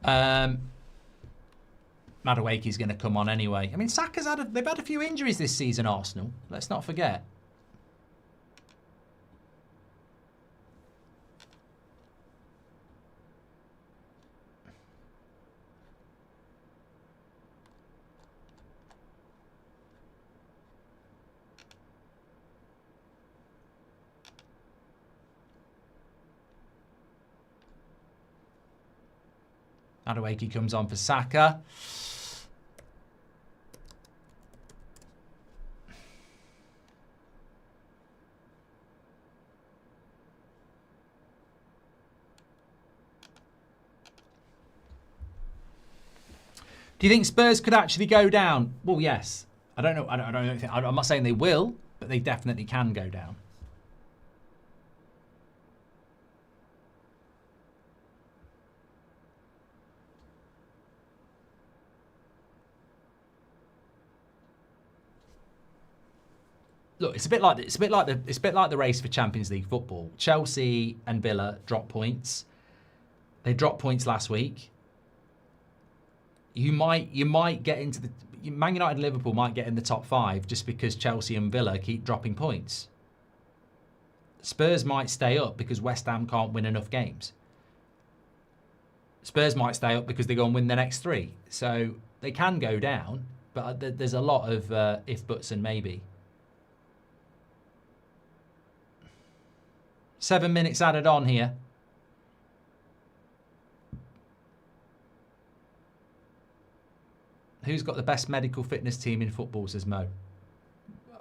[SPEAKER 1] Madueke's going to come on anyway. I mean, Saka's they've had a few injuries this season, Arsenal. Let's not forget. Madueke comes on for Saka. Do you think Spurs could actually go down? Well, yes. I don't know. I'm not saying they will, but they definitely can go down. Look, it's a bit like the race for Champions League football. Chelsea and Villa drop points. They dropped points last week. You might get into the Man United and Liverpool might get in the top 5 just because Chelsea and Villa keep dropping points. Spurs might stay up because West Ham can't win enough games. Spurs might stay up because they go and win the next 3. So they can go down, but there's a lot of if, buts and maybe. 7 minutes added on here. Who's got the best medical fitness team in football, says Mo.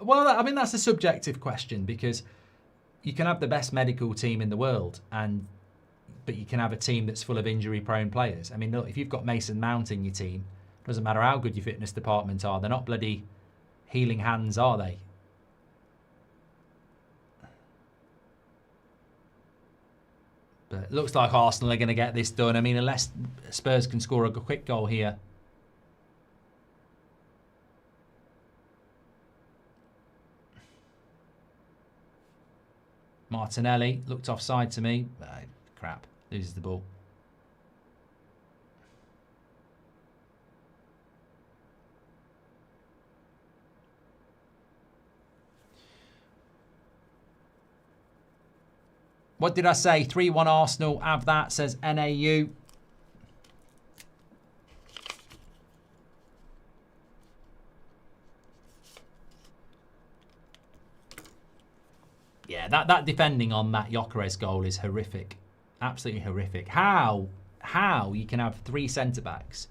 [SPEAKER 1] Well, I mean, that's a subjective question because you can have the best medical team in the world, but you can have a team that's full of injury-prone players. I mean, look, if you've got Mason Mount in your team, it doesn't matter how good your fitness department are. They're not bloody healing hands, are they? But it looks like Arsenal are going to get this done. I mean, unless Spurs can score a quick goal here. Martinelli looked offside to me. Crap. Loses the ball. What did I say? 3-1 Arsenal. Have that, says NAU. Yeah, that defending on that Gyökeres goal is horrific. Absolutely horrific. How you can have 3 centre-backs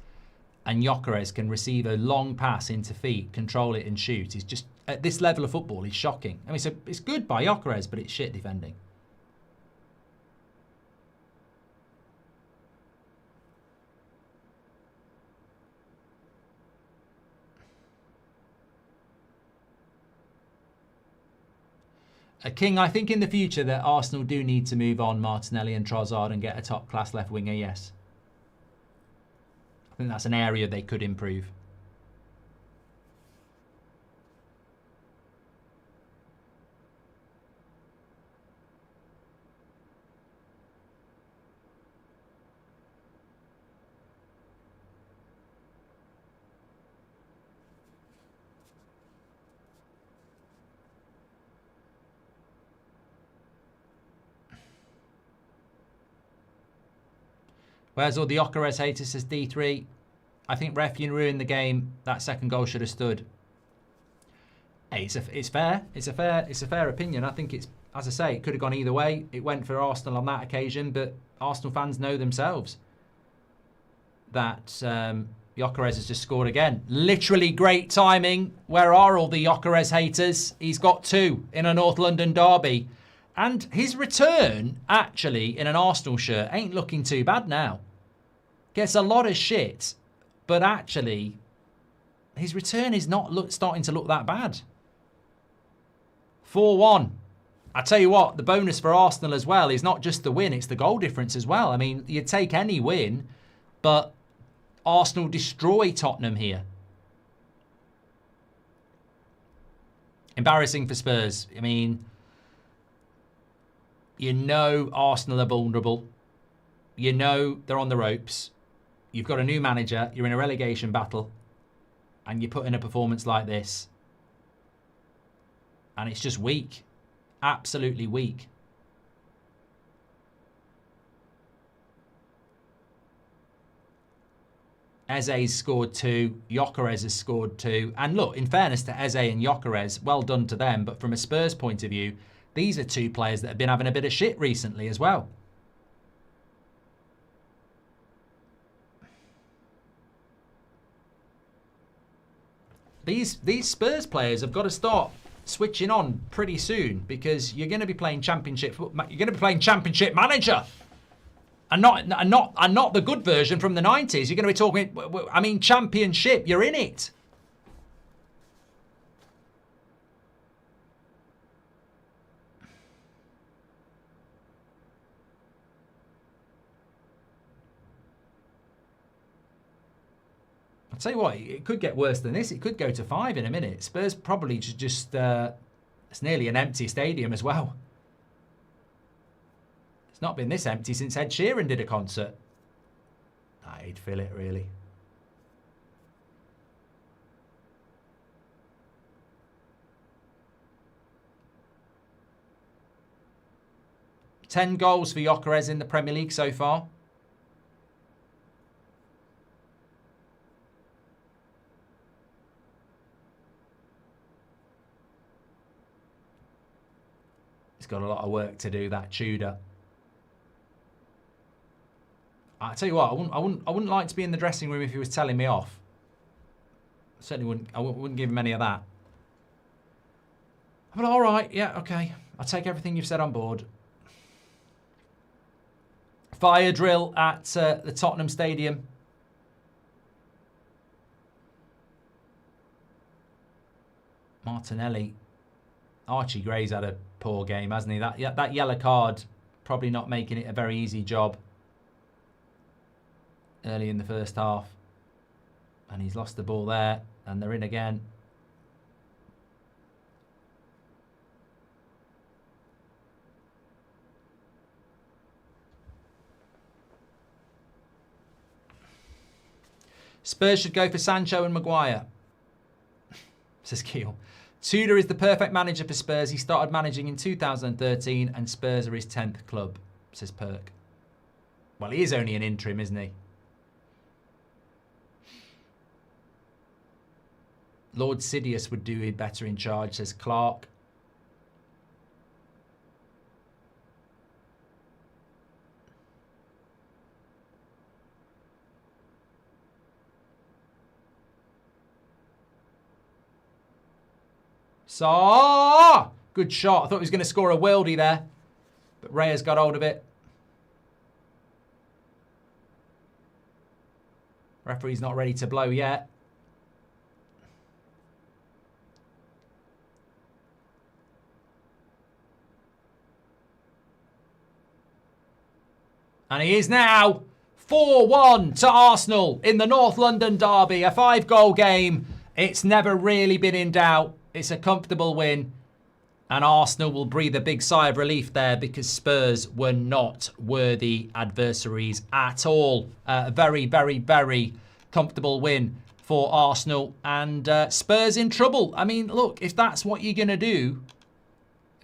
[SPEAKER 1] and Gyökeres can receive a long pass into feet, control it and shoot is just, at this level of football, is shocking. I mean, it's good by Gyökeres, but it's shit defending. King, I think in the future that Arsenal do need to move on Martinelli and Trossard and get a top-class left winger, yes. I think that's an area they could improve. Where's all the Gyökeres haters, says D3. I think ref, you ruined the game. That second goal should have stood. Hey, it's fair. It's a fair opinion. I think it's, as I say, it could have gone either way. It went for Arsenal on that occasion, but Arsenal fans know themselves that Gyökeres has just scored again. Literally great timing. Where are all the Gyökeres haters? He's got 2 in a North London derby. And his return, actually, in an Arsenal shirt, ain't looking too bad now. Gets a lot of shit, but actually, his return is not starting to look that bad. 4-1. I tell you what, the bonus for Arsenal as well is not just the win, it's the goal difference as well. I mean, you'd take any win, but Arsenal destroy Tottenham here. Embarrassing for Spurs. I mean, you know Arsenal are vulnerable. You know they're on the ropes. You've got a new manager. You're in a relegation battle. And you put in a performance like this. And it's just weak. Absolutely weak. Eze's scored 2. Gyökeres has scored 2. And look, in fairness to Eze and Gyökeres, well done to them. But from a Spurs point of view, these are 2 players that have been having a bit of shit recently as well. These Spurs players have got to start switching on pretty soon because you're going to be playing Championship. You're going to be playing Championship Manager, and not the good version from the 90s. You're going to be talking. I mean, Championship. You're in it. I'll tell you what, it could get worse than this. It could go to 5 in a minute. Spurs probably just it's nearly an empty stadium as well. It's not been this empty since Ed Sheeran did a concert. He'd fill it, really. Ten goals for Gyökeres in the Premier League so far. Got a lot of work to do, that Tudor. I tell you what, I wouldn't like to be in the dressing room if he was telling me off. Certainly wouldn't. I wouldn't give him any of that. But all right, yeah, okay. I'll take everything you've said on board. Fire drill at the Tottenham Stadium. Martinelli. Archie Gray's had a poor game, hasn't he? That yellow card Probably not making it a very easy job early in the first half. And he's lost the ball there. And they're in again. Spurs should go for Sancho and Maguire, says Keel. Tudor is the perfect manager for Spurs. He started managing in 2013 and Spurs are his 10th club, says Perk. Well, he is only an interim, isn't he? Lord Sidious would do it better in charge, says Clark. So, good shot. I thought he was going to score a worldie there. But Reyes got hold of it. Referee's not ready to blow yet. And he is now 4-1 to Arsenal in the North London derby. A 5-goal game. It's never really been in doubt. It's a comfortable win. And Arsenal will breathe a big sigh of relief there because Spurs were not worthy adversaries at all. A very, very, very comfortable win for Arsenal. And Spurs in trouble. I mean, look, if that's what you're going to do,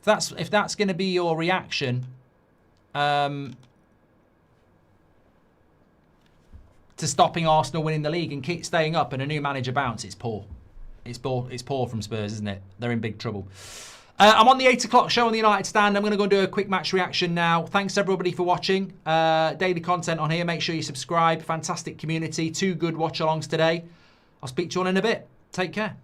[SPEAKER 1] if that's going to be your reaction to stopping Arsenal winning the league and keep staying up and a new manager bounce, it's poor. It's poor from Spurs, isn't it? They're in big trouble. I'm on the 8 o'clock show on the United Stand. I'm going to go and do a quick match reaction now. Thanks everybody for watching. Daily content on here. Make sure you subscribe. Fantastic community. 2 good watch-alongs today. I'll speak to you all in a bit. Take care.